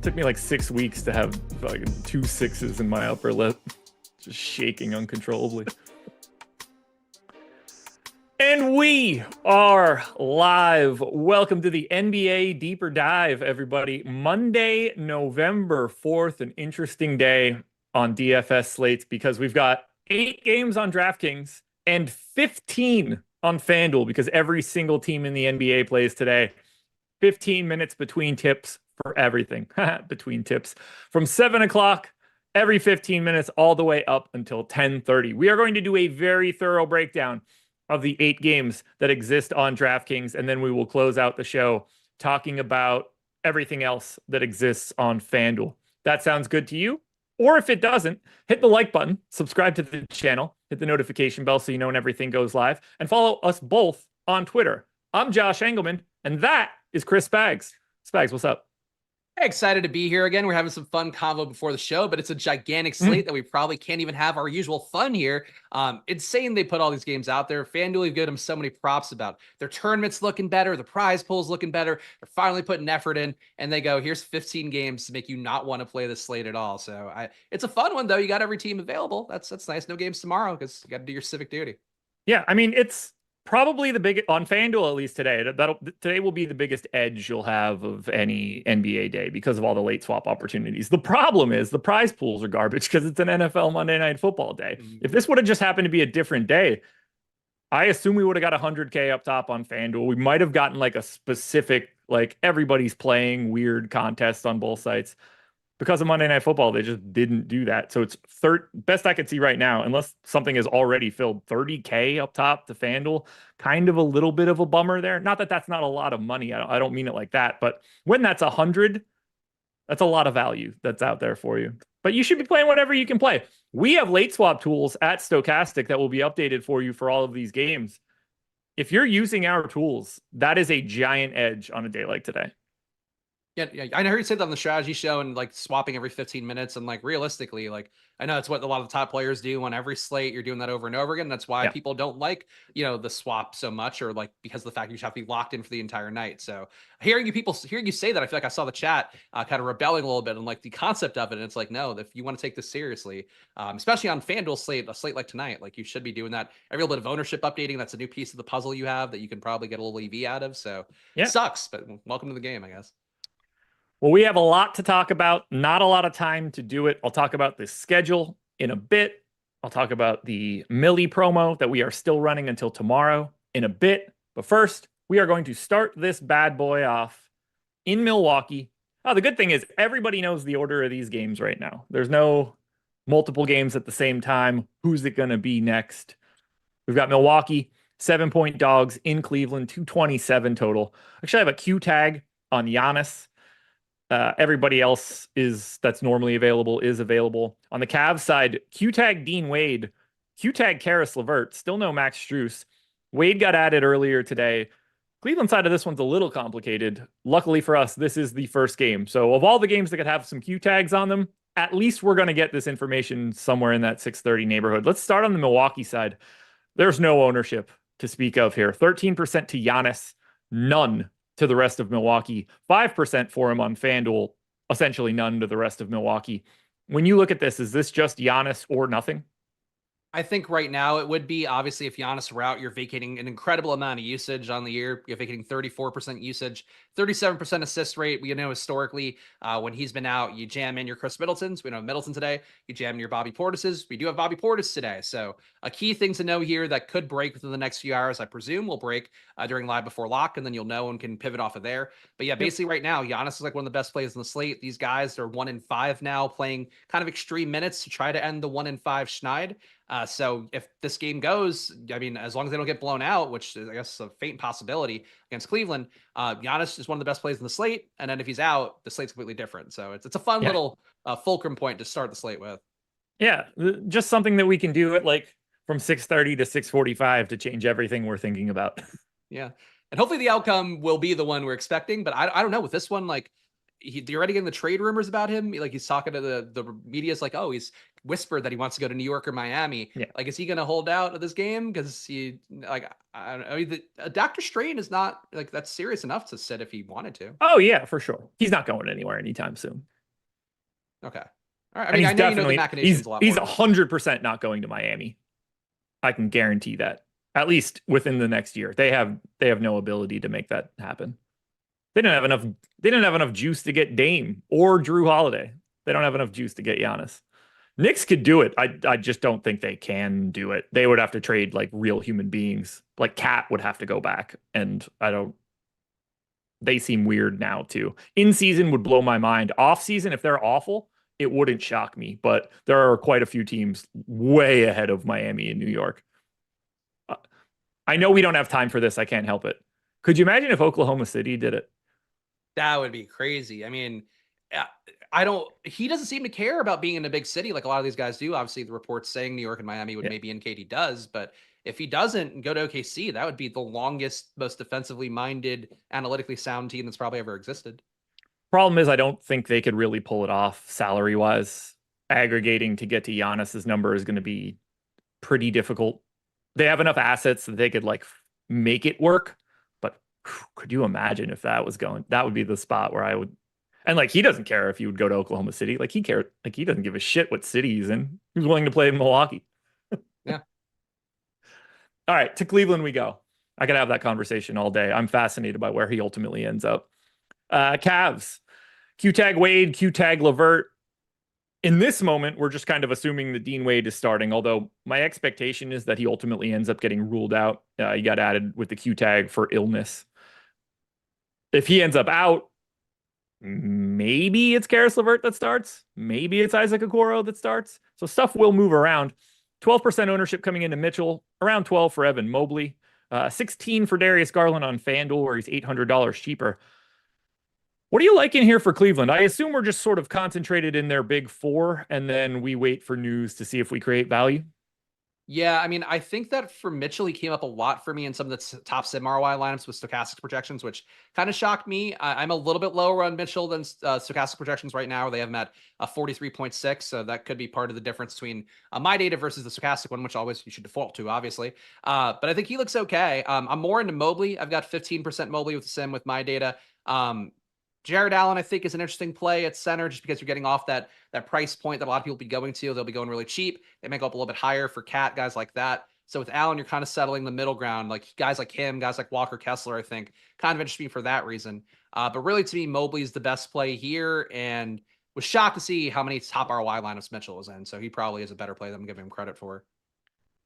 Took me like 6 weeks to have fucking 2 sixes in my upper lip, just shaking uncontrollably. And we are live. Welcome to the NBA Deeper Dive, everybody. Monday, November 4th, an interesting day on DFS slates because we've got 8 games on DraftKings and 15 on FanDuel because every single team in the NBA plays today. 15 minutes between tips for everything. Between tips. From 7 o'clock every 15 minutes all the way up until 10:30. We are going to do a very thorough breakdown of the 8 games that exist on DraftKings, and then we will close out the show talking about everything else that exists on FanDuel. That sounds good to you? Or if it doesn't, hit the like button, subscribe to the channel, hit the notification bell so you know when everything goes live, and follow us both on Twitter. I'm Josh Engleman, and that is Chris Spags. Spags, what's up? Hey, excited to be here again. We're having some fun convo before the show, but it's a gigantic slate that we probably can't even have our usual fun here. Insane they put all these games out there. FanDuel, you've given them so many props about their tournaments looking better, the prize pool's looking better. They're finally putting effort in, and they go, here's 15 games to make you not want to play this slate at all. So it's a fun one, though. You got every team available. That's nice. No games tomorrow because you got to do your civic duty. Yeah, I mean, it's probably the biggest on FanDuel, at least today. Today will be the biggest edge you'll have of any NBA day because of all the late swap opportunities. The problem is the prize pools are garbage because it's an NFL Monday Night Football day. If this would have just happened to be a different day, I assume we would have got 100K up top on FanDuel. We might have gotten like a specific, like everybody's playing weird contest on both sites. Because of Monday Night Football, they just didn't do that. So it's best I can see right now, unless something is already filled, 30K up top to FanDuel. Kind of a little bit of a bummer there. Not that that's not a lot of money. I don't mean it like that. But when that's 100, that's a lot of value that's out there for you. But you should be playing whatever you can play. We have late swap tools at Stokastic that will be updated for you for all of these games. If you're using our tools, that is a giant edge on a day like today. Yeah, I heard you say that on the strategy show and like swapping every 15 minutes. And like realistically, like I know it's what a lot of the top players do on every slate. You're doing that over and over again. That's why people don't like, the swap so much, or like because of the fact you just have to be locked in for the entire night. So hearing you say that, I feel like I saw the chat kind of rebelling a little bit on like the concept of it. And it's like, no, if you want to take this seriously, especially on FanDuel a slate like tonight, like you should be doing that. Every little bit of ownership updating. That's a new piece of the puzzle you have that you can probably get a little EV out of. So it sucks, but welcome to the game, I guess. Well, we have a lot to talk about, not a lot of time to do it. I'll talk about the schedule in a bit. I'll talk about the Millie promo that we are still running until tomorrow in a bit. But first, we are going to start this bad boy off in Milwaukee. Oh, the good thing is everybody knows the order of these games right now. There's no multiple games at the same time. Who's it going to be next? We've got Milwaukee, 7-point dogs in Cleveland, 227 total. Actually, I have a Q tag on Giannis. Everybody else that's normally available is available. On the Cavs side, Q-tag Dean Wade, Q-tag Karis LeVert, still no Max Strus. Wade got added earlier today. Cleveland side of this one's a little complicated. Luckily for us, this is the first game. So of all the games that could have some Q-tags on them, at least we're going to get this information somewhere in that 6:30 neighborhood. Let's start on the Milwaukee side. There's no ownership to speak of here. 13% to Giannis, none to the rest of Milwaukee, 5% for him on FanDuel, essentially none to the rest of Milwaukee. When you look at this, is this just Giannis or nothing? I think right now it would be, obviously, if Giannis were out, you're vacating an incredible amount of usage on the year. You're vacating 34% usage, 37% assist rate. We know historically when he's been out, you jam in your Chris Middletons. We don't have Middleton today. You jam in your Bobby Portises. We do have Bobby Portis today. So a key thing to know here that could break within the next few hours, I presume will break during live before lock, and then you'll know and can pivot off of there. But yeah, basically right now, Giannis is like one of the best players in the slate. These guys are 1-5 now, playing kind of extreme minutes to try to end the 1-5 schneid. So if this game goes, I mean, as long as they don't get blown out, which is, I guess, a faint possibility against Cleveland, Giannis is one of the best players in the slate. And then if he's out, the slate's completely different. So it's a fun little fulcrum point to start the slate with. Yeah, just something that we can do at like from 6:30 to 6:45 to change everything we're thinking about. Yeah. And hopefully the outcome will be the one we're expecting. But I don't know with this one, like you're already getting the trade rumors about him. Like he's talking to the media's like, oh, he's whispered that he wants to go to New York or Miami. Yeah. Like, is he going to hold out at this game? Because he like I don't know. I mean, Dr. Strain is not like that's serious enough to sit if he wanted to. Oh yeah, for sure. He's not going anywhere anytime soon. Okay. All right. I And mean, he's I know you know the definitely machinations a lot he's more. 100% not going to Miami. I can guarantee that. At least within the next year. They have no ability to make that happen. They didn't have enough juice to get Dame or Drew Holiday. They don't have enough juice to get Giannis. Knicks could do it. I just don't think they can do it. They would have to trade like real human beings. Like Cat would have to go back. And I don't they seem weird now too. In season would blow my mind. Off season, if they're awful, it wouldn't shock me. But there are quite a few teams way ahead of Miami and New York. I know we don't have time for this. I can't help it. Could you imagine if Oklahoma City did it? That would be crazy. I mean, I don't. He doesn't seem to care about being in a big city like a lot of these guys do. Obviously, the reports saying New York and Miami would Yeah. maybe indicate he does, but if he doesn't and go to OKC, that would be the longest, most defensively minded, analytically sound team that's probably ever existed. Problem is, I don't think they could really pull it off salary wise. Aggregating to get to Giannis's number is going to be pretty difficult. They have enough assets that they could like make it work. But could you imagine if that was going? That would be the spot where I would. And like he doesn't care if you would go to Oklahoma City. Like he doesn't give a shit what city he's in. He's willing to play in Milwaukee. Yeah. All right, to Cleveland we go. I could have that conversation all day. I'm fascinated by where he ultimately ends up. Cavs, Q-Tag Wade, Q-Tag LeVert. In this moment, we're just kind of assuming that Dean Wade is starting, although my expectation is that he ultimately ends up getting ruled out. He got added with the Q-Tag for illness. If he ends up out, maybe it's Karis LeVert that starts. Maybe it's Isaac Okoro that starts. So stuff will move around. 12% ownership coming into Mitchell, around 12 for Evan Mobley, 16 for Darius Garland on FanDuel, where he's $800 cheaper. What are you liking here for Cleveland? I assume we're just sort of concentrated in their big four, and then we wait for news to see if we create value. Yeah, I mean, I think that for Mitchell, he came up a lot for me in some of the top sim ROI lineups with stochastic projections, which kind of shocked me. I'm a little bit lower on Mitchell than stochastic projections right now, where they have him at 43.6. So that could be part of the difference between my data versus the stochastic one, which always you should default to, obviously. But I think he looks okay. I'm more into Mobley. I've got 15% Mobley with the sim with my data. Jared Allen, I think, is an interesting play at center just because you're getting off that price point that a lot of people will be going to. They'll be going really cheap. They may go up a little bit higher for Cat, guys like that. So with Allen, you're kind of settling the middle ground. Like guys like him, guys like Walker Kessler, I think, kind of interests me for that reason. But really, to me, Mobley is the best play here, and was shocked to see how many top ROI lineups Mitchell was in. So he probably is a better play than I'm giving him credit for.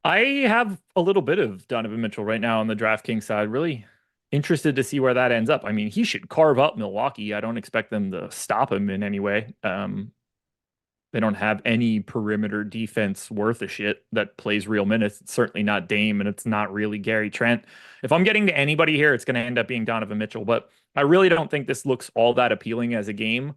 I have a little bit of Donovan Mitchell right now on the DraftKings side. Really interested to see where that ends up. I mean, he should carve up Milwaukee. I don't expect them to stop him in any way. They don't have any perimeter defense worth a shit that plays real minutes. It's certainly not Dame, and it's not really Gary Trent. If I'm getting to anybody here, it's going to end up being Donovan Mitchell. But I really don't think this looks all that appealing as a game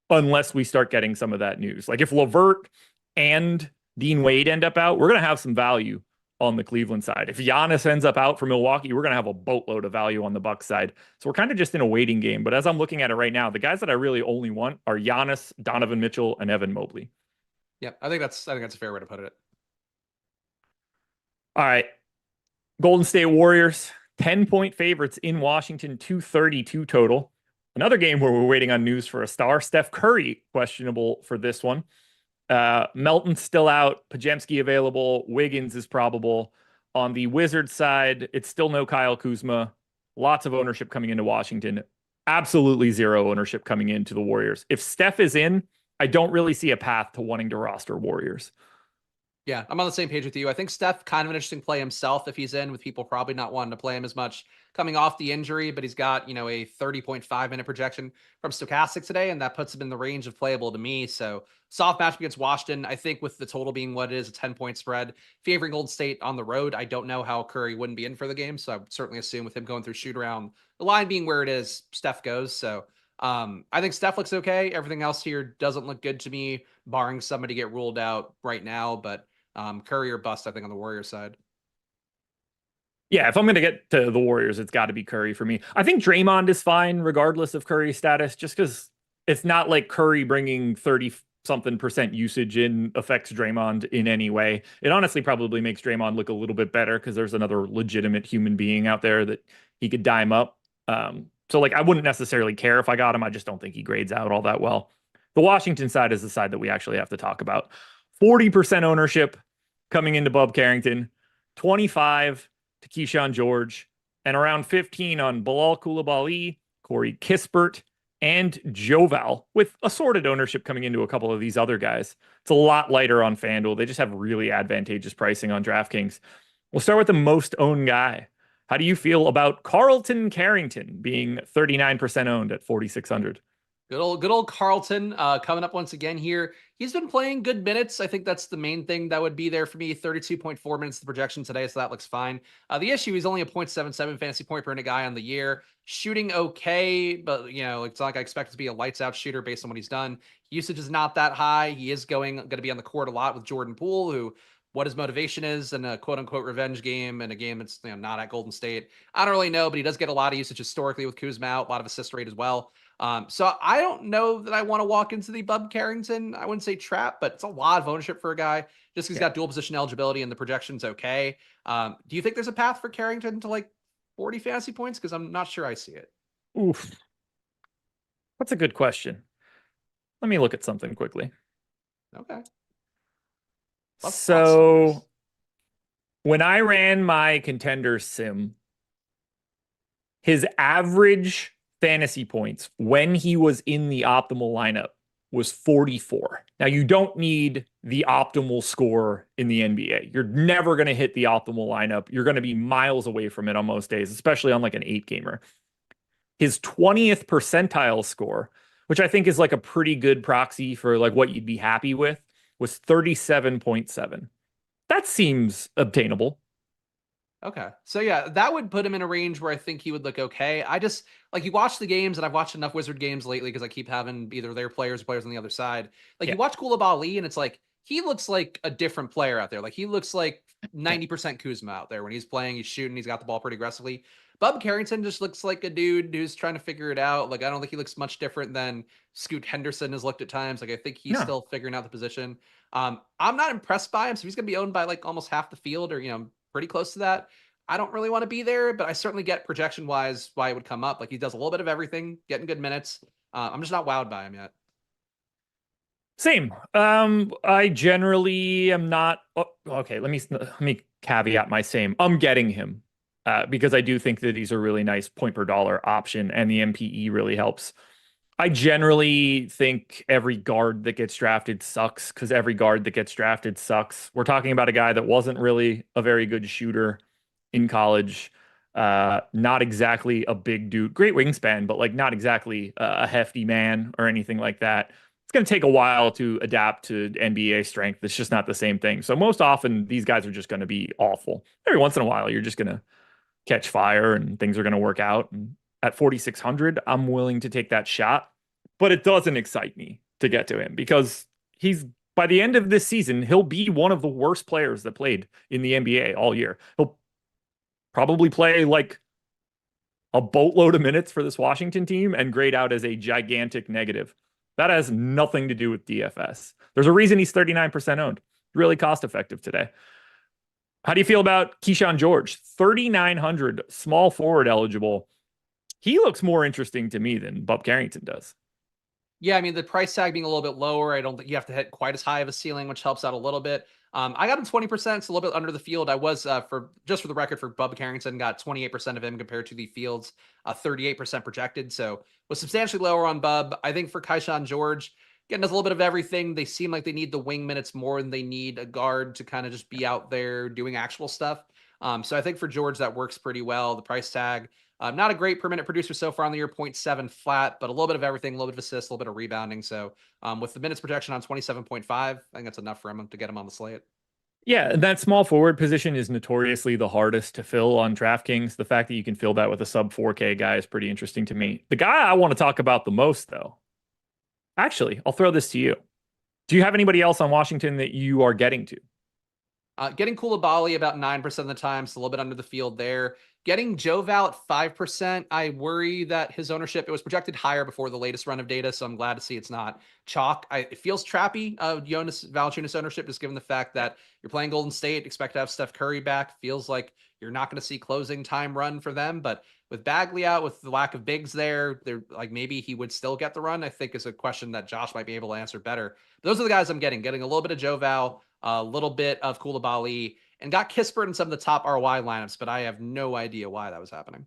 unless we start getting some of that news. Like if LeVert and Dean Wade end up out, we're going to have some value on the Cleveland side. If Giannis ends up out for Milwaukee, we're going to have a boatload of value on the Bucks side. So we're kind of just in a waiting game. But as I'm looking at it right now, the guys that I really only want are Giannis, Donovan Mitchell, and Evan Mobley. Yeah, I think that's a fair way to put it. All right. Golden State Warriors, 10-point favorites in Washington, 232 total. Another game where we're waiting on news for a star. Steph Curry, questionable for this one. Melton's still out. Pajemski available. Wiggins is probable. On the Wizards side, it's still no Kyle Kuzma. Lots of ownership coming into Washington. Absolutely zero ownership coming into the Warriors. If Steph is in, I don't really see a path to wanting to roster Warriors. Yeah, I'm on the same page with you. I think Steph, kind of an interesting play himself if he's in, with people probably not wanting to play him as much coming off the injury, but he's got, a 30.5 minute projection from Stokastic today, and that puts him in the range of playable to me. So soft matchup against Washington, I think with the total being what it is, a 10-point spread, favoring Golden State on the road, I don't know how Curry wouldn't be in for the game. So I would certainly assume with him going through shoot around, the line being where it is, Steph goes. So I think Steph looks okay. Everything else here doesn't look good to me, barring somebody get ruled out right now, but Curry or bust, I think, on the Warriors side. Yeah, if I'm going to get to the Warriors, it's got to be Curry for me. I think Draymond is fine regardless of Curry's status, just because It's not like Curry bringing 30 something percent usage in affects Draymond in any way. It honestly probably makes Draymond look a little bit better because there's another legitimate human being out there that he could dime up. So like I wouldn't necessarily care if I got him. I just don't think he grades out all that well. The Washington side is the side that we actually have to talk about. 40% ownership coming into Bub Carrington, 25 to Keyshawn George, and around 15 on Bilal Coulibaly, Corey Kispert, and Joval, with assorted ownership coming into a couple of these other guys. It's a lot lighter on FanDuel. They just have really advantageous pricing on DraftKings. We'll start with the most owned guy. How do you feel about Carlton Carrington being 39% owned at 4,600? Good old Carlton coming up once again here. He's been playing good minutes. I think that's the main thing that would be there for me. 32.4 minutes the projection today, so that looks fine. The issue is only a 0.77 fantasy point per minute guy on the year. Shooting okay, but it's not like I expect to be a lights out shooter based on what he's done. Usage is not that high. He is going to be on the court a lot with Jordan Poole, who what his motivation is in a quote unquote revenge game and a game that's not at Golden State. I don't really know, but he does get a lot of usage historically with Kuzma out, a lot of assist rate as well. So I don't know that I want to walk into the Bub Carrington. I wouldn't say trap, but it's a lot of ownership for a guy. Just because he's got dual position eligibility and the projection's okay. Do you think there's a path for Carrington to like 40 fantasy points? Because I'm not sure I see it. Oof. That's a good question. Let me look at something quickly. Okay. So when I ran my contender sim, his average fantasy points when he was in the optimal lineup was 44. Now, you don't need the optimal score in the NBA. You're never going to hit the optimal lineup. You're going to be miles away from it on most days, especially on like an 8-gamer. His 20th percentile score, which I think is like a pretty good proxy for like what you'd be happy with, was 37.7. That seems obtainable. Okay. So yeah, that would put him in a range where I think he would look okay. I just like you watch the games, and I've watched enough Wizard games lately because I keep having either their players or players on the other side. Like you watch Coulibaly, and it's like he looks like a different player out there. Like he looks like 90% Kuzma out there when he's playing, he's shooting, he's got the ball pretty aggressively. Bub Carrington just looks like a dude who's trying to figure it out. Like I don't think he looks much different than Scoot Henderson has looked at times. Like I think he's still figuring out the position. I'm not impressed by him. So he's going to be owned by like almost half the field, or pretty close to that. I don't really want to be there, but I certainly get projection wise why it would come up. Like he does a little bit of everything, getting good minutes. I'm just not wowed by him yet. Same. I generally am not. Okay, let me caveat my same. I'm getting him because I do think that he's a really nice point per dollar option, and the MPE really helps. I generally think every guard that gets drafted sucks because every guard that gets drafted sucks. We're talking about a guy that wasn't really a very good shooter in college. Not exactly a big dude, great wingspan, but like not exactly a hefty man or anything like that. It's going to take a while to adapt to NBA strength. It's just not the same thing. So most often these guys are just going to be awful. Every once in a while, you're just going to catch fire and things are going to work out. And at 4,600, I'm willing to take that shot, but it doesn't excite me to get to him because by the end of this season, he'll be one of the worst players that played in the NBA all year. He'll probably play like a boatload of minutes for this Washington team and grade out as a gigantic negative. That has nothing to do with DFS. There's a reason he's 39% owned. Really cost effective today. How do you feel about Keyshawn George? 3,900, small forward eligible. He looks more interesting to me than Bub Carrington does. Yeah, I mean, the price tag being a little bit lower, I don't think you have to hit quite as high of a ceiling, which helps out a little bit. I got him 20%, it's a little bit under the field. I was, for the record, for Bub Carrington, got 28% of him compared to the field's 38% projected. So was substantially lower on Bub. I think for Keyshawn George, again, does a little bit of everything. They seem like they need the wing minutes more than they need a guard to kind of just be out there doing actual stuff. So I think for George, that works pretty well. The price tag, not a great per minute producer so far on the year, 0.7 flat, but a little bit of everything, a little bit of assists, a little bit of rebounding. So with the minutes projection on 27.5, I think that's enough for him to get him on the slate. Yeah, that small forward position is notoriously the hardest to fill on DraftKings. The fact that you can fill that with a sub 4K guy is pretty interesting to me. The guy I want to talk about the most, though, actually, I'll throw this to you. Do you have anybody else on Washington that you are getting to? Getting Koulibaly about 9% of the time, so a little bit under the field there. Getting Joval at 5%, I worry that his ownership, it was projected higher before the latest run of data, so I'm glad to see it's not chalk. It feels trappy, Jonas Valanciunas ownership, just given the fact that you're playing Golden State, expect to have Steph Curry back. Feels like you're not going to see closing time run for them, but with Bagley out, with the lack of bigs there, they're like maybe he would still get the run, I think is a question that Josh might be able to answer better. But those are the guys I'm getting a little bit of Joval, a little bit of Koulibaly, and got Kispert in some of the top ROI lineups, but I have no idea why that was happening.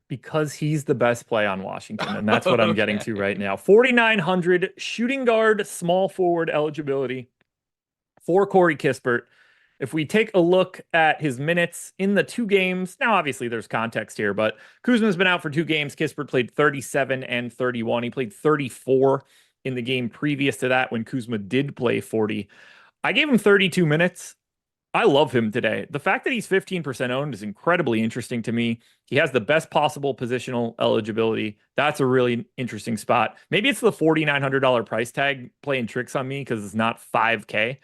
Because he's the best play on Washington, and that's what I'm getting to Okay. right now. 4,900 shooting guard, small forward eligibility for Corey Kispert. If we take a look at his minutes in the 2 games, now obviously there's context here, but Kuzma's been out for 2 games. Kispert played 37 and 31. He played 34 in the game previous to that when Kuzma did play 40. I gave him 32 minutes. I love him today. The fact that he's 15% owned is incredibly interesting to me. He has the best possible positional eligibility. That's a really interesting spot. Maybe it's the $4,900 price tag playing tricks on me because it's not 5K.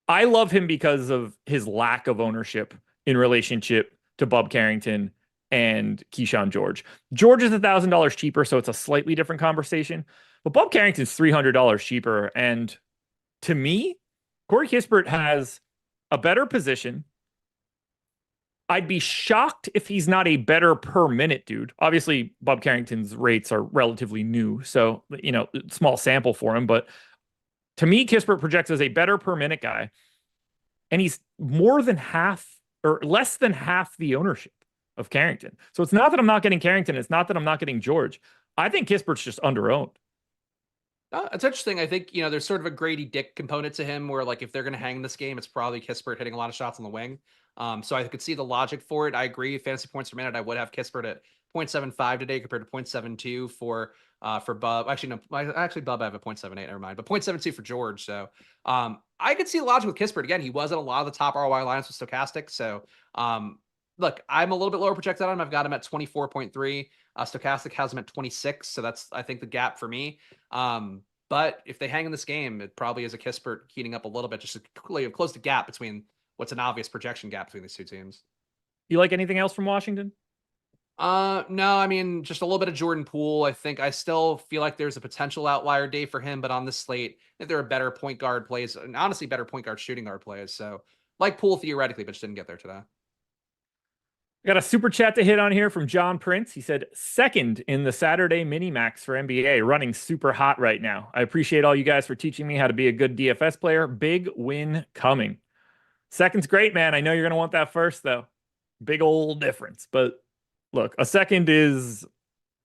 I love him because of his lack of ownership in relationship to Bub Carrington and Keyshawn George. George is $1,000 cheaper, so it's a slightly different conversation. But Bub Carrington's $300 cheaper. And to me, Corey Kispert has a better position. I'd be shocked if he's not a better per minute dude. Obviously, Bub Carrington's rates are relatively new, so, small sample for him. But to me, Kispert projects as a better per minute guy, and he's more than half or less than half the ownership of Carrington. So it's not that I'm not getting Carrington. It's not that I'm not getting George. I think Kispert's just underowned. It's interesting. I think, there's sort of a Grady Dick component to him where, like, if they're going to hang this game, it's probably Kispert hitting a lot of shots on the wing. So I could see the logic for it. I agree. Fantasy points per minute, I would have Kispert at 0.75 today compared to 0.72 for Bub. Actually, no, Bub I have a 0.78, never mind, but 0.72 for George. So I could see the logic with Kispert. Again, he was in a lot of the top ROI lines with Stokastic. So look, I'm a little bit lower projected on him. I've got him at 24.3. Stokastic has him at 26. So that's, I think, the gap for me. But if they hang in this game, it probably is a Kispert heating up a little bit, just to close the gap between what's an obvious projection gap between these 2 teams. You like anything else from Washington? No, I mean, just a little bit of Jordan Poole. I think I still feel like there's a potential outlier day for him, but on this slate, I think there are better point guard plays and honestly better point guard shooting guard plays. So like Poole theoretically, but just didn't get there today. I got a super chat to hit on here from John Prince. He said, second in the Saturday mini max for NBA, running super hot right now. I appreciate all you guys for teaching me how to be a good DFS player. Big win coming. Second's great, man. I know you're going to want that first, though. Big old difference. But look, a second is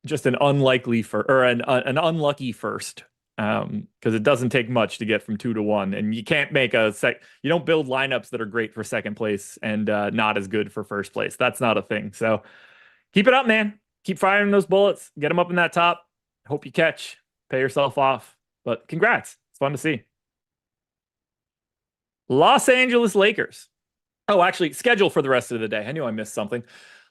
just an unlikely or an unlucky first. Because it doesn't take much to get from 2 to 1, and you can't make you don't build lineups that are great for second place and not as good for first place. That's not a thing. So keep it up, man. Keep firing those bullets. Get them up in that top. Hope you catch. Pay yourself off. But congrats. It's fun to see. Los Angeles Lakers. Oh, actually, schedule for the rest of the day. I knew I missed something.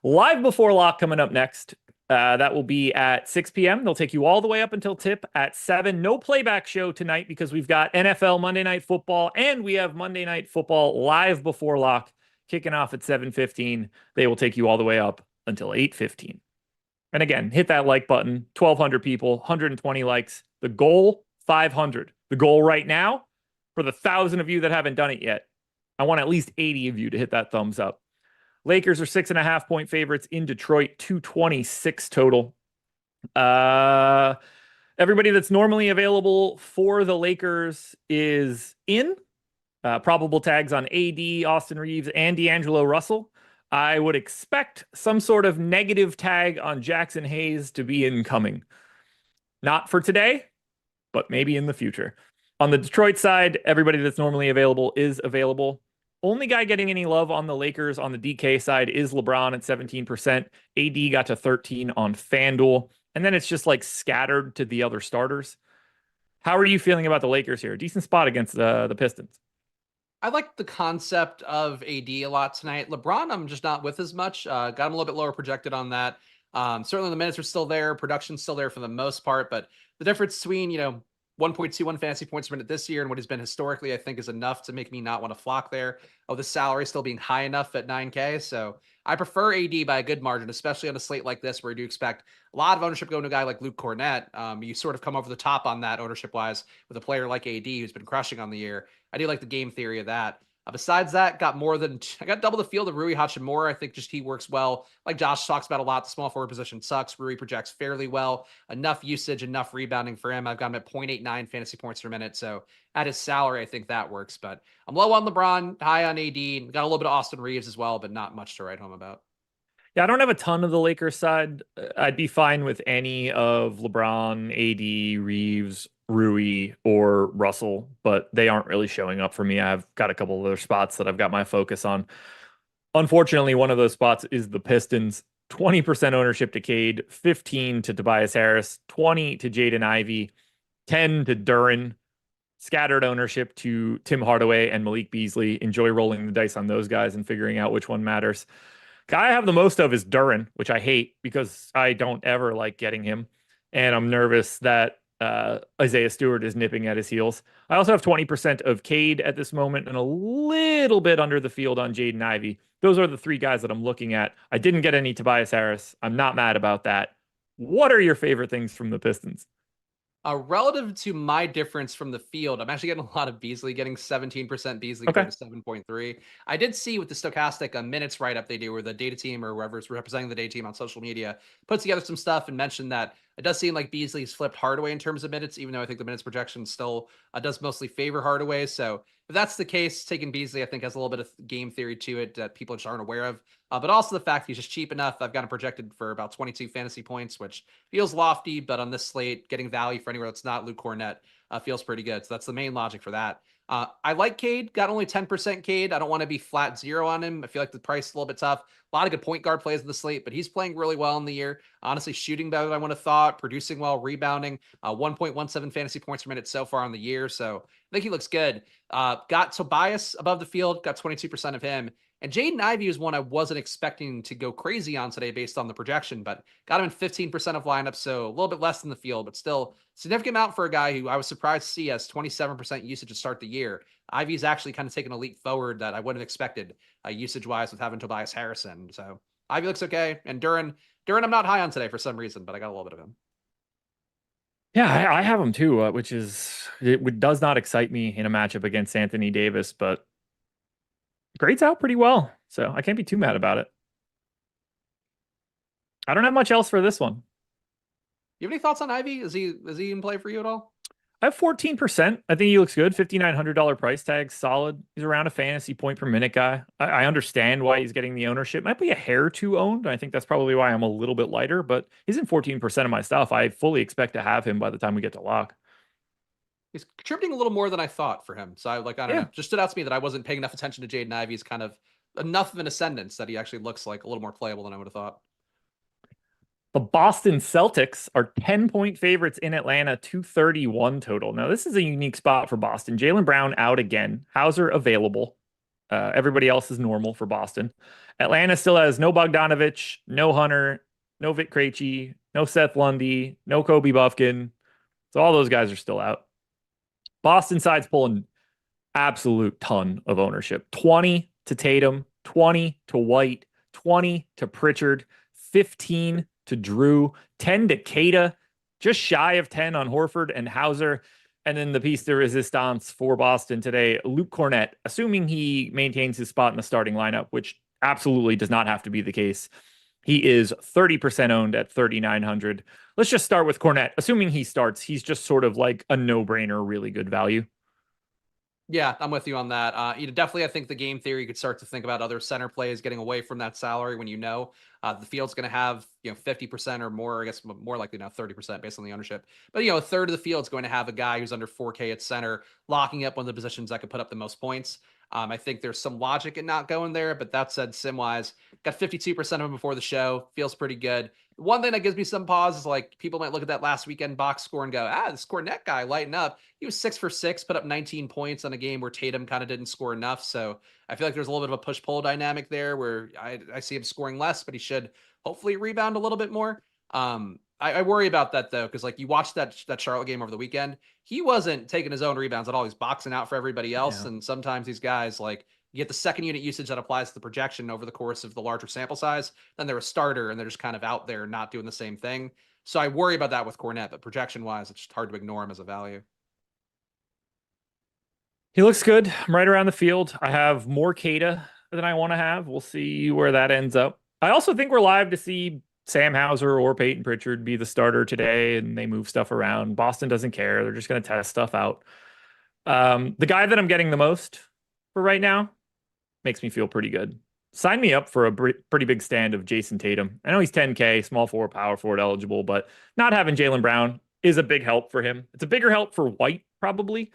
Live before lock coming up next. That will be at 6 p.m. They'll take you all the way up until tip at 7. No playback show tonight because we've got NFL Monday Night Football and we have Monday Night Football live before lock kicking off at 7:15. They will take you all the way up until 8:15. And again, hit that like button. 1,200 people, 120 likes. The goal, 500. The goal right now, for the 1,000 of you that haven't done it yet, I want at least 80 of you to hit that thumbs up. Lakers are 6.5 point favorites in Detroit, 226 total. Everybody that's normally available for the Lakers is in. Probable tags on AD, Austin Reeves, and D'Angelo Russell. I would expect some sort of negative tag on Jackson Hayes to be incoming. Not for today, but maybe in the future. On the Detroit side, everybody that's normally available is available. Only guy getting any love on the Lakers on the DK side is LeBron at 17%. AD got to 13 on FanDuel. And then it's just like scattered to the other starters. How are you feeling about the Lakers here? Decent spot against the Pistons. I like the concept of AD a lot tonight. LeBron, I'm just not with as much. Got him a little bit lower projected on that. Certainly the minutes are still there. Production's still there for the most part. But the difference between, 1.21 fantasy points per minute this year, and what has been historically, I think, is enough to make me not want to flock there. Oh, the salary still being high enough at 9K. So I prefer AD by a good margin, especially on a slate like this, where you do expect a lot of ownership going to a guy like Luke Cornett. You sort of come over the top on that ownership wise with a player like AD who's been crushing on the year. I do like the game theory of that. Besides that, I got double the field of Rui Hachimura. I think just he works well. Like Josh talks about a lot, the small forward position sucks. Rui projects fairly well. Enough usage, enough rebounding for him. I've got him at 0.89 fantasy points per minute. So at his salary, I think that works. But I'm low on LeBron, high on AD. Got a little bit of Austin Reeves as well, but not much to write home about. Yeah, I don't have a ton of the Lakers side. I'd be fine with any of LeBron, AD, Reeves, Rui, or Russell, but they aren't really showing up for me. I've got a couple of other spots that I've got my focus on. Unfortunately, one of those spots is the Pistons. 20% ownership to Cade, 15 to Tobias Harris, 20 to Jaden Ivey, 10 to Duran. Scattered ownership to Tim Hardaway and Malik Beasley. Enjoy rolling the dice on those guys and figuring out which one matters. Guy I have the most of is Duran, which I hate because I don't ever like getting him. And I'm nervous that Isaiah Stewart is nipping at his heels. I also have 20% of Cade at this moment and a little bit under the field on Jaden Ivey. Those are the three guys that I'm looking at. I didn't get any Tobias Harris. I'm not mad about that. What are your favorite things from the Pistons? Relative to my difference from the field, I'm actually getting a lot of Beasley, getting 17% Beasley Okay. compared to 7.3. I did see with the Stokastic minutes write-up they do, where the data team or whoever's representing the data team on social media puts together some stuff and mentioned that it does seem like Beasley's flipped Hardaway in terms of minutes, even though I think the minutes projection still does mostly favor Hardaway. So if that's the case, taking Beasley, I think, has a little bit of game theory to it that people just aren't aware of. But also the fact he's just cheap enough. I've got him projected for about 22 fantasy points, which feels lofty, but on this slate, getting value for anywhere that's not Luke Cornett feels pretty good. So that's the main logic for that. I like Cade, got only 10% Cade. I don't want to be flat zero on him. I feel like the price is a little bit tough. A lot of good point guard plays in the slate, but he's playing really well in the year. Honestly, shooting better than I would have thought, producing well, rebounding, 1.17 fantasy points per minute so far on the year. So I think he looks good. Got Tobias above the field, got 22% of him. And Jaden Ivey is one I wasn't expecting to go crazy on today based on the projection, but got him in 15% of lineups, so a little bit less than the field, but still significant amount for a guy who I was surprised to see as 27% usage to start the year. Ivey's actually kind of taken a leap forward that I wouldn't have expected usage-wise with having Tobias Harrison. So Ivey looks okay. And Duran I'm not high on today for some reason, but I got a little bit of him. Yeah, I have him too, which is it does not excite me in a matchup against Anthony Davis, but grades out pretty well, so I can't be too mad about it. I don't have much else for this one. You have any thoughts on Ivey? Is he in play for you at all? I have 14%. I think he looks good. $5,900 price tag, solid. He's around a fantasy point per minute guy. I understand why he's getting the ownership. Might be a hair too owned. I think that's probably why I'm a little bit lighter, but he's in 14% of my stuff. I fully expect to have him by the time we get to lock. He's contributing a little more than I thought for him. So I don't Yeah. know. Just stood out to me that I wasn't paying enough attention to Jaden Ivey's kind of enough of an ascendance that he actually looks like a little more playable than I would have thought. The Boston Celtics are 10-point favorites in Atlanta, 231 total. Now, this is a unique spot for Boston. Jaylen Brown out again. Hauser available. Everybody else is normal for Boston. Atlanta still has no Bogdanovich, no Hunter, no Vic Krejci, no Seth Lundy, no Kobe Buffkin. So all those guys are still out. Boston side's pulling absolute ton of ownership. 20 to Tatum, 20 to White, 20 to Pritchard, 15 to Drew, 10 to Kata, just shy of 10 on Horford and Hauser. And then the piece de resistance for Boston today, Luke Cornett, assuming he maintains his spot in the starting lineup, which absolutely does not have to be the case. He is 30% owned at 3,900. Let's just start with Cornett. Assuming he starts, he's just sort of like a no-brainer, really good value. Yeah, I'm with you on that. Definitely, I think the game theory, you could start to think about other center plays getting away from that salary when the field's going to have 50% or more. I guess more likely now 30% based on the ownership. But a third of the field's going to have a guy who's under 4K at center, locking up one of the positions that could put up the most points. I think there's some logic in not going there, but that said, sim-wise, got 52% of them before the show. Feels pretty good. One thing that gives me some pause is like people might look at that last weekend box score and go, this Cornett guy lighten up. He was 6 for 6, put up 19 points on a game where Tatum kind of didn't score enough. So I feel like there's a little bit of a push-pull dynamic there where I see him scoring less, but he should hopefully rebound a little bit more. I worry about that though, because like you watched that Charlotte game over the weekend, he wasn't taking his own rebounds at all. He's boxing out for everybody else, Yeah. and sometimes these guys like you get the second unit usage that applies to the projection over the course of the larger sample size. Then they're a starter and they're just kind of out there not doing the same thing. So I worry about that with Cornette, but projection wise, it's just hard to ignore him as a value. He looks good. I'm right around the field. I have more Kata than I want to have. We'll see where that ends up. I also think we're live to see Sam Hauser or Peyton Pritchard be the starter today, and they move stuff around. Boston doesn't care. They're just going to test stuff out. The guy that I'm getting the most for right now makes me feel pretty good. Sign me up for a pretty big stand of Jason Tatum. I know he's 10K, small forward, power forward eligible, but not having Jaylen Brown is a big help for him. It's a bigger help for White, probably.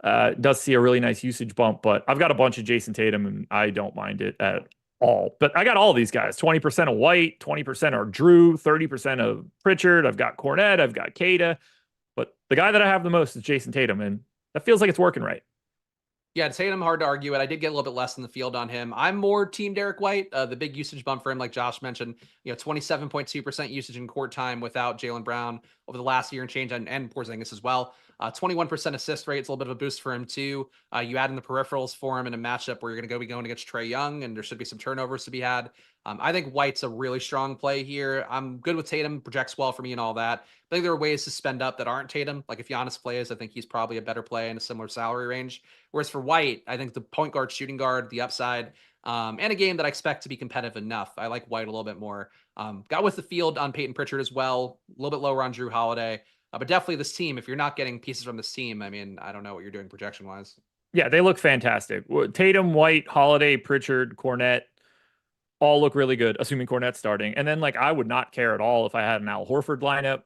Does see a really nice usage bump, but I've got a bunch of Jason Tatum, and I don't mind it at all. But I got all these guys, 20% of White, 20% are Drew, 30% of Pritchard. I've got Cornette, I've got Kata. But the guy that I have the most is Jason Tatum, and that feels like it's working right. Yeah, Tatum, hard to argue it. I did get a little bit less in the field on him. I'm more team Derek White. The big usage bump for him, like Josh mentioned, 27.2% usage in court time without Jaylen Brown over the last year and change, and Porzingis as well. 21% assist rate. It's a little bit of a boost for him too. You add in the peripherals for him in a matchup where you're going to be going against Trae Young, and there should be some turnovers to be had. I think White's a really strong play here. I'm good with Tatum, projects well for me and all that. I think there are ways to spend up that aren't Tatum. Like if Giannis plays, I think he's probably a better play in a similar salary range. Whereas for White, I think the point guard, shooting guard, the upside, and a game that I expect to be competitive enough. I like White a little bit more. Got with the field on Peyton Pritchard as well. A little bit lower on Drew Holiday. But definitely this team, if you're not getting pieces from this team, I mean, I don't know what you're doing projection-wise. Yeah, they look fantastic. Tatum, White, Holiday, Pritchard, Cornette, all look really good, assuming Cornette's starting. And then, like, I would not care at all if I had an Al Horford lineup.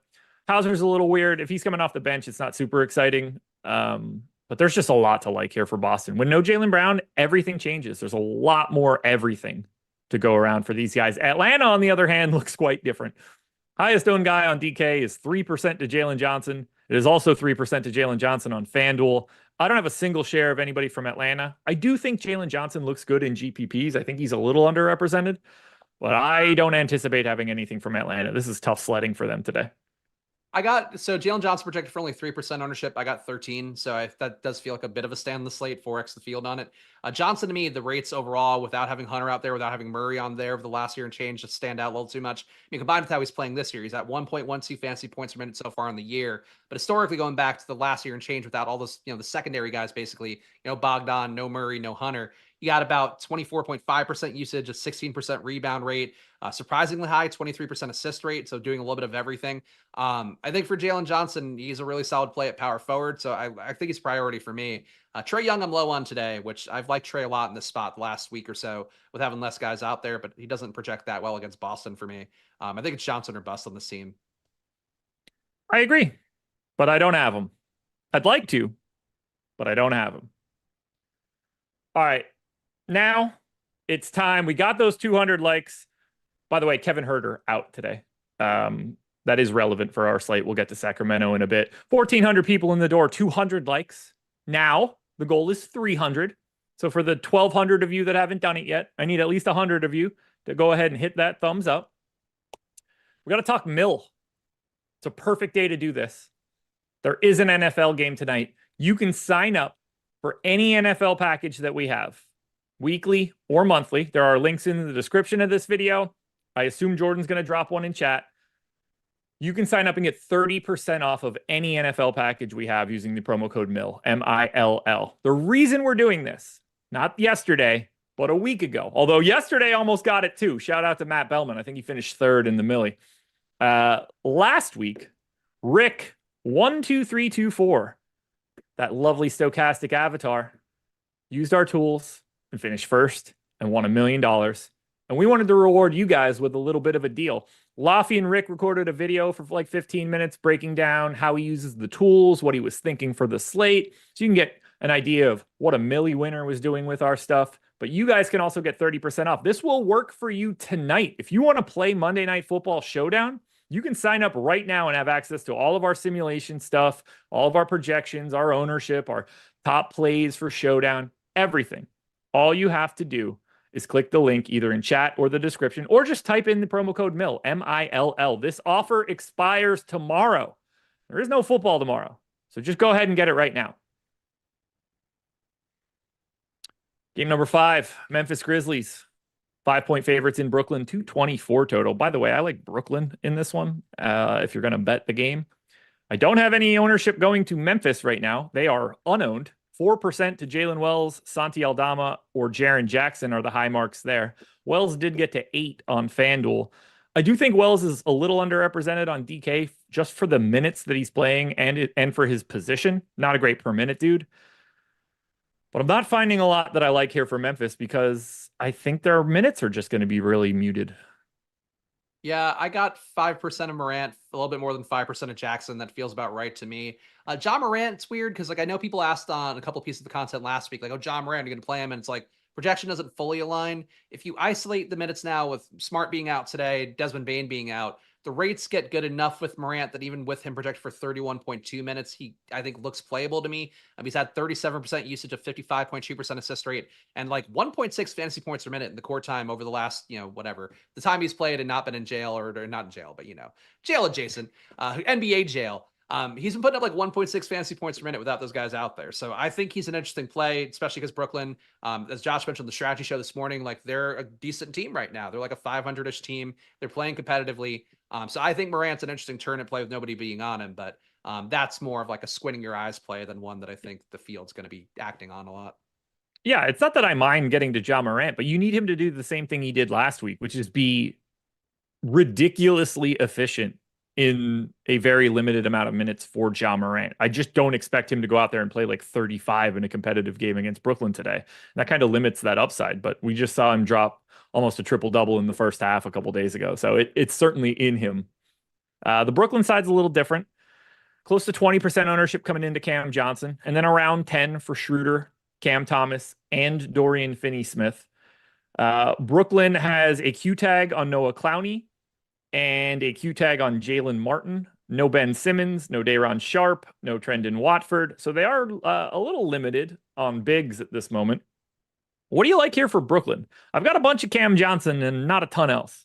Hauser's a little weird. If he's coming off the bench, it's not super exciting. But there's just a lot to like here for Boston. When no Jaylen Brown, everything changes. There's a lot more everything to go around for these guys. Atlanta, on the other hand, looks quite different. Highest owned guy on DK is 3% to Jalen Johnson. It is also 3% to Jalen Johnson on FanDuel. I don't have a single share of anybody from Atlanta. I do think Jalen Johnson looks good in GPPs. I think he's a little underrepresented, but I don't anticipate having anything from Atlanta. This is tough sledding for them today. Jalen Johnson projected for only 3% ownership. I got 13. So that does feel like a bit of a stand on the slate, 4x the field on it. Johnson, to me, the rates overall, without having Hunter out there, without having Murray on there over the last year and change, just stand out a little too much. I mean, combined with how he's playing this year, he's at 1.12 fantasy points per minute so far in the year. But historically, going back to the last year and change without all those, the secondary guys, basically, Bogdan, no Murray, no Hunter, you got about 24.5% usage, a 16% rebound rate, surprisingly high, 23% assist rate. So doing a little bit of everything. I think for Jalen Johnson, he's a really solid play at power forward. So I think he's priority for me. Trae Young, I'm low on today, which I've liked Trae a lot in this spot the last week or so with having less guys out there, but he doesn't project that well against Boston for me. I think it's Johnson or bust on this team. I agree, but I don't have him. I'd like to, but I don't have him. All right. Now it's time. We got those 200 likes. By the way, Kevin Huerter out today. That is relevant for our slate. We'll get to Sacramento in a bit. 1,400 people in the door, 200 likes. Now the goal is 300. So for the 1,200 of you that haven't done it yet, I need at least 100 of you to go ahead and hit that thumbs up. We got to talk Mill. It's a perfect day to do this. There is an NFL game tonight. You can sign up for any NFL package that we have, weekly or monthly. There are links in the description of this video. I assume Jordan's going to drop one in chat. You can sign up and get 30% off of any NFL package we have using the promo code MILL, M-I-L-L. The reason we're doing this, not yesterday, but a week ago, although yesterday almost got it too. Shout out to Matt Bellman. I think he finished third in the Millie. Last week, Rick 12324, that lovely Stokastic avatar, used our tools and finished first and won $1 million. And we wanted to reward you guys with a little bit of a deal. Laffy and Rick recorded a video for like 15 minutes breaking down how he uses the tools, what he was thinking for the slate. So you can get an idea of what a Millie winner was doing with our stuff. But you guys can also get 30% off. This will work for you tonight. If you want to play Monday Night Football Showdown, you can sign up right now and have access to all of our simulation stuff, all of our projections, our ownership, our top plays for Showdown, everything. All you have to do is click the link either in chat or the description, or just type in the promo code MILL, M-I-L-L. This offer expires tomorrow. There is no football tomorrow. So just go ahead and get it right now. Game number 5, Memphis Grizzlies. 5-point favorites in Brooklyn, 224 total. By the way, I like Brooklyn in this one if you're going to bet the game. I don't have any ownership going to Memphis right now. They are unowned. 4% to Jalen Wells, Santi Aldama, or Jaren Jackson are the high marks there. Wells did get to 8 on FanDuel. I do think Wells is a little underrepresented on DK just for the minutes that he's playing and for his position. Not a great per minute dude. But I'm not finding a lot that I like here for Memphis because I think their minutes are just going to be really muted. Yeah, I got 5% of Morant, a little bit more than 5% of Jackson. That feels about right to me. John Morant, it's weird because like I know people asked on a couple pieces of the content last week, like, oh, John Morant, you're going to play him. And it's like projection doesn't fully align. If you isolate the minutes now with Smart being out today, Desmond Bane being out, the rates get good enough with Morant that even with him projected for 31.2 minutes, he, I think, looks playable to me. He's had 37% usage of 55.2% assist rate and like 1.6 fantasy points per minute in the core time over the last, whatever, the time he's played and not been in jail or not in jail, but, jail adjacent, NBA jail. He's been putting up like 1.6 fantasy points per minute without those guys out there. So I think he's an interesting play, especially because Brooklyn, as Josh mentioned on the strategy show this morning, like they're a decent team right now. They're like a 500-ish team. They're playing competitively. So I think Morant's an interesting turn and play with nobody being on him, but that's more of like a squinting your eyes play than one that I think the field's going to be acting on a lot. Yeah, it's not that I mind getting to Ja Morant, but you need him to do the same thing he did last week, which is be ridiculously efficient in a very limited amount of minutes for Ja Morant. I just don't expect him to go out there and play like 35 in a competitive game against Brooklyn today. And that kind of limits that upside, but we just saw him drop almost a triple-double in the first half a couple days ago. So it's certainly in him. The Brooklyn side's a little different. Close to 20% ownership coming into Cam Johnson, and then around 10 for Schroeder, Cam Thomas, and Dorian Finney-Smith. Brooklyn has a Q tag on Noah Clowney and a Q tag on Jalen Martin. No Ben Simmons, no Day'Ron Sharpe, no Trendon Watford. So they are a little limited on bigs at this moment. What do you like here for Brooklyn? I've got a bunch of Cam Johnson and not a ton else.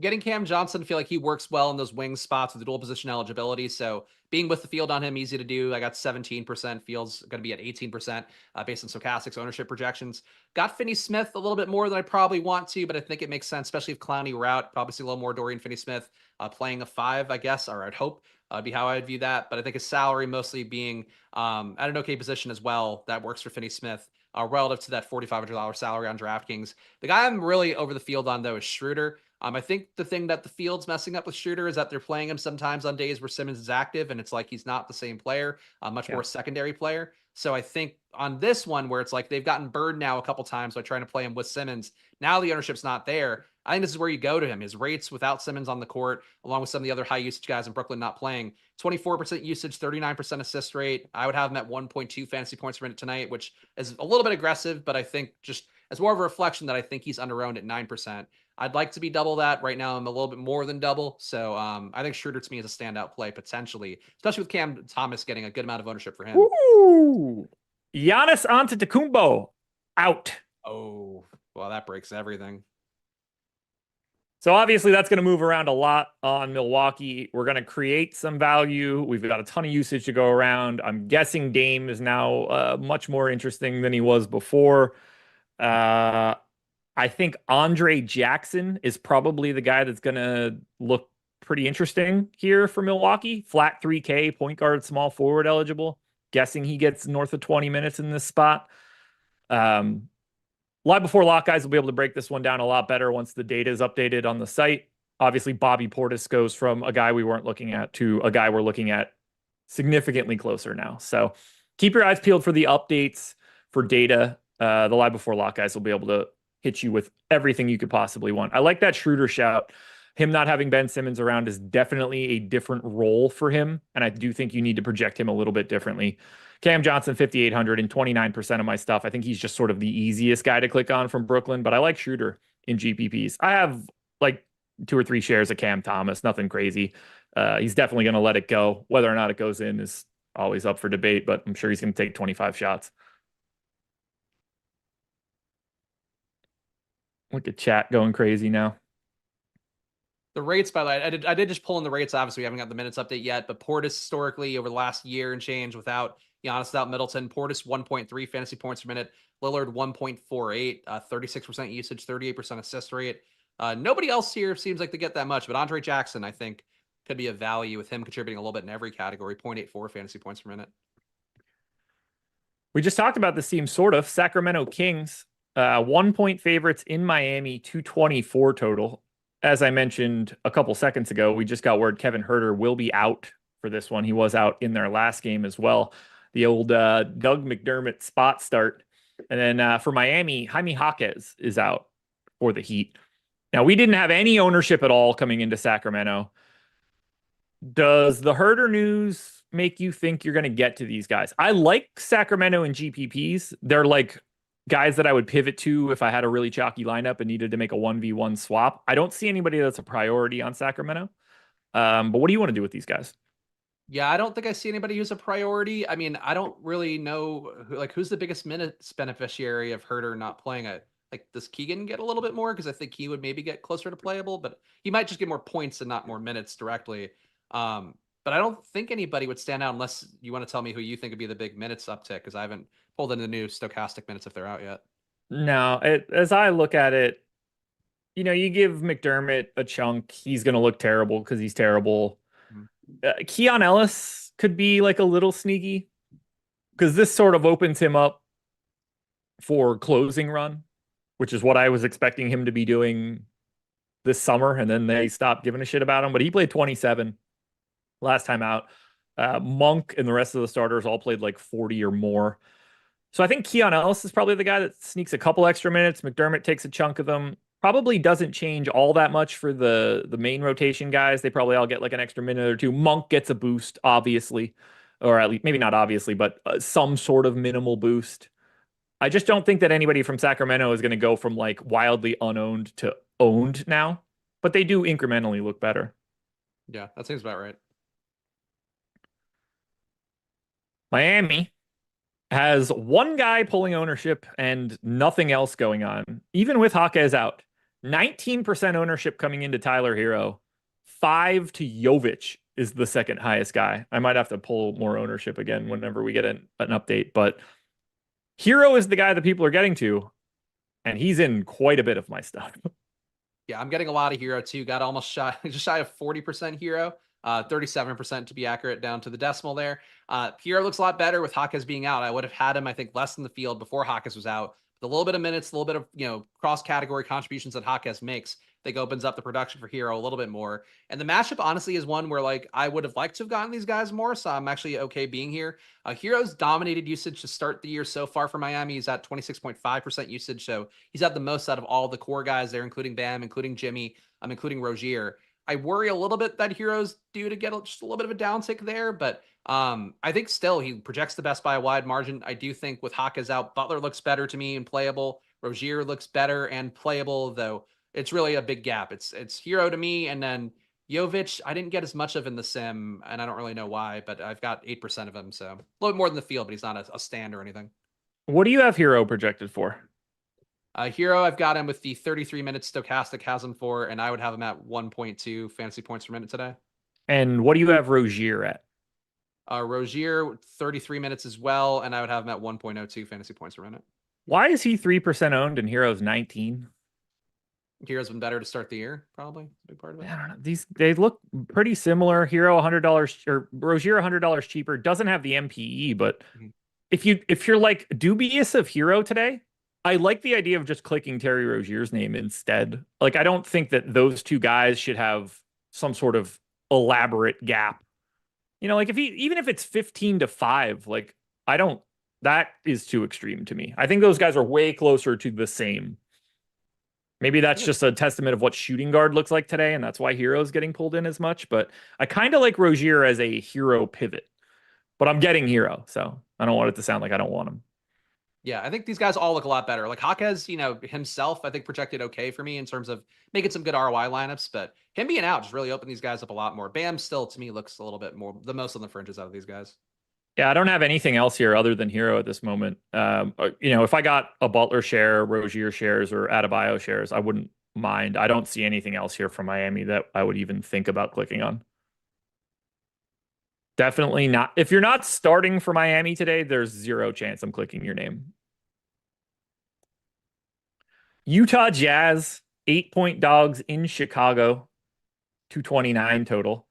Getting Cam Johnson, I feel like he works well in those wing spots with the dual position eligibility. So being with the field on him, easy to do. I got 17%, feels going to be at 18% based on Stokastic's ownership projections. Got Finney-Smith a little bit more than I probably want to, but I think it makes sense, especially if Clowney were out. Probably see a little more Dorian Finney-Smith playing a 5, I guess, or I'd hope be how I'd view that. But I think his salary mostly being at an okay position as well. That works for Finney-Smith. Relative to that $4,500 salary on DraftKings. The guy I'm really over the field on, though, is Schroeder. I think the thing that the field's messing up with Schroeder is that they're playing him sometimes on days where Simmons is active, and it's like he's not the same player, much more secondary player. So I think on this one, where it's like they've gotten burned now a couple times by trying to play him with Simmons, now the ownership's not there. I think this is where you go to him. His rates without Simmons on the court, along with some of the other high usage guys in Brooklyn not playing, 24% usage, 39% assist rate. I would have him at 1.2 fantasy points per minute tonight, which is a little bit aggressive, but I think just as more of a reflection that I think he's underowned at 9%. I'd like to be double that. Right now, I'm a little bit more than double. So I think Schroeder to me is a standout play potentially, especially with Cam Thomas getting a good amount of ownership for him. Ooh. Giannis Antetokounmpo out. Oh, well, that breaks everything. So obviously that's going to move around a lot on Milwaukee. We're going to create some value. We've got a ton of usage to go around. I'm guessing Dame is now much more interesting than he was before. I think Andre Jackson is probably the guy that's going to look pretty interesting here for Milwaukee. Flat 3K, point guard, small forward eligible. Guessing he gets north of 20 minutes in this spot. Live before lock guys will be able to break this one down a lot better once the data is updated on the site. Obviously, Bobby Portis goes from a guy we weren't looking at to a guy we're looking at significantly closer now. So keep your eyes peeled for the updates for data. The live before lock guys will be able to hit you with everything you could possibly want. I like that Schroeder shout. Him not having Ben Simmons around is definitely a different role for him, and I do think you need to project him a little bit differently. Cam Johnson, 5,800 and 29% of my stuff. I think he's just sort of the easiest guy to click on from Brooklyn, but I like Schroeder in GPPs. I have like 2 or 3 shares of Cam Thomas, nothing crazy. He's definitely going to let it go. Whether or not it goes in is always up for debate, but I'm sure he's going to take 25 shots. Look at chat going crazy now. The rates, by the way, I did just pull in the rates. Obviously, we haven't got the minutes update yet, but Portis historically over the last year and change without Giannis, without Middleton, Portis 1.3 fantasy points per minute, Lillard 1.48, 36% usage, 38% assist rate. Nobody else here seems like they get that much, but Andre Jackson, I think, could be a value with him contributing a little bit in every category, 0.84 fantasy points per minute. We just talked about this team, sort of. Sacramento Kings, 1 point favorites in Miami, 224 total. As I mentioned a couple seconds ago, we just got word Kevin Huerter will be out for this one. He was out in their last game as well. The old Doug McDermott spot start. And then for Miami, Jaime Jaquez is out for the Heat. Now, we didn't have any ownership at all coming into Sacramento. Does the Huerter news make you think you're going to get to these guys? I like Sacramento and GPPs. They're like guys that I would pivot to if I had a really chalky lineup and needed to make a 1v1 swap. I don't see anybody that's a priority on Sacramento. But what do you want to do with these guys? Yeah, I don't think I see anybody who's a priority. I mean, I don't really know who's the biggest minutes beneficiary of Huerter not playing it. Like, does Keegan get a little bit more? Because I think he would maybe get closer to playable, but he might just get more points and not more minutes directly. But I don't think anybody would stand out unless you want to tell me who you think would be the big minutes uptick, because I haven't pulled in the new Stokastic minutes if they're out yet. No, as I look at it, you give McDermott a chunk, he's going to look terrible because he's terrible. Keon Ellis could be like a little sneaky because this sort of opens him up for closing run, which is what I was expecting him to be doing this summer. And then they stopped giving a shit about him, but he played 27 last time out. Monk and the rest of the starters all played like 40 or more. So I think Keon Ellis is probably the guy that sneaks a couple extra minutes. McDermott takes a chunk of them. Probably doesn't change all that much for the main rotation guys. They probably all get like an extra minute or two. Monk gets a boost, obviously, or at least maybe not obviously, but some sort of minimal boost. I just don't think that anybody from Sacramento is going to go from like wildly unowned to owned now, but they do incrementally look better. Yeah, that seems about right. Miami has one guy pulling ownership and nothing else going on, even with Jaquez out. 19% ownership coming into Tyler Hero. 5 to Jovic is the second highest guy. I might have to pull more ownership again whenever we get an update, but Hero is the guy that people are getting to, and he's in quite a bit of my stuff. Yeah, I'm getting a lot of Hero too. Got almost just shy of 40% Hero. 37% to be accurate down to the decimal there. Hero looks a lot better with Jaquez being out. I would have had him, I think, less in the field before Jaquez was out. With a little bit of minutes, a little bit of, cross-category contributions that Jaquez makes, I think opens up the production for Hero a little bit more. And the matchup, honestly, is one where, like, I would have liked to have gotten these guys more, so I'm actually okay being here. Hero's dominated usage to start the year so far for Miami. He's at 26.5% usage, so he's had the most out of all the core guys there, including Bam, including Jimmy, including Rozier. I worry a little bit that Hero's due to get just a little bit of a downtick there, but I think still he projects the best by a wide margin. I do think with Jaquez out, Butler looks better to me and playable. Rozier looks better and playable, though it's really a big gap. It's Hero to me, and then Jovic, I didn't get as much of in the sim, and I don't really know why, but I've got 8% of him, so a little bit more than the field, but he's not a stand or anything. What do you have Hero projected for? Hero, I've got him with the 33 minutes Stokastic has him for, and I would have him at 1.2 fantasy points per minute today. And what do you have Rozier at? Rozier, 33 minutes as well, and I would have him at 1.02 fantasy points per minute. Why is he 3% owned and Hero's 19? Hero's been better to start the year, probably. A big part of it. I don't know. They look pretty similar. Hero $100 or Rozier $100 cheaper. Doesn't have the MPE, but if you're like dubious of Hero today, I like the idea of just clicking Terry Rozier's name instead. Like, I don't think that those two guys should have some sort of elaborate gap. Like even if it's 15 to 5, like that is too extreme to me. I think those guys are way closer to the same. Maybe that's just a testament of what shooting guard looks like today, and that's why Hero's getting pulled in as much. But I kind of like Rozier as a Hero pivot. But I'm getting Hero, so I don't want it to sound like I don't want him. Yeah, I think these guys all look a lot better. Like Jaquez, himself, I think projected okay for me in terms of making some good ROI lineups, but him being out just really opened these guys up a lot more. Bam still, to me, looks a little bit more, the most on the fringes out of these guys. Yeah, I don't have anything else here other than Hero at this moment. If I got a Butler share, Rozier shares, or Adebayo shares, I wouldn't mind. I don't see anything else here from Miami that I would even think about clicking on. Definitely not. If you're not starting for Miami today, there's zero chance I'm clicking your name. Utah Jazz, 8-point dogs in Chicago, 229 total.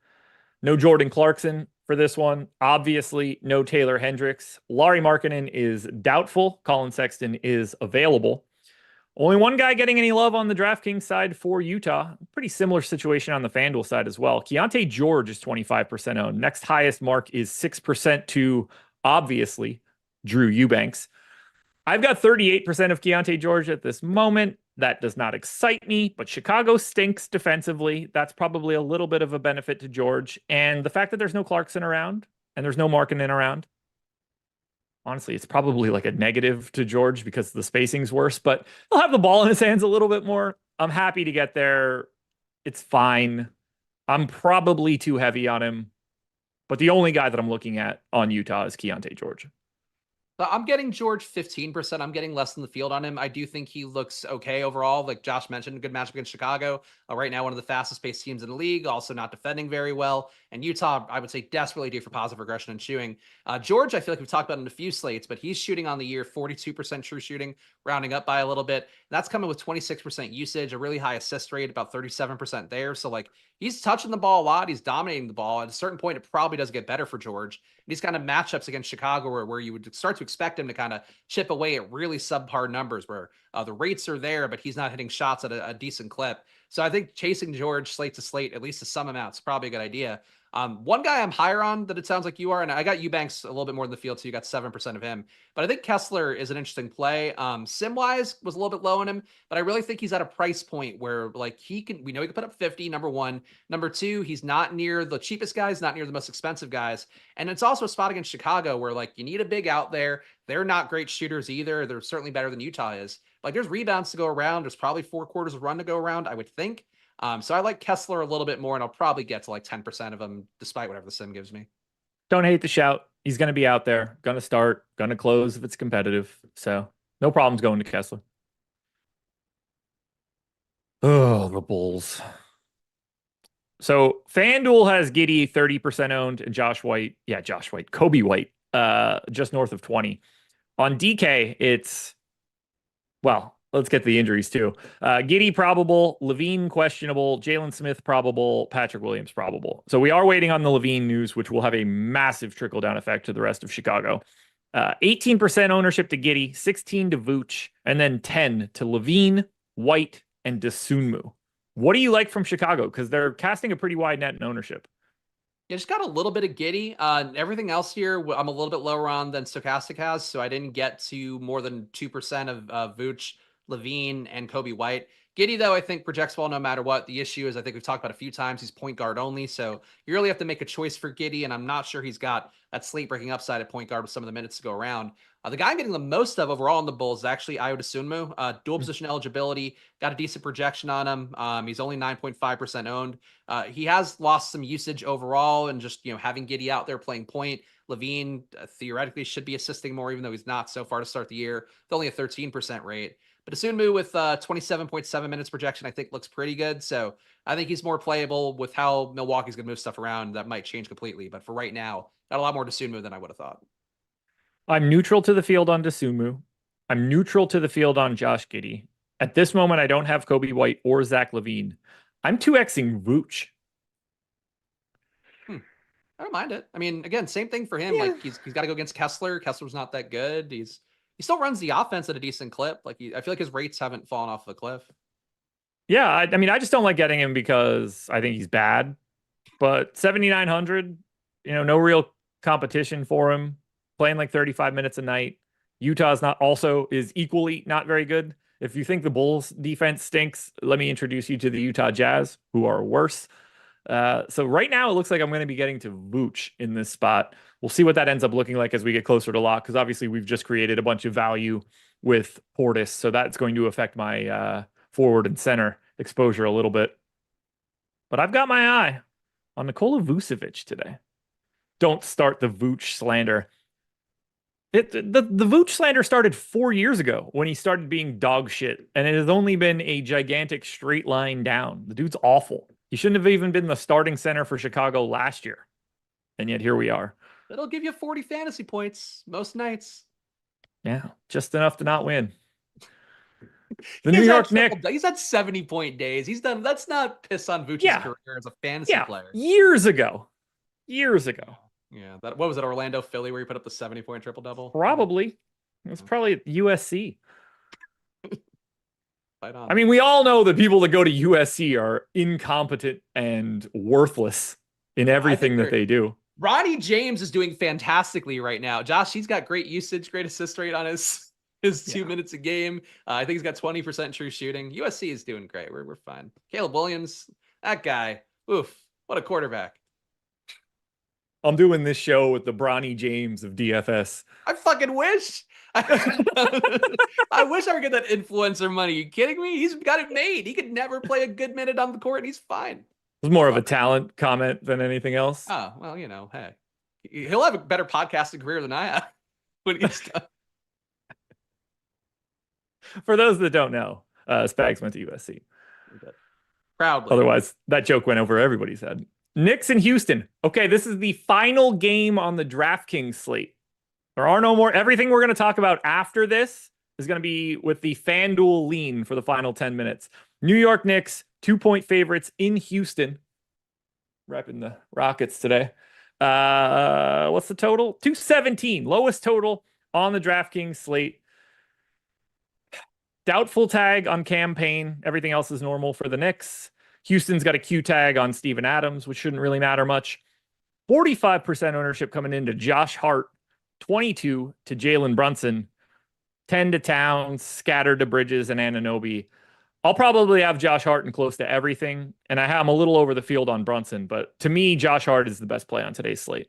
No Jordan Clarkson for this one. Obviously, no Taylor Hendricks. Lauri Markkanen is doubtful. Colin Sexton is available. Only one guy getting any love on the DraftKings side for Utah. Pretty similar situation on the FanDuel side as well. Keontae George is 25% owned. Next highest mark is 6% to, obviously, Drew Eubanks. I've got 38% of Keontae George at this moment. That does not excite me, but Chicago stinks defensively. That's probably a little bit of a benefit to George. And the fact that there's no Clarkson around and there's no Markkanen around, honestly, it's probably like a negative to George because the spacing's worse, but he'll have the ball in his hands a little bit more. I'm happy to get there. It's fine. I'm probably too heavy on him, but the only guy that I'm looking at on Utah is Keontae George. So I'm getting George 15%. I'm getting less than the field on him. I do think he looks okay overall. Like Josh mentioned, a good matchup against Chicago. Right now, one of the fastest paced teams in the league, also not defending very well. And Utah, I would say, desperately due for positive regression and shooting. George, I feel like we've talked about in a few slates, but he's shooting on the year 42% true shooting, rounding up by a little bit. That's coming with 26% usage, a really high assist rate, about 37% there. So, like, he's touching the ball a lot. He's dominating the ball. At a certain point, it probably does get better for George. These kind of matchups against Chicago where you would start to expect him to kind of chip away at really subpar numbers where the rates are there, but he's not hitting shots at a decent clip. So I think chasing George slate to slate, at least to some amount, is probably a good idea. One guy I'm higher on that it sounds like you are, and I got Eubanks a little bit more in the field, so you got 7% of him. But I think Kessler is an interesting play. Sim-wise was a little bit low on him, but I really think he's at a price point where like we know he can put up 50, number one. Number two, he's not near the cheapest guys, not near the most expensive guys. And it's also a spot against Chicago where like you need a big out there. They're not great shooters either. They're certainly better than Utah is. Like there's rebounds to go around. There's probably 4 quarters of run to go around, I would think. So I like Kessler a little bit more, and I'll probably get to like 10% of him, despite whatever the sim gives me. Don't hate the shout. He's going to be out there, going to start, going to close if it's competitive. So no problems going to Kessler. Oh, the Bulls. So FanDuel has Giddey 30% owned and Josh White. Yeah, Josh White. Kobe White, just north of 20. On DK, it's, well, let's get the injuries too. Giddey probable, Levine questionable, Jalen Smith probable, Patrick Williams probable. So we are waiting on the Levine news, which will have a massive trickle down effect to the rest of Chicago. 18% ownership to Giddey, 16 to Vooch, and then 10 to Levine, White, and Dosunmu. What do you like from Chicago? Because they're casting a pretty wide net in ownership. Yeah, just got a little bit of Giddey. Everything else here, I'm a little bit lower on than Stokastic has, so I didn't get to more than 2% of Vooch, Levine, and Kobe White. Giddey, though, I think projects well no matter what. The issue is, I think we've talked about a few times, he's point guard only, so you really have to make a choice for Giddey, and I'm not sure he's got that slate-breaking upside at point guard with some of the minutes to go around. The guy I'm getting the most of overall on the Bulls is actually Ayo Dosunmu. Dual position eligibility, got a decent projection on him. He's only 9.5% owned. He has lost some usage overall, and just having Giddey out there playing point. Levine theoretically should be assisting more, even though he's not so far to start the year. With only a 13% rate. But Dosunmu with 27.7 minutes projection, I think looks pretty good. So I think he's more playable. With how Milwaukee's going to move stuff around, that might change completely. But for right now, got a lot more Dosunmu than I would have thought. I'm neutral to the field on Dosunmu. I'm neutral to the field on Josh Giddey. At this moment, I don't have Kobe White or Zach LaVine. I'm 2Xing Vooch. I don't mind it. I mean, again, same thing for him. Yeah. Like he's got to go against Kessler. Kessler's not that good. He still runs the offense at a decent clip. Like I feel like his rates haven't fallen off the cliff. Yeah, I mean, I just don't like getting him because I think he's bad. But 7,900, no real competition for him. Playing like 35 minutes a night. Utah's is equally not very good. If you think the Bulls defense stinks, let me introduce you to the Utah Jazz, who are worse. So right now it looks like I'm going to be getting to Vooch in this spot. We'll see what that ends up looking like as we get closer to lock, because obviously we've just created a bunch of value with Portis, so that's going to affect my forward and center exposure a little bit. But I've got my eye on Nikola Vucevic today. Don't start the Vooch slander. The Vooch slander started 4 years ago when he started being dog shit, and it has only been a gigantic straight line down. The dude's awful. He shouldn't have even been the starting center for Chicago last year, and yet here we are. It'll give you 40 fantasy points most nights. Yeah, just enough to not win. The New York Knicks. He's had 70-point days. He's done. That's not piss on Vooch's career as a fantasy player. Years ago. Yeah. What was it? Orlando, Philly, where he put up the 70-point triple double? Probably. It was probably at USC. Right on. I mean, we all know that people that go to USC are incompetent and worthless in everything that they do. Ronnie James is doing fantastically right now. Josh, he's got great usage, great assist rate on his 2 minutes a game. I think he's got 20% true shooting. USC is doing great. We're fine. Caleb Williams, that guy. Oof, what a quarterback. I'm doing this show with the Bronny James of DFS. I fucking wish. I wish I would get that influencer money. Are you kidding me? He's got it made. He could never play a good minute on the court and he's fine. It was more of a talent comment than anything else. Oh, well, hey. He'll have a better podcasting career than I have when he's done. For those that don't know, Spags went to USC. Proudly. Otherwise, that joke went over everybody's head. Knicks and Houston. Okay, this is the final game on the DraftKings slate. There are no more. Everything we're going to talk about after this is going to be with the FanDuel lean for the final 10 minutes. New York Knicks, 2-point favorites in Houston. Repping the Rockets today. What's the total? 217. Lowest total on the DraftKings slate. Doubtful tag on campaign. Everything else is normal for the Knicks. Houston's got a Q tag on Steven Adams, which shouldn't really matter much. 45% ownership coming into Josh Hart. 22 to Jalen Brunson. 10 to Towns, scattered to Bridges and Anunoby. I'll probably have Josh Hart in close to everything, and I'm a little over the field on Brunson, but to me, Josh Hart is the best play on today's slate.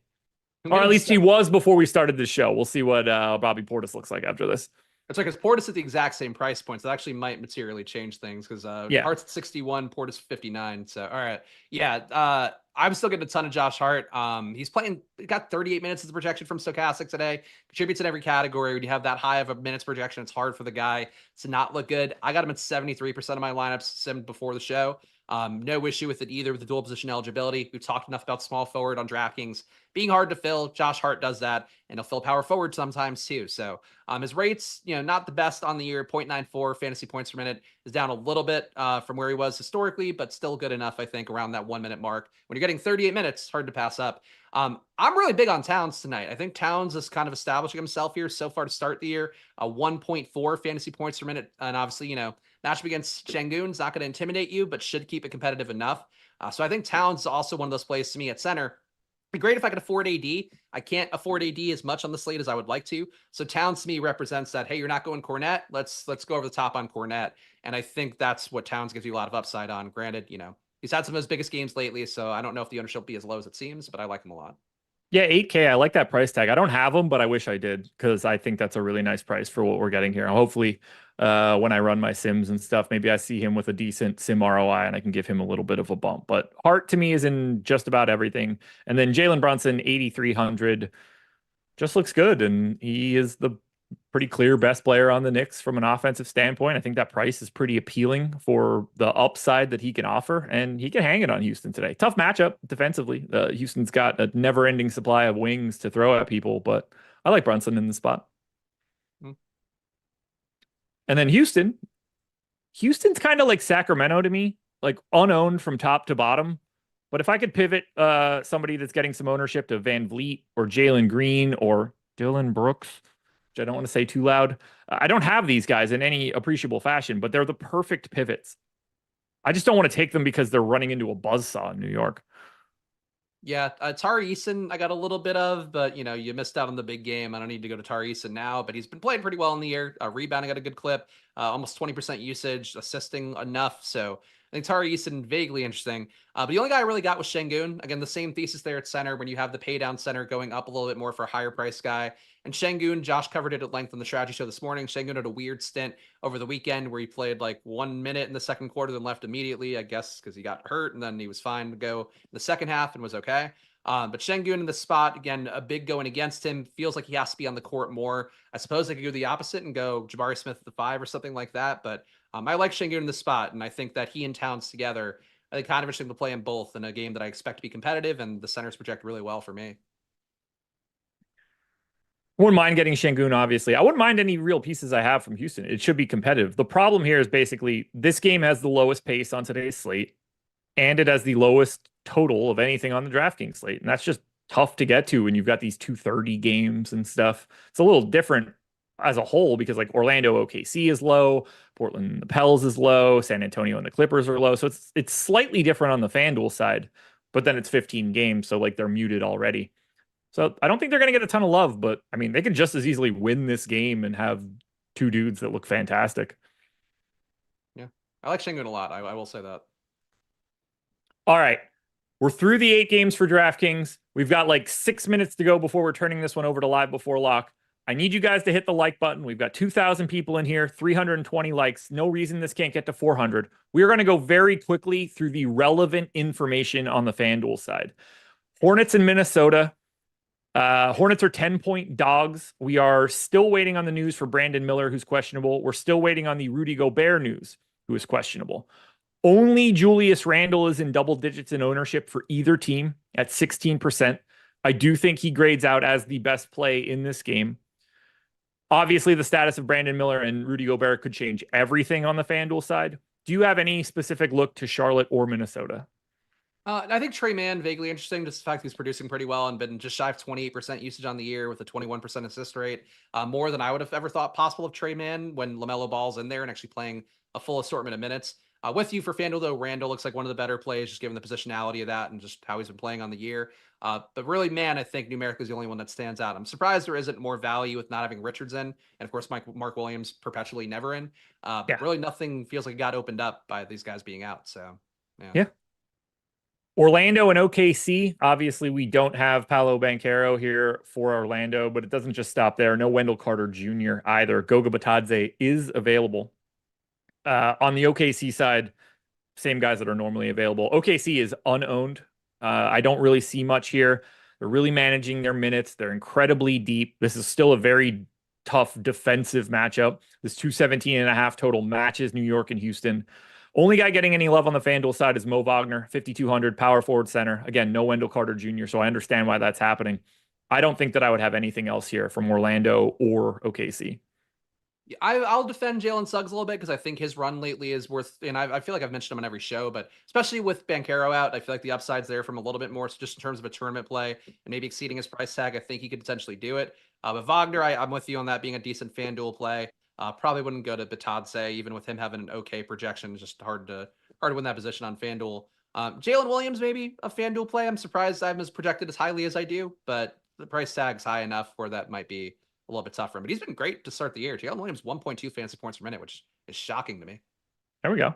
Or at least he was before we started this show. We'll see what Bobby Portis looks like after this. It's like, because Portis at the exact same price points, that actually might materially change things because Hart's at 61, Portis 59. So, all right. Yeah. I'm still getting a ton of Josh Hart. He's got 38 minutes as the projection from Stokastic today. Contributes in every category. When you have that high of a minutes projection, it's hard for the guy to not look good. I got him at 73% of my lineups simmed before the show. No issue with it either with the dual position eligibility. We've talked enough about small forward on DraftKings being hard to fill. Josh Hart does that, and he'll fill power forward sometimes too. So his rates, not the best on the year. 0.94 fantasy points per minute is down a little bit from where he was historically, but still good enough, I think, around that 1 minute mark. When you're getting 38 minutes, hard to pass up. I'm really big on Towns tonight. I think Towns is kind of establishing himself here so far to start the year. 1.4 fantasy points per minute, and obviously, matchup against Şengün's not going to intimidate you, but should keep it competitive enough. So I think Towns is also one of those plays to me at center. It'd be great if I could afford AD. I can't afford AD as much on the slate as I would like to. So Towns to me represents that, hey, you're not going Cornet. Let's go over the top on Cornet. And I think that's what Towns gives you a lot of upside on. Granted, he's had some of his biggest games lately, so I don't know if the ownership will be as low as it seems, but I like him a lot. Yeah, 8K. I like that price tag. I don't have them, but I wish I did because I think that's a really nice price for what we're getting here. Hopefully, when I run my sims and stuff, maybe I see him with a decent sim ROI and I can give him a little bit of a bump. But Hart to me is in just about everything. And then Jalen Brunson, 8,300, just looks good. And he is the pretty clear best player on the Knicks from an offensive standpoint. I think that price is pretty appealing for the upside that he can offer, and he can hang it on Houston today. Tough matchup defensively. Houston's got a never-ending supply of wings to throw at people, but I like Brunson in the spot. And then Houston's kind of like Sacramento to me, like unowned from top to bottom. But if I could pivot somebody that's getting some ownership to Van Vliet or Jalen Green or Dylan Brooks, which I don't want to say too loud. I don't have these guys in any appreciable fashion, but they're the perfect pivots. I just don't want to take them because they're running into a buzzsaw in New York. Yeah, Tari Eason, I got a little bit of, but you missed out on the big game. I don't need to go to Tari Eason now, but he's been playing pretty well in the year. Rebounding at a good clip, almost 20% usage, assisting enough. So I think Tari Eason, vaguely interesting. But the only guy I really got was Şengün. Again, the same thesis there at center when you have the pay down center going up a little bit more for a higher price guy. And Şengün, Josh covered it at length on the strategy show this morning. Şengün had a weird stint over the weekend where he played like 1 minute in the second quarter, then left immediately, I guess, because he got hurt, and then he was fine to go in the second half and was okay. But Şengün in the spot, again, a big going against him. Feels like he has to be on the court more. I suppose they could go the opposite and go Jabari Smith at the 5 or something like that. But I like Şengün in the spot, and I think that he and Towns together, I think kind of interesting to play them both in a game that I expect to be competitive, and the centers project really well for me. Wouldn't mind getting Şengün, obviously. I wouldn't mind any real pieces I have from Houston. It should be competitive. The problem here is basically this game has the lowest pace on today's slate, and it has the lowest total of anything on the DraftKings slate. And that's just tough to get to when you've got these 230 games and stuff. It's a little different as a whole because like Orlando OKC is low, Portland the Pels is low, San Antonio and the Clippers are low. So it's slightly different on the FanDuel side, but then it's 15 games, so like they're muted already. So I don't think they're going to get a ton of love, but I mean, they could just as easily win this game and have two dudes that look fantastic. Yeah, I like Şengün a lot. I will say that. All right. We're through the 8 games for DraftKings. We've got like 6 minutes to go before we're turning this one over to Live Before Lock. I need you guys to hit the like button. We've got 2,000 people in here, 320 likes. No reason this can't get to 400. We're going to go very quickly through the relevant information on the FanDuel side. Hornets in Minnesota. Hornets are 10-point dogs. We are still waiting on the news for Brandon Miller, who's questionable. We're still waiting on the Rudy Gobert news, who is questionable. Only Julius Randle is in double digits in ownership for either team at 16%. I do think he grades out as the best play in this game. Obviously, the status of Brandon Miller and Rudy Gobert could change everything on the FanDuel side. Do you have any specific look to Charlotte or Minnesota? I think Trey Mann, vaguely interesting, just the fact he's producing pretty well and been just shy of 28% usage on the year with a 21% assist rate. More than I would have ever thought possible of Trey Mann when LaMelo Ball's in there and actually playing a full assortment of minutes. With you for FanDuel, though, Randall looks like one of the better plays, just given the positionality of that and just how he's been playing on the year. But really, man, I think numerically is the only one that stands out. I'm surprised there isn't more value with not having Richards in. And of course, Mark Williams perpetually never in. But really, nothing feels like it got opened up by these guys being out. So, yeah. Orlando and OKC. Obviously, we don't have Paolo Banchero here for Orlando, but it doesn't just stop there. No Wendell Carter Jr. either. Goga Bitadze is available. On the OKC side, same guys that are normally available. OKC is unowned. I don't really see much here. They're really managing their minutes. They're incredibly deep. This is still a very tough defensive matchup. This 217.5 total matches New York and Houston. Only guy getting any love on the FanDuel side is Mo Wagner, 5,200 power forward center. Again, no Wendell Carter Jr., so I understand why that's happening. I don't think that I would have anything else here from Orlando or OKC. I'll defend Jalen Suggs a little bit because I think his run lately is worth, and I feel like I've mentioned him on every show, but especially with Banchero out, I feel like the upside's there from a little bit more, so just in terms of a tournament play and maybe exceeding his price tag, I think he could potentially do it. But Wagner, I'm with you on that being a decent FanDuel play. Probably wouldn't go to Bitadze, even with him having an okay projection. It's just hard to win that position on FanDuel. Jalen Williams, maybe a FanDuel play. I'm surprised I'm as projected as highly as I do, but the price tag's high enough where that might be a little bit tougher. But he's been great to start the year. Jalen Williams, 1.2 fantasy points per minute, which is shocking to me. There we go.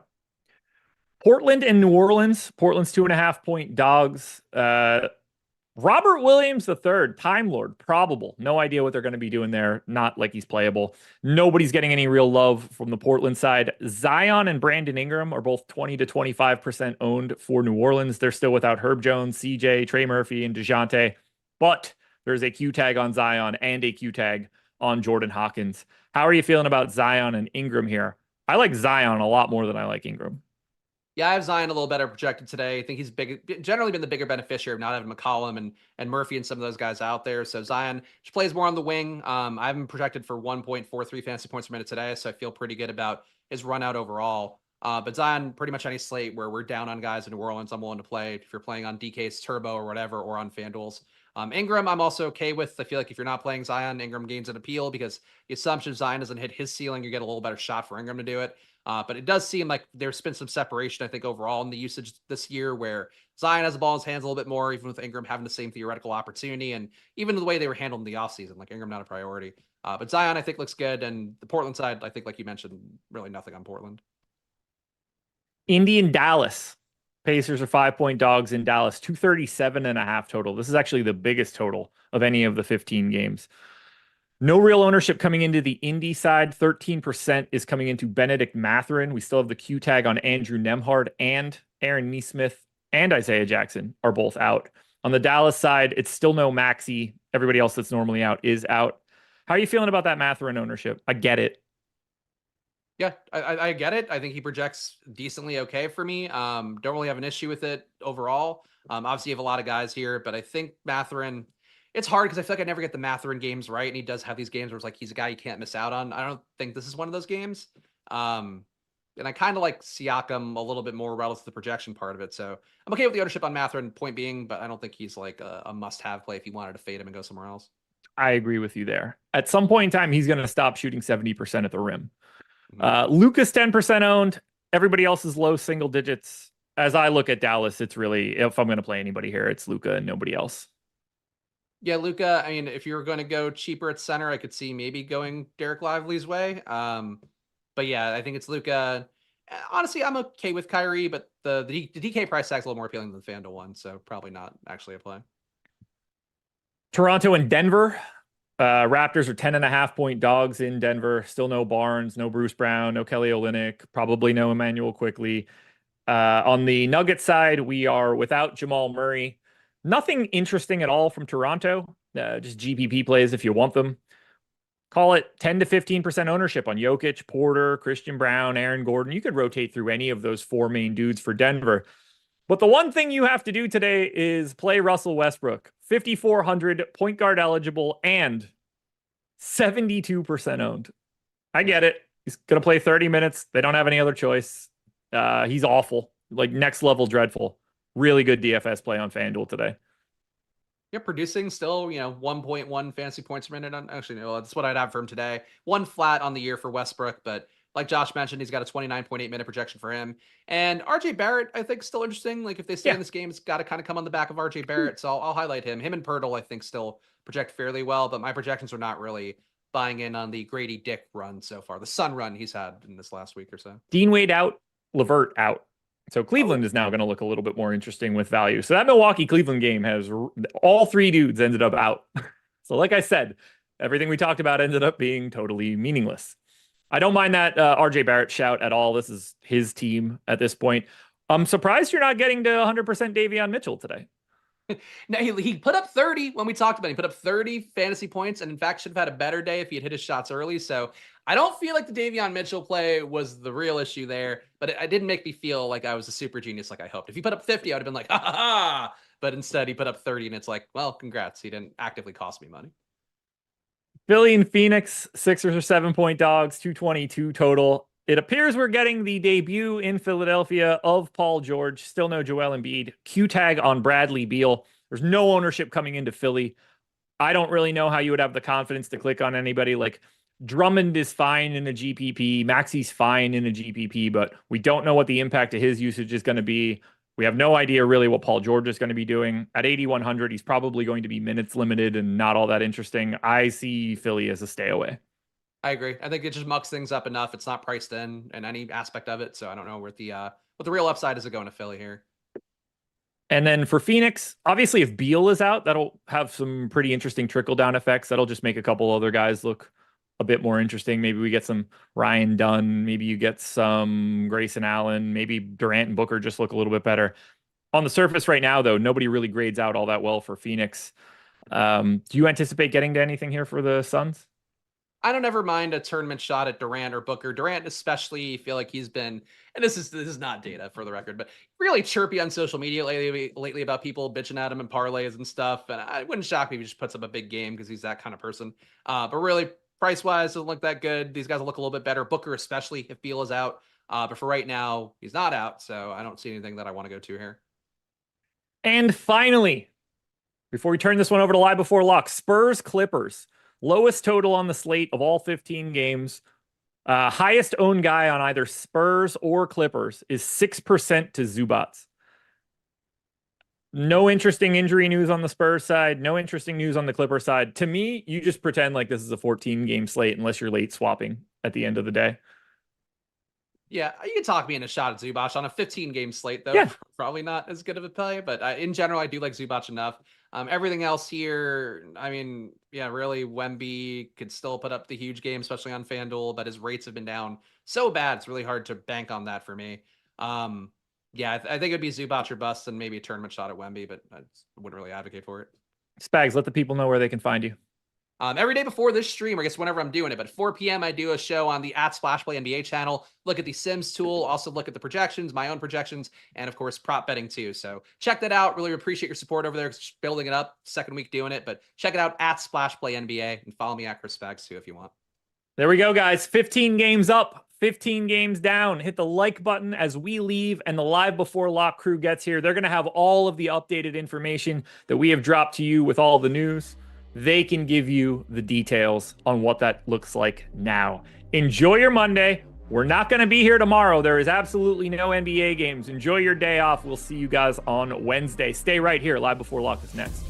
Portland and New Orleans. Portland's 2.5-point dogs. Robert Williams III, Time Lord, probable. No idea what they're going to be doing there. Not like he's playable. Nobody's getting any real love from the Portland side. Zion and Brandon Ingram are both 20 to 25% owned for New Orleans. They're still without Herb Jones, CJ, Trey Murphy, and DeJounte. But there's a Q tag on Zion and a Q tag on Jordan Hawkins. How are you feeling about Zion and Ingram here? I like Zion a lot more than I like Ingram. Yeah, I have Zion a little better projected today. I think he's generally been the bigger beneficiary of not having McCollum and Murphy and some of those guys out there. So Zion just plays more on the wing. I have him projected for 1.43 fantasy points per minute today, so I feel pretty good about his run out overall. But Zion, pretty much any slate where we're down on guys in New Orleans, I'm willing to play. If you're playing on DK's Turbo or whatever, or on FanDuel's. Ingram, I'm also okay with. I feel like if you're not playing Zion, Ingram gains an appeal because the assumption Zion doesn't hit his ceiling, you get a little better shot for Ingram to do it. But it does seem like there's been some separation, I think, overall in the usage this year where Zion has the ball in his hands a little bit more, even with Ingram having the same theoretical opportunity, and even the way they were handled in the offseason, like Ingram not a priority. But Zion, I think, looks good. And the Portland side, I think, like you mentioned, really nothing on Portland. Indy and Dallas. Pacers are 5-point dogs in Dallas, 237.5 total. This is actually the biggest total of any of the 15 games. No real ownership coming into the Indy side. 13% is coming into Benedict Mathurin. We still have the Q tag on Andrew Nemhard, and Aaron Nesmith and Isaiah Jackson are both out. On the Dallas side, it's still no Maxey. Everybody else that's normally out is out. How are you feeling about that Mathurin ownership? I get it. Yeah, I get it. I think he projects decently okay for me. Don't really have an issue with it overall. Obviously, you have a lot of guys here, but I think Mathurin, it's hard because I feel like I never get the Mathurin games right. And he does have these games where it's like he's a guy you can't miss out on. I don't think this is one of those games. And I kind of like Siakam a little bit more relative to the projection part of it. So I'm okay with the ownership on Mathurin, point being, but I don't think he's like a must have play if you wanted to fade him and go somewhere else. I agree with you there. At some point in time, he's going to stop shooting 70% at the rim. Mhm. Luka's 10% owned. Everybody else is low single digits. As I look at Dallas, it's really, if I'm going to play anybody here, it's Luka and nobody else. Yeah, Luca. I mean, if you're going to go cheaper at center, I could see maybe going Derek Lively's way. But yeah, I think it's Luca. Honestly, I'm okay with Kyrie, but the DK price tag's a little more appealing than the FanDuel one, so probably not actually a play. Toronto and Denver. Raptors are 10.5 point dogs in Denver. Still no Barnes, no Bruce Brown, no Kelly Olynyk, probably no Emmanuel Quickly. On the Nuggets side, we are without Jamal Murray. Nothing interesting at all from Toronto. Just GPP plays if you want them. Call it 10 to 15% ownership on Jokic, Porter, Christian Brown, Aaron Gordon. You could rotate through any of those four main dudes for Denver. But the one thing you have to do today is play Russell Westbrook. 5,400, point guard eligible, and 72% owned. I get it. He's going to play 30 minutes. They don't have any other choice. He's awful, like next level dreadful. Really good DFS play on FanDuel today. Yeah, producing still, 1.1 fantasy points per minute. Actually, no, that's what I'd have for him today. One flat on the year for Westbrook, but like Josh mentioned, he's got a 29.8 minute projection for him. And RJ Barrett, I think, still interesting. Like if they stay in this game, it's got to kind of come on the back of RJ Barrett. So I'll highlight him. Him and Pirtle, I think, still project fairly well, but my projections are not really buying in on the Grady Dick run so far, the Sun run he's had in this last week or so. Dean Wade out, Levert out. So Cleveland is now going to look a little bit more interesting with value. So that Milwaukee Cleveland game has all three dudes ended up out. So like I said, everything we talked about ended up being totally meaningless. I don't mind that RJ Barrett shout at all. This is his team at this point. I'm surprised you're not getting to 100% Davion Mitchell today. No, he put up 30 when we talked about it. He put up 30 fantasy points, and in fact should have had a better day if he had hit his shots early. So I don't feel like the Davion Mitchell play was the real issue there, but it didn't make me feel like I was a super genius like I hoped. If he put up 50, I would have been like, ha ha ha. But instead he put up 30, and it's like, well, congrats. He didn't actively cost me money. Philly and Phoenix, Sixers are 7 point dogs, 222 total. It appears we're getting the debut in Philadelphia of Paul George. Still no Joel Embiid. Q tag on Bradley Beal. There's no ownership coming into Philly. I don't really know how you would have the confidence to click on anybody. Like Drummond is fine in a GPP. Maxey's fine in a GPP, but we don't know what the impact of his usage is going to be. We have no idea really what Paul George is going to be doing. At 8,100, he's probably going to be minutes limited and not all that interesting. I see Philly as a stay away. I agree. I think it just mucks things up enough. It's not priced in any aspect of it, so I don't know what the real upside is of going to Philly here. And then for Phoenix, obviously, if Beal is out, that'll have some pretty interesting trickle down effects. That'll just make a couple other guys look a bit more interesting. Maybe we get some Ryan Dunn. Maybe you get some Grayson Allen. Maybe Durant and Booker just look a little bit better. On the surface right now, though, nobody really grades out all that well for Phoenix. Do you anticipate getting to anything here for the Suns? I don't ever mind a tournament shot at Durant or Booker. Durant, especially, feel like he's been, and this is not data for the record, but really chirpy on social media lately about people bitching at him and parlays and stuff. And I wouldn't shock me if he just puts up a big game because he's that kind of person. But really, price wise, doesn't look that good. These guys will look a little bit better. Booker, especially if Beal is out. But for right now, he's not out, so I don't see anything that I want to go to here. And finally, before we turn this one over to Live Before Lock, Spurs Clippers. Lowest total on the slate of all 15 games. Highest owned guy on either Spurs or Clippers is 6% to Zubats. No interesting injury news on the Spurs side. No interesting news on the Clipper side. To me, you just pretend like this is a 14-game slate unless you're late swapping at the end of the day. Yeah, you can talk me in a shot at Zubac on a 15-game slate, though. Yeah. Probably not as good of a play, but in general, I do like Zubac enough. Everything else here, I mean, yeah, really, Wemby could still put up the huge game, especially on FanDuel, but his rates have been down so bad, it's really hard to bank on that for me. Yeah, I think it'd be Zubac or bust and maybe a tournament shot at Wemby, but I wouldn't really advocate for it. Spags, let the people know where they can find you. Every day before this stream, or I guess whenever I'm doing it, but at 4 p.m. I do a show on the @SplashPlay NBA channel. Look at the Sims tool, also look at the projections, my own projections, and of course prop betting too. So check that out. Really appreciate your support over there. Just building it up, second week doing it, but check it out @SplashPlay NBA and follow me at Chris Spags too if you want. There we go, guys. 15 games up, 15 games down. Hit the like button as we leave and the Live Before Lock crew gets here. They're going to have all of the updated information that we have dropped to you with all the news. They can give you the details on what that looks like now. Enjoy your Monday. We're not going to be here tomorrow. There is absolutely no NBA games. Enjoy your day off. We'll see you guys on Wednesday. Stay right here. Live Before Lock is next.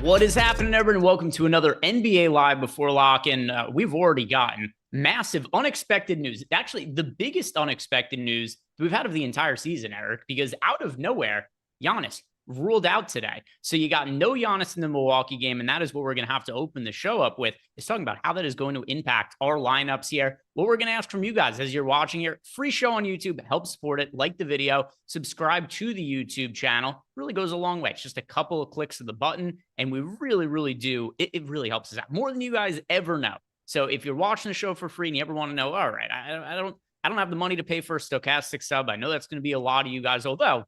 What is happening, everyone? Welcome to another NBA Live Before Lock. And we've already gotten massive unexpected news. Actually, the biggest unexpected news we've had of the entire season, Eric, because out of nowhere, Giannis ruled out today. So you got no Giannis in the Milwaukee game, and that is what we're going to have to open the show up with, is talking about how that is going to impact our lineups here. What we're going to ask from you guys as you're watching here, free show on YouTube, help support it, like the video, subscribe to the YouTube channel, really goes a long way. It's just a couple of clicks of the button, and we really, really do. It really helps us out more than you guys ever know. So if you're watching the show for free and you ever want to know, all right, I don't have the money to pay for a Stokastic sub. I know that's going to be a lot of you guys, although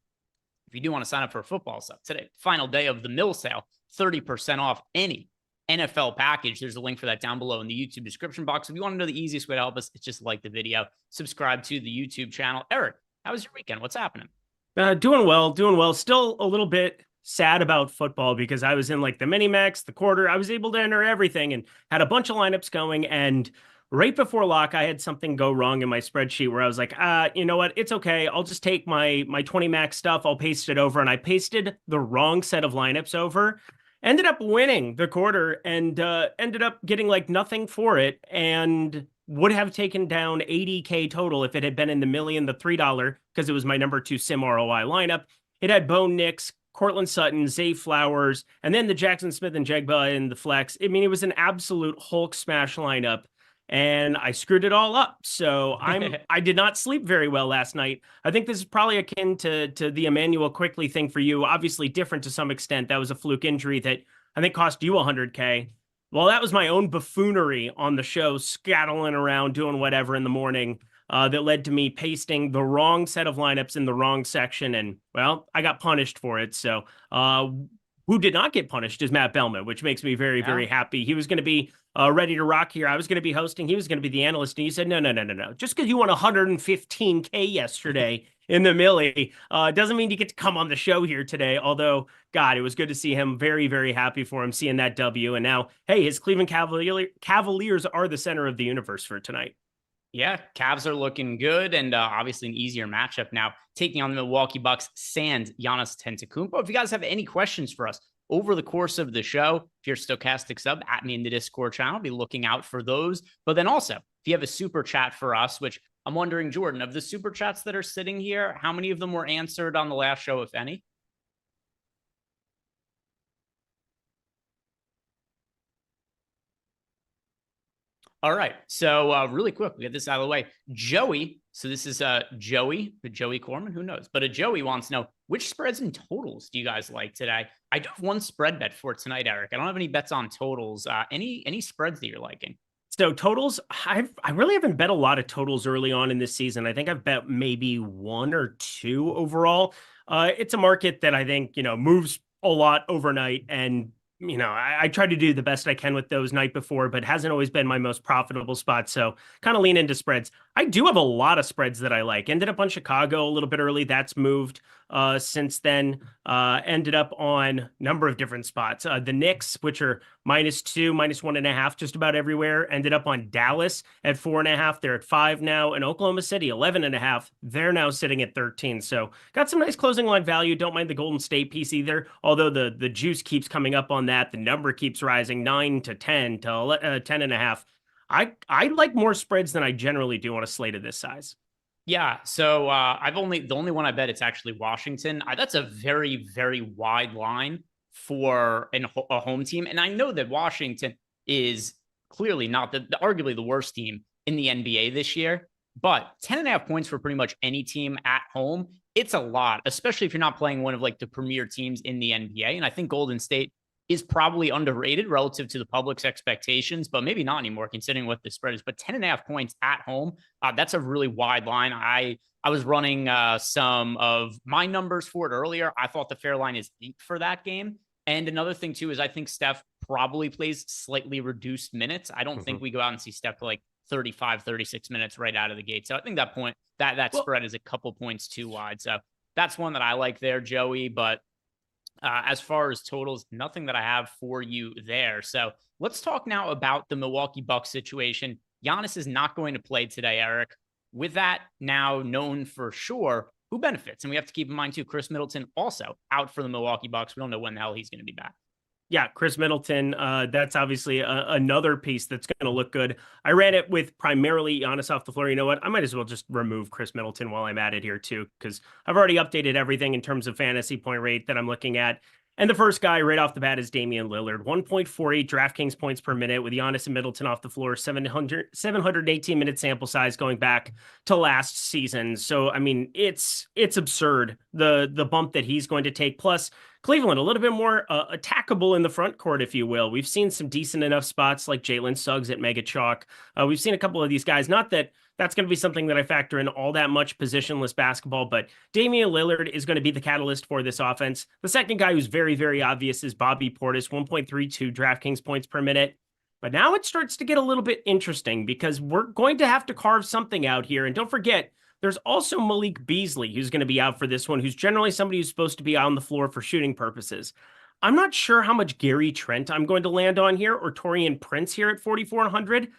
if you do want to sign up for a football sub today, final day of the mill sale, 30% off any NFL package. There's a link for that down below in the YouTube description box. If you want to know the easiest way to help us, it's just like the video, subscribe to the YouTube channel. Eric, how was your weekend? What's happening? Doing well. Still a little bit sad about football because I was in like the mini max, the quarter. I was able to enter everything and had a bunch of lineups going, and right before lock, I had something go wrong in my spreadsheet where I was like, you know what? It's okay. I'll just take my 20 max stuff. I'll paste it over. And I pasted the wrong set of lineups over. Ended up winning the quarter and ended up getting like nothing for it, and would have taken down 80K total if it had been in the million, the $3, because it was my number 2 sim ROI lineup. It had Bone Knicks, Cortland Sutton, Zay Flowers, and then the Jackson Smith and Jegba in the flex. I mean, it was an absolute Hulk smash lineup, and I screwed it all up. So I did not sleep very well last night. I think this is probably akin to the Emmanuel Quickly thing for you. Obviously different to some extent. That was a fluke injury that I think cost you 100K. Well, that was my own buffoonery on the show, scattling around, doing whatever in the morning, that led to me pasting the wrong set of lineups in the wrong section. And, well, I got punished for it. So who did not get punished is Matt Bellman, which makes me very, very happy. He was going to be ready to rock here. I was going to be hosting. He was going to be the analyst. And he said, no. Just because you won 115K yesterday in the Millie doesn't mean you get to come on the show here today. Although, God, it was good to see him. Very, very happy for him seeing that W. And now, hey, his Cleveland Cavaliers are the center of the universe for tonight. Yeah, Cavs are looking good, and obviously an easier matchup now, taking on the Milwaukee Bucks sans Giannis Antetokounmpo. If you guys have any questions for us over the course of the show, if you're a Stokastic sub, at me in the Discord channel, be looking out for those. But then also, if you have a super chat for us, which I'm wondering, Jordan, of the super chats that are sitting here, how many of them were answered on the last show, if any? All right. So really quick, we get this out of the way. Joey. So this is Joey Corman. Who knows? But Joey wants to know, which spreads and totals do you guys like today? I do have one spread bet for tonight, Eric. I don't have any bets on totals. Any spreads that you're liking? So totals, I really haven't bet a lot of totals early on in this season. I think I've bet maybe 1 or 2 overall. It's a market that I think, moves a lot overnight, and I try to do the best I can with those night before, but hasn't always been my most profitable spot. So kind of lean into spreads. I do have a lot of spreads that I like. Ended up on Chicago a little bit early. That's moved since then. Ended up on a number of different spots. The Knicks, which are -2, -1.5, just about everywhere. Ended up on Dallas at 4.5. They're at 5 now. And Oklahoma City, 11.5. They're now sitting at 13. So got some nice closing line value. Don't mind the Golden State piece either. Although the juice keeps coming up on that. The number keeps rising, 9 to 10 to 10.5. I like more spreads than I generally do on a slate of this size. Yeah, so the only one I bet, it's actually Washington. That's a very, very wide line for a home team, and I know that Washington is clearly not arguably the worst team in the NBA this year. But 10.5 points for pretty much any team at home, it's a lot, especially if you're not playing one of like the premier teams in the NBA. And I think Golden State is probably underrated relative to the public's expectations, but maybe not anymore considering what the spread is. But 10.5 points at home, that's a really wide line. I was running some of my numbers for it earlier. I thought the fair line is 8 for that game. And another thing too is I think Steph probably plays slightly reduced minutes. I don't think we go out and see Steph for like 35, 36 minutes right out of the gate. So I think that spread is a couple points too wide. So that's one that I like there, Joey. But as far as totals, nothing that I have for you there. So let's talk now about the Milwaukee Bucks situation. Giannis is not going to play today, Eric. With that now known for sure, who benefits? And we have to keep in mind too, Chris Middleton also out for the Milwaukee Bucks. We don't know when the hell he's going to be back. Yeah, Chris Middleton, that's obviously another piece that's going to look good. I ran it with primarily Giannis off the floor. You know what? I might as well just remove Chris Middleton while I'm at it here too, because I've already updated everything in terms of fantasy point rate that I'm looking at. And the first guy right off the bat is Damian Lillard, 1.48 DraftKings points per minute with Giannis and Middleton off the floor, 718-minute sample size going back to last season. So, I mean, it's absurd, the bump that he's going to take. Plus, Cleveland, a little bit more attackable in the front court, if you will. We've seen some decent enough spots like Jalen Suggs at Mega Chalk. We've seen a couple of these guys. Not that that's going to be something that I factor in all that much positionless basketball, but Damian Lillard is going to be the catalyst for this offense. The second guy who's very, very obvious is Bobby Portis, 1.32 DraftKings points per minute. But now it starts to get a little bit interesting because we're going to have to carve something out here. And don't forget, there's also Malik Beasley, who's going to be out for this one, who's generally somebody who's supposed to be on the floor for shooting purposes. I'm not sure how much Gary Trent I'm going to land on here or Taurean Prince here at 4,400.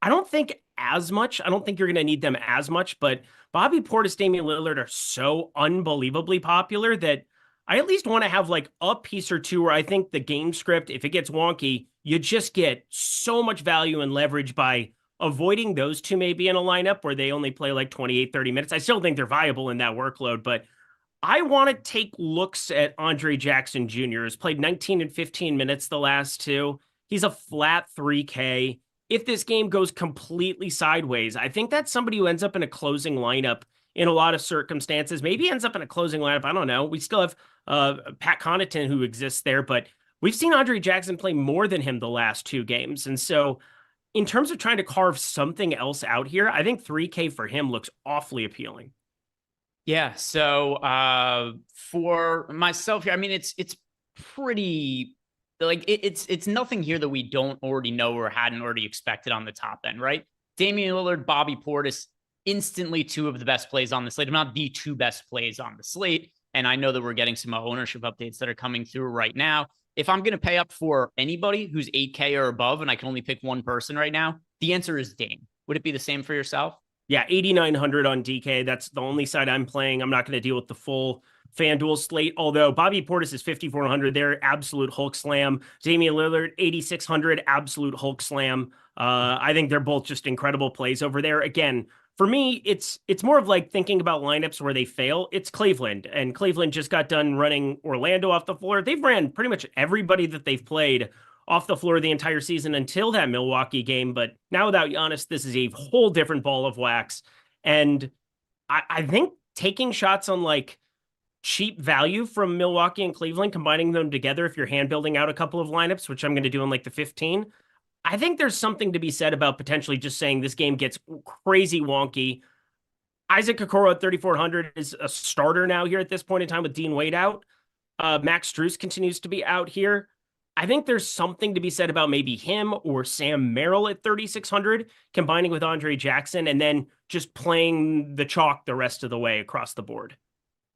I don't think as much. I don't think you're going to need them as much, but Bobby Portis, Damian Lillard are so unbelievably popular that I at least want to have like a piece or two where I think the game script, if it gets wonky, you just get so much value and leverage by avoiding those two maybe in a lineup where they only play like 28, 30 minutes. I still think they're viable in that workload, but I want to take looks at Andre Jackson Jr., who's played 19 and 15 minutes the last two. He's a flat 3K. If this game goes completely sideways, I think that's somebody who ends up in a closing lineup in a lot of circumstances. Maybe ends up in a closing lineup. I don't know. We still have Pat Connaughton who exists there, but we've seen Andre Jackson play more than him the last two games. And so in terms of trying to carve something else out here, I think 3K for him looks awfully appealing. Yeah. So for myself here, I mean, it's pretty like it's nothing here that we don't already know or hadn't already expected on the top end, right? Damian Lillard, Bobby Portis, instantly two of the best plays on the slate. If not the two best plays on the slate. And I know that we're getting some ownership updates that are coming through right now. If I'm going to pay up for anybody who's 8K or above, and I can only pick one person right now, the answer is Dame. Would it be the same for yourself? Yeah, 8,900 on DK. That's the only side I'm playing. I'm not going to deal with the full FanDuel slate, although Bobby Portis is 5,400 there, absolute Hulk slam. Damian Lillard, 8,600, absolute Hulk slam. I think they're both just incredible plays over there. Again, for me, it's more of like thinking about lineups where they fail. It's Cleveland, and Cleveland just got done running Orlando off the floor. They've ran pretty much everybody that they've played off the floor the entire season until that Milwaukee game. But now without Giannis, this is a whole different ball of wax. And I think taking shots on like cheap value from Milwaukee and Cleveland, combining them together, if you're hand building out a couple of lineups, which I'm going to do in like the 15, I think there's something to be said about potentially just saying this game gets crazy wonky. Isaac Okoro at 3,400 is a starter now here at this point in time with Dean Wade out. Max Strus continues to be out here. I think there's something to be said about maybe him or Sam Merrill at 3,600, combining with Andre Jackson and then just playing the chalk the rest of the way across the board.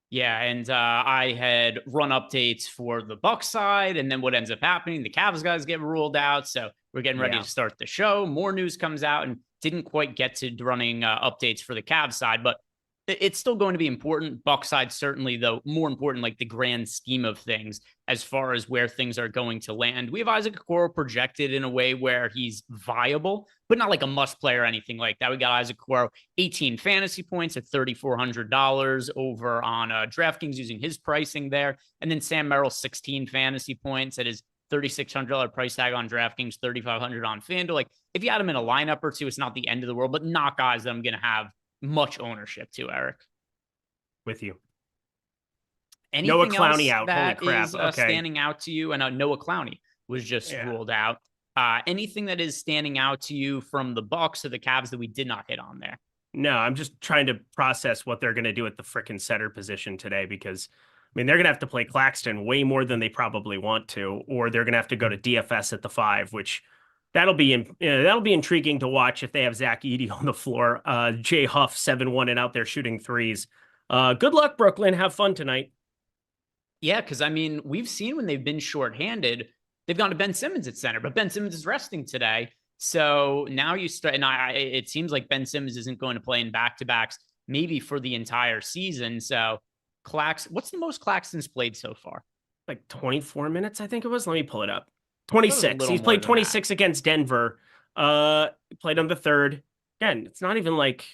Yeah, and I had run updates for the Bucks side, and then what ends up happening, the Cavs guys get ruled out, so we're getting ready to start the show. More news comes out, and didn't quite get to running updates for the Cavs side, but it's still going to be important. Bucks side certainly, though, more important, like the grand scheme of things as far as where things are going to land. We have Isaac Okoro projected in a way where he's viable, but not like a must play or anything like that. We got Isaac Okoro, 18 fantasy points at $3,400 over on DraftKings using his pricing there. And then Sam Merrill, 16 fantasy points at his $3,600 price tag on DraftKings, $3,500 on FanDuel. Like if you had him in a lineup or two, it's not the end of the world, but not guys that I'm going to have much ownership to, Eric. With you. Anything Noah Clowney else out. that Holy crap. is Okay. Standing out to you? And Noah Clowney was just ruled out. Anything that is standing out to you from the Bucks or the Cavs that we did not hit on there? No, I'm just trying to process what they're going to do at the frickin' center position today because, I mean, they're going to have to play Claxton way more than they probably want to, or they're going to have to go to DFS at the 5, which that'll be intriguing to watch if they have Zach Edey on the floor. Jay Huff 7-1 and out there shooting threes. Good luck, Brooklyn. Have fun tonight. Yeah, because I mean, we've seen when they've been shorthanded, they've gone to Ben Simmons at center, but Ben Simmons is resting today. So now you start, and it seems like Ben Simmons isn't going to play in back-to-backs maybe for the entire season. So what's the most Claxton's played so far? like 24 minutes, I think it was. Let me pull it up. I thought it was a 26. little He's more played than 26 against Denver. Played on the third. Again, it's not even like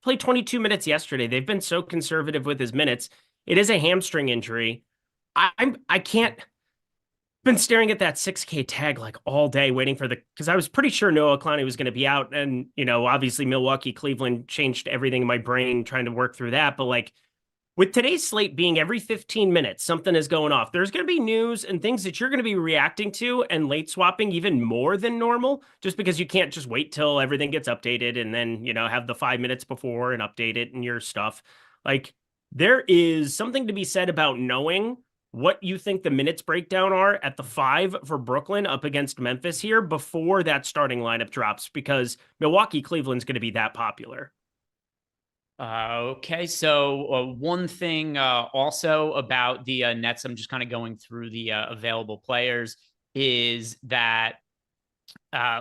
played 22 minutes yesterday. They've been so conservative with his minutes. It is a hamstring injury. I can't been staring at that 6K tag like all day waiting for because I was pretty sure Noah Clowney was going to be out. And, obviously Milwaukee, Cleveland changed everything in my brain trying to work through that. But like with today's slate being every 15 minutes, something is going off. There's going to be news and things that you're going to be reacting to and late swapping even more than normal, just because you can't just wait till everything gets updated and then, have the 5 minutes before and update it and your stuff. Like there is something to be said about knowing what you think the minutes breakdown are at the 5 for Brooklyn up against Memphis here before that starting lineup drops, because Milwaukee, Cleveland's going to be that popular. Okay, so one thing also about the Nets, I'm just kind of going through the available players, is that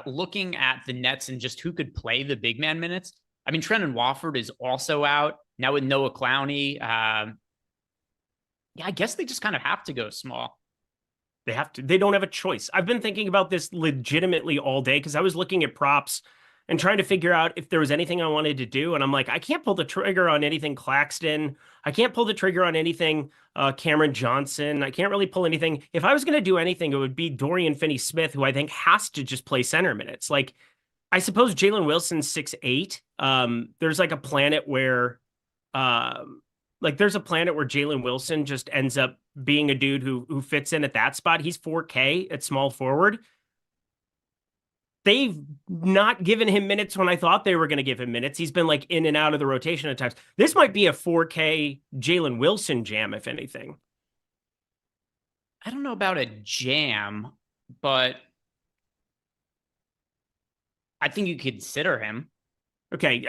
looking at the Nets and just who could play the big man minutes. I mean, Trendon Watford is also out now with Noah Clowney. Yeah, I guess they just kind of have to go small. They have to. They don't have a choice. I've been thinking about this legitimately all day because I was looking at props and trying to figure out if there was anything I wanted to do. And I'm like, I can't pull the trigger on anything Claxton. I can't pull the trigger on anything Cameron Johnson. I can't really pull anything. If I was going to do anything, it would be Dorian Finney-Smith, who I think has to just play center minutes. Like, I suppose Jalen Wilson's 6'8". There's like a planet where... there's a planet where Jalen Wilson just ends up being a dude who fits in at that spot. He's 4K at small forward. They've not given him minutes when I thought they were going to give him minutes. He's been like in and out of the rotation at times. This might be a 4K Jalen Wilson jam, if anything. I don't know about a jam, but I think you consider him. Okay.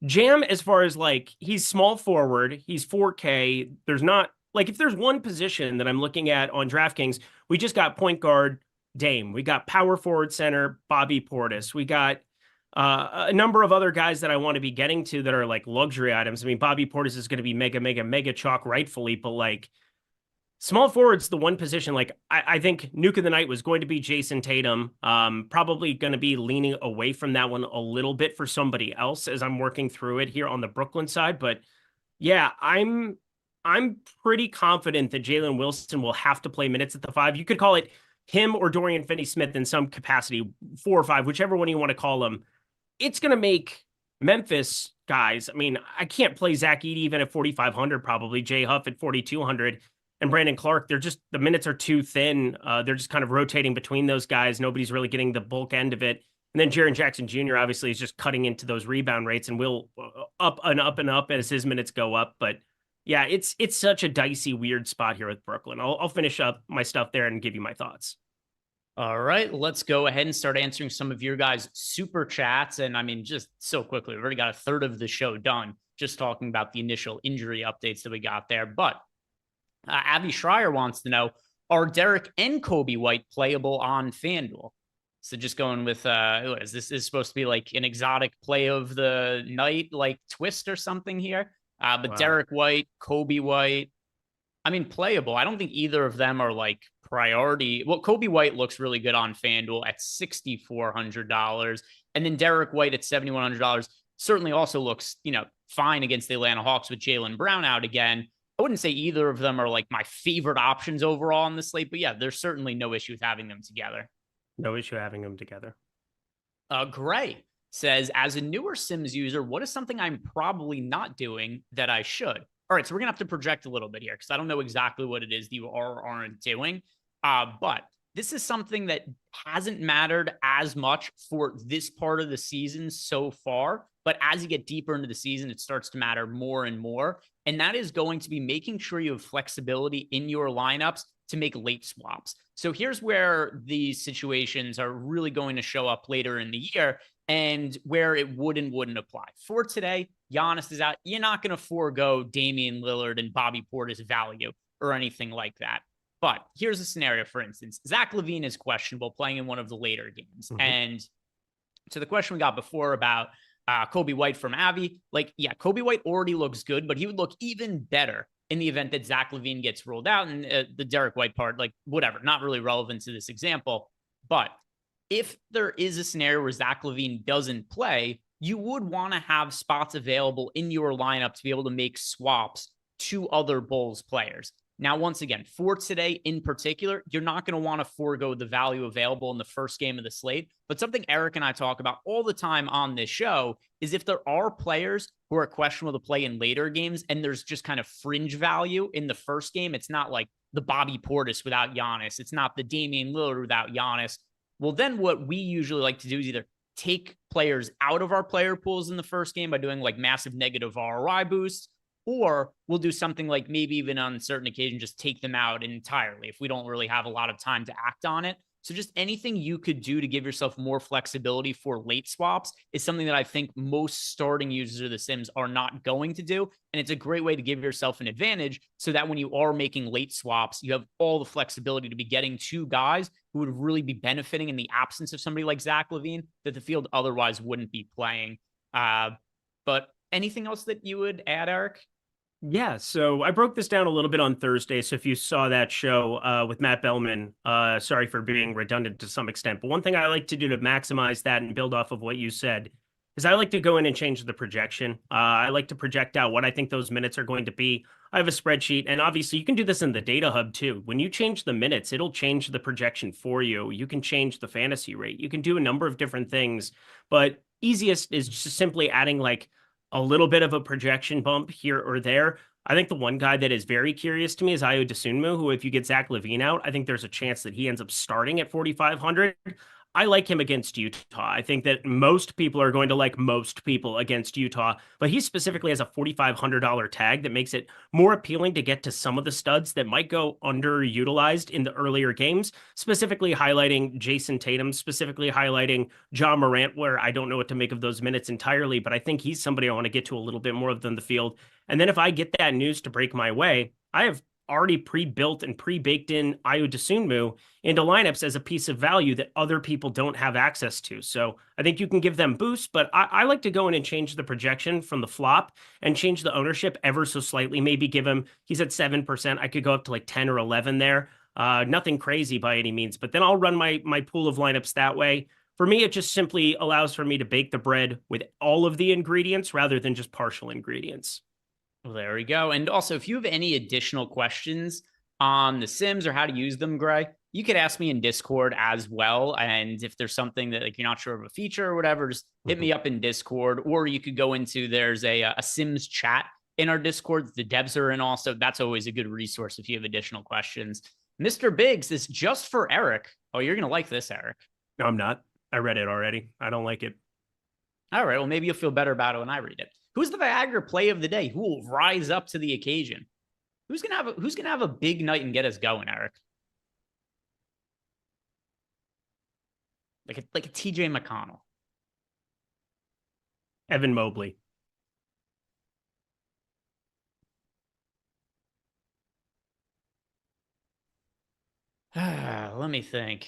Jam as far as like he's small forward, he's 4K. There's not like if there's one position that I'm looking at on DraftKings, we just got point guard Dame. We got power forward center Bobby Portis. We got a number of other guys that I want to be getting to that are like luxury items. I mean, Bobby Portis is going to be mega chalk rightfully, but like small forward's the one position. Like I think Nuke of the Night was going to be Jason Tatum. Probably going to be leaning away from that one a little bit for somebody else as I'm working through it here on the Brooklyn side. But yeah, I'm pretty confident that Jalen Wilson will have to play minutes at the 5. You could call it him or Dorian Finney-Smith in some capacity, 4 or 5, whichever one you want to call them. It's going to make Memphis guys. I mean, I can't play Zach Edey even at 4,500, probably Jay Huff at 4,200. And Brandon Clark, the minutes are too thin. They're just kind of rotating between those guys. Nobody's really getting the bulk end of it. And then Jaren Jackson Jr. obviously is just cutting into those rebound rates and will up and up and up as his minutes go up. But yeah, it's such a dicey, weird spot here with Brooklyn. I'll finish up my stuff there and give you my thoughts. All right, let's go ahead and start answering some of your guys' super chats. And I mean, just so quickly, we've already got a third of the show done, just talking about the initial injury updates that we got there. But Abby Schreier wants to know, are Derek and Kobe White playable on FanDuel? So just going with, is this supposed to be like an exotic play of the night, like twist or something here? But wow. Derek White, Kobe White, I mean, playable. I don't think either of them are like priority. Well, Kobe White looks really good on FanDuel at $6,400. And then Derek White at $7,100 certainly also looks, fine against the Atlanta Hawks with Jaylen Brown out again. I wouldn't say either of them are like my favorite options overall on the slate, but yeah, there's certainly no issue with having them together. No issue having them together. Gray says, as a newer Sims user, what is something I'm probably not doing that I should? All right, so we're going to have to project a little bit here because I don't know exactly what it is that you are or aren't doing. But this is something that hasn't mattered as much for this part of the season so far. But as you get deeper into the season, it starts to matter more and more. And that is going to be making sure you have flexibility in your lineups to make late swaps. So here's where these situations are really going to show up later in the year and where it would and wouldn't apply. For today, Giannis is out. You're not going to forego Damian Lillard and Bobby Portis value or anything like that. But here's a scenario, for instance. Zach LaVine is questionable playing in one of the later games. Mm-hmm. And to the question we got before about Kobe White from Avi, Kobe White already looks good, but he would look even better in the event that Zach LaVine gets ruled out, and the Derek White part, like whatever, not really relevant to this example. But if there is a scenario where Zach LaVine doesn't play, you would want to have spots available in your lineup to be able to make swaps to other Bulls players. Now, once again, for today in particular, you're not going to want to forego the value available in the first game of the slate. But something Eric and I talk about all the time on this show is if there are players who are questionable to play in later games and there's just kind of fringe value in the first game, it's not like the Bobby Portis without Giannis. It's not the Damian Lillard without Giannis. Well, then what we usually like to do is either take players out of our player pools in the first game by doing like massive negative ROI boosts, or we'll do something like maybe even on certain occasions, just take them out entirely if we don't really have a lot of time to act on it. So just anything you could do to give yourself more flexibility for late swaps is something that I think most starting users of The Sims are not going to do. And it's a great way to give yourself an advantage so that when you are making late swaps, you have all the flexibility to be getting two guys who would really be benefiting in the absence of somebody like Zach LaVine that the field otherwise wouldn't be playing. But anything else that you would add, Eric? Yeah, so I broke this down a little bit on Thursday. So if you saw that show with Matt Bellman, sorry for being redundant to some extent, but one thing I like to do to maximize that and build off of what you said is I like to go in and change the projection. I like to project out what I think those minutes are going to be. I have a spreadsheet, and obviously you can do this in the data hub too. When you change the minutes, it'll change the projection for you. You can change the fantasy rate. You can do a number of different things, but easiest is just simply adding like a little bit of a projection bump here or there. I think the one guy that is very curious to me is Ayo Dosunmu, who if you get Zach LaVine out, I think there's a chance that he ends up starting at 4,500. I like him against Utah. I think that most people are going to like most people against Utah, but he specifically has a $4,500 tag that makes it more appealing to get to some of the studs that might go underutilized in the earlier games, specifically highlighting Jason Tatum, specifically highlighting John Morant, where I don't know what to make of those minutes entirely, but I think he's somebody I want to get to a little bit more of than the field. And then if I get that news to break my way, I have already pre-built and pre-baked in Ayo Dosunmu into lineups as a piece of value that other people don't have access to. So I think you can give them boosts, but I like to go in and change the projection from the flop and change the ownership ever so slightly. Maybe give him, he's at 7%. I could go up to like 10 or 11 there. Nothing crazy by any means, but then I'll run my pool of lineups that way. For me, it just simply allows for me to bake the bread with all of the ingredients rather than just partial ingredients. Well, there we go. And also, if you have any additional questions on the Sims or how to use them, Gray, you could ask me in Discord as well. And if there's something that like you're not sure of a feature or whatever, just hit me up in Discord, or you could go into, there's a Sims chat in our Discord. The devs are in also. That's always a good resource if you have additional questions. Mr. Biggs, this just for Eric. Oh, you're going to like this, Eric. No, I'm not. I read it already. I don't like it. All right. Well, maybe you'll feel better about it when I read it. Who's the Viagra play of the day? Who will rise up to the occasion? Who's gonna have a big night and get us going, Eric? Like a TJ McConnell. Evan Mobley. Let me think.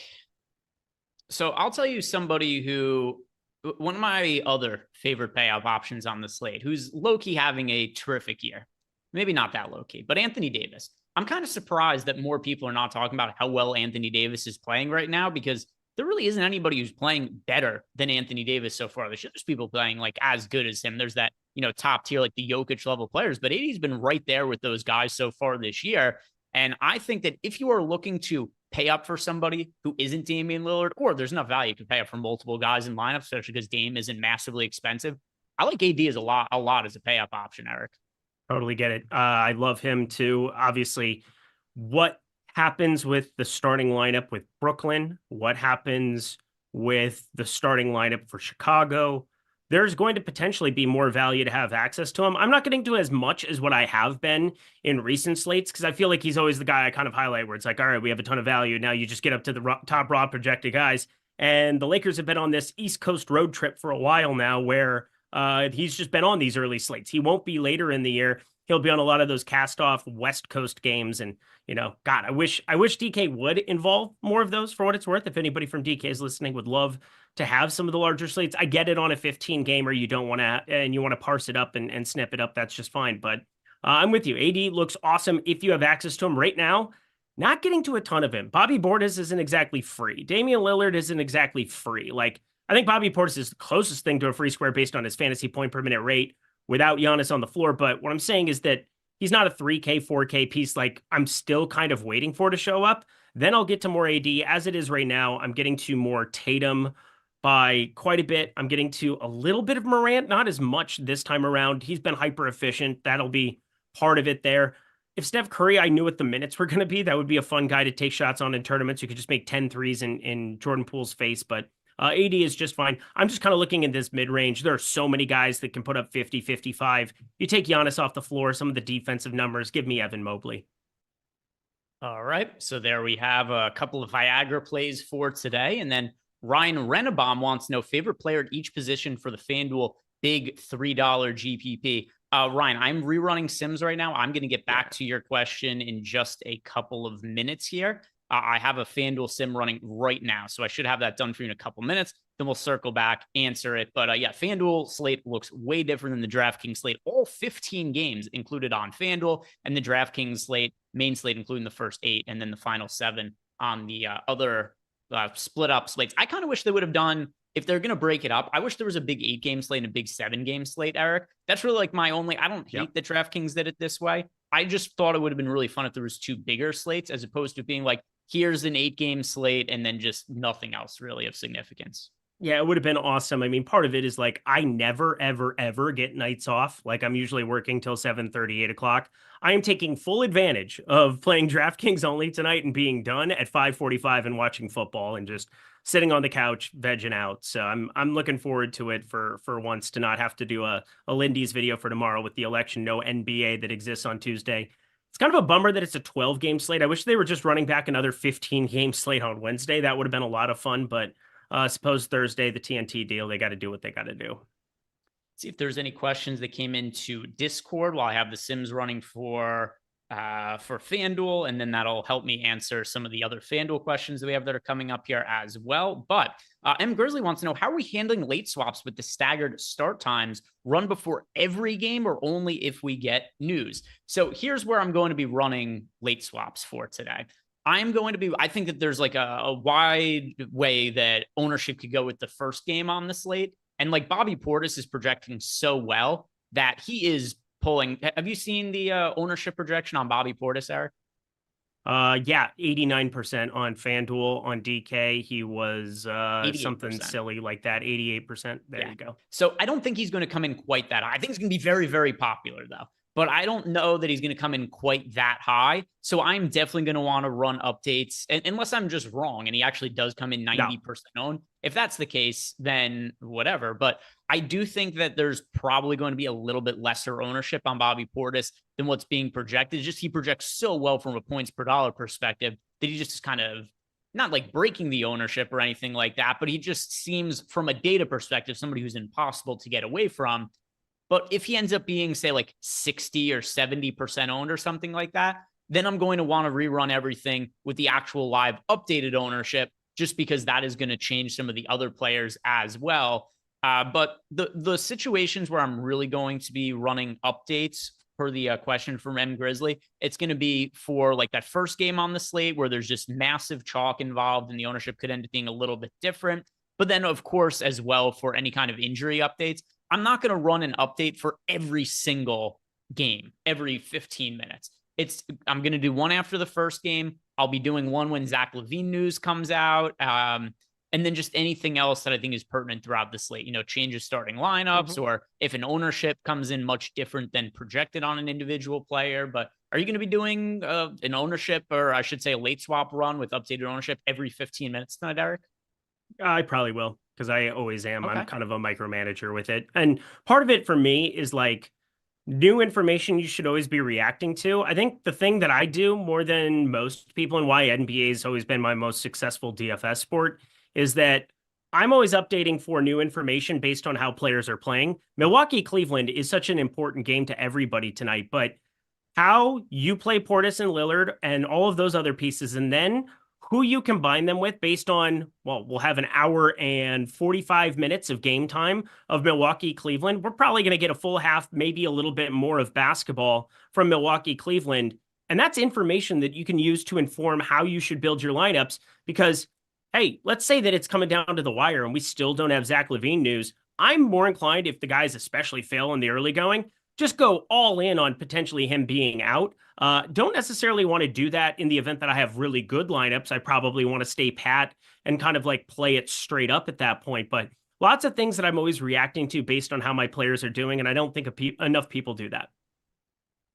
So I'll tell you somebody who, one of my other favorite payoff options on the slate, who's low-key having a terrific year. Maybe not that low-key, but Anthony Davis. I'm kind of surprised that more people are not talking about how well Anthony Davis is playing right now, because there really isn't anybody who's playing better than Anthony Davis so far this year. There's people playing like as good as him. There's that, top tier, like the Jokic level players, but AD's been right there with those guys so far this year. And I think that if you are looking to pay up for somebody who isn't Damian Lillard, or there's enough value to pay up for multiple guys in lineups, especially because Dame isn't massively expensive, I like AD as a lot as a pay up option, Eric. Totally get it. I love him too. Obviously, what happens with the starting lineup with Brooklyn, what happens with the starting lineup for Chicago, there's going to potentially be more value to have access to him. I'm not getting to as much as what I have been in recent slates, because I feel like he's always the guy I kind of highlight where it's like, all right, we have a ton of value. Now you just get up to the top raw projected guys. And the Lakers have been on this East Coast road trip for a while now where he's just been on these early slates. He won't be later in the year. He'll be on a lot of those cast off West Coast games. And, God, I wish DK would involve more of those for what it's worth. If anybody from DK is listening, would love to have some of the larger slates. I get it on a 15 gamer. You don't want to, and you want to parse it up and snip it up. That's just fine. But I'm with you. AD looks awesome if you have access to him right now. Not getting to a ton of him. Bobby Portis isn't exactly free. Damian Lillard isn't exactly free. Like, I think Bobby Portis is the closest thing to a free square based on his fantasy point per minute rate without Giannis on the floor. But what I'm saying is that he's not a 3K, 4K piece like I'm still kind of waiting for to show up. Then I'll get to more AD. As it is right now, I'm getting to more Tatum by quite a bit. I'm getting to a little bit of Morant, not as much this time around. He's been hyper efficient. That'll be part of it there. If Steph Curry, I knew what the minutes were going to be, that would be a fun guy to take shots on in tournaments. You could just make 10 threes in Jordan Poole's face, but AD is just fine. I'm just kind of looking in this mid-range. There are so many guys that can put up 50, 55. You take Giannis off the floor, some of the defensive numbers, give me Evan Mobley. All right. So there we have a couple of Viagra plays for today. And then Ryan Rennebaum wants to know favorite player at each position for the FanDuel big $3 GPP. Ryan, I'm rerunning Sims right now. I'm going to get back to your question in just a couple of minutes here. I have a FanDuel sim running right now, so I should have that done for you in a couple minutes. Then we'll circle back, answer it. But yeah, FanDuel slate looks way different than the DraftKings slate. All 15 games included on FanDuel, and the DraftKings slate, main slate, including the first 8, and then the final 7 on the other split up slates. I kind of wish they would have done, if they're going to break it up, I wish there was a big 8-game slate and a big 7-game slate, Eric. That's really like my only, I don't hate that DraftKings did it this way. I just thought it would have been really fun if there was 2 bigger slates, as opposed to being like, here's an 8-game slate and then just nothing else really of significance. Yeah, it would have been awesome. I mean, part of it is like, I never, ever, ever get nights off. Like, I'm usually working till 7:30, 8 o'clock. I am taking full advantage of playing DraftKings only tonight and being done at 5:45 and watching football and just sitting on the couch, vegging out. So I'm looking forward to it for once, to not have to do a Lindy's video for tomorrow with the election, no NBA that exists on Tuesday. It's kind of a bummer that it's a 12-game slate. I wish they were just running back another 15-game slate on Wednesday. That would have been a lot of fun, but suppose Thursday, the TNT deal, they got to do what they got to do. See if there's any questions that came into Discord while I have the Sims running for FanDuel, and then that'll help me answer some of the other FanDuel questions that we have that are coming up here as well. But M. Grizzly wants to know, how are we handling late swaps with the staggered start times run before every game or only if we get news? So here's where I'm going to be running late swaps for today. I think that there's like a wide way that ownership could go with the first game on the slate. And like Bobby Portis is projecting so well that he is pulling. Have you seen the ownership projection on Bobby Portis, Eric? Yeah, 89% on FanDuel. On DK, he was something silly like that, 88%. There you go. So I don't think he's going to come in quite that high. I think he's going to be very, very popular, though. But I don't know that he's going to come in quite that high. So I'm definitely going to want to run updates, unless I'm just wrong and he actually does come in 90% owned. If that's the case, then whatever. But I do think that there's probably going to be a little bit lesser ownership on Bobby Portis than what's being projected. Just he projects so well from a points per dollar perspective that he just is kind of not like breaking the ownership or anything like that, but he just seems, from a data perspective, somebody who's impossible to get away from. But if he ends up being, say, like 60 or 70% owned or something like that, then I'm going to want to rerun everything with the actual live updated ownership, just because that is going to change some of the other players as well. But the situations where I'm really going to be running updates, per the question from M. Grizzly, it's going to be for like that first game on the slate where there's just massive chalk involved and the ownership could end up being a little bit different. But then, of course, as well, for any kind of injury updates, I'm not going to run an update for every single game, every 15 minutes. I'm going to do one after the first game. I'll be doing one when Zach LaVine news comes out. And then just anything else that I think is pertinent throughout the slate, changes starting lineups, or if an ownership comes in much different than projected on an individual player. But are you going to be doing an ownership, or I should say a late swap run with updated ownership every 15 minutes tonight, Eric? I probably will, because I always am. Okay. I'm kind of a micromanager with it. And part of it for me is like new information you should always be reacting to. I think the thing that I do more than most people, and why NBA has always been my most successful DFS sport, is that I'm always updating for new information based on how players are playing. Milwaukee-Cleveland is such an important game to everybody tonight, but how you play Portis and Lillard and all of those other pieces, and then who you combine them with based on, well, we'll have an hour and 45 minutes of game time of Milwaukee, Cleveland. We're probably going to get a full half, maybe a little bit more of basketball from Milwaukee, Cleveland. And that's information that you can use to inform how you should build your lineups. Because, hey, let's say that it's coming down to the wire and we still don't have Zach LaVine news. I'm more inclined, if the guys especially fail in the early going, just go all in on potentially him being out. Don't necessarily want to do that in the event that I have really good lineups. I probably want to stay pat and kind of like play it straight up at that point. But lots of things that I'm always reacting to based on how my players are doing. And I don't think enough people do that.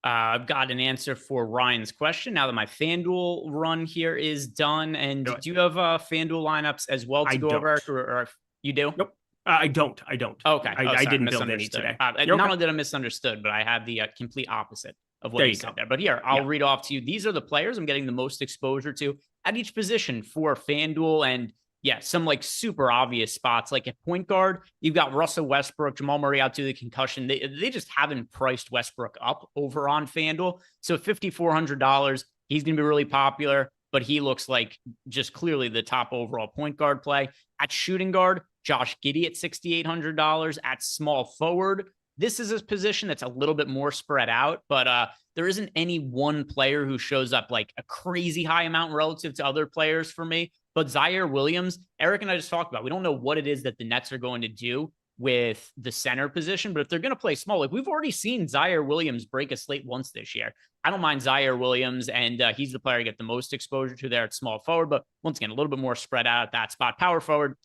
I've got an answer for Ryan's question now that my FanDuel run here is done. And do you have FanDuel lineups as well to go over? Or if you do? Nope. I don't. Okay. I didn't build any today. Not only did I misunderstood, but I had the complete opposite of what you said there. But here, I'll read off to you. These are the players I'm getting the most exposure to at each position for FanDuel. And yeah, some like super obvious spots. Like at point guard, you've got Russell Westbrook, Jamal Murray out to the concussion. They just haven't priced Westbrook up over on FanDuel. So $5,400, he's going to be really popular, but he looks like just clearly the top overall point guard play. At shooting guard, Josh Giddey at $6,800. At small forward, this is a position that's a little bit more spread out, but there isn't any one player who shows up like a crazy high amount relative to other players for me. But Zaire Williams, Eric and I just talked about, we don't know what it is that the Nets are going to do with the center position, but if they're going to play small, like we've already seen Zaire Williams break a slate once this year. I don't mind Zaire Williams, and he's the player I get the most exposure to there at small forward, but once again, a little bit more spread out at that spot. Power forward,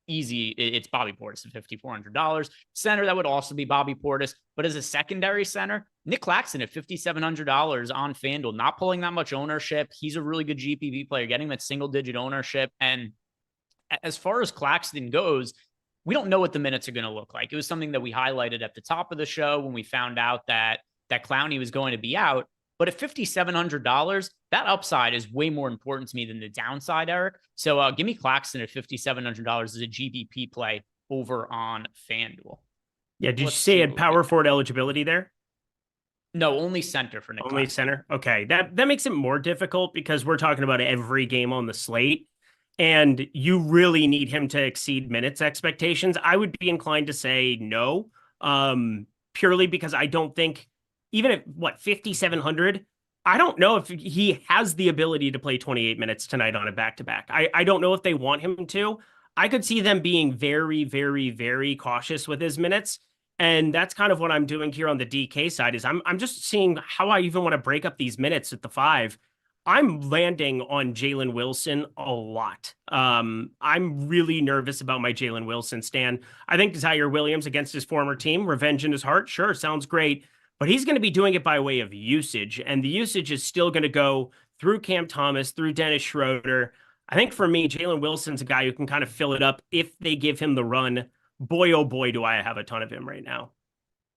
easy. It's Bobby Portis at $5,400. Center, that would also be Bobby Portis. But as a secondary center, Nick Claxton at $5,700 on FanDuel, not pulling that much ownership. He's a really good GPP player, getting that single-digit ownership. And as far as Claxton goes, we don't know what the minutes are going to look like. It was something that we highlighted at the top of the show when we found out that Clowney was going to be out. But at $5,700, that upside is way more important to me than the downside, Eric. So give me Claxton at $5,700 as a GPP play over on FanDuel. Yeah, did you say it had power forward eligibility there? No, only center for Nick Only Claxton. Center? Okay, that makes it more difficult because we're talking about every game on the slate, and you really need him to exceed minutes expectations. I would be inclined to say no, purely because I don't think, even at, 5,700, I don't know if he has the ability to play 28 minutes tonight on a back-to-back. I don't know if they want him to. I could see them being very, very, very cautious with his minutes. And that's kind of what I'm doing here on the DK side is I'm just seeing how I even want to break up these minutes at the 5. I'm landing on Jalen Wilson a lot. I'm really nervous about my Jalen Wilson stand. I think Zaire Williams against his former team, revenge in his heart, sure, sounds great. But he's going to be doing it by way of usage. And the usage is still going to go through Cam Thomas, through Dennis Schroeder. I think for me, Jalen Wilson's a guy who can kind of fill it up if they give him the run. Boy, oh boy, do I have a ton of him right now.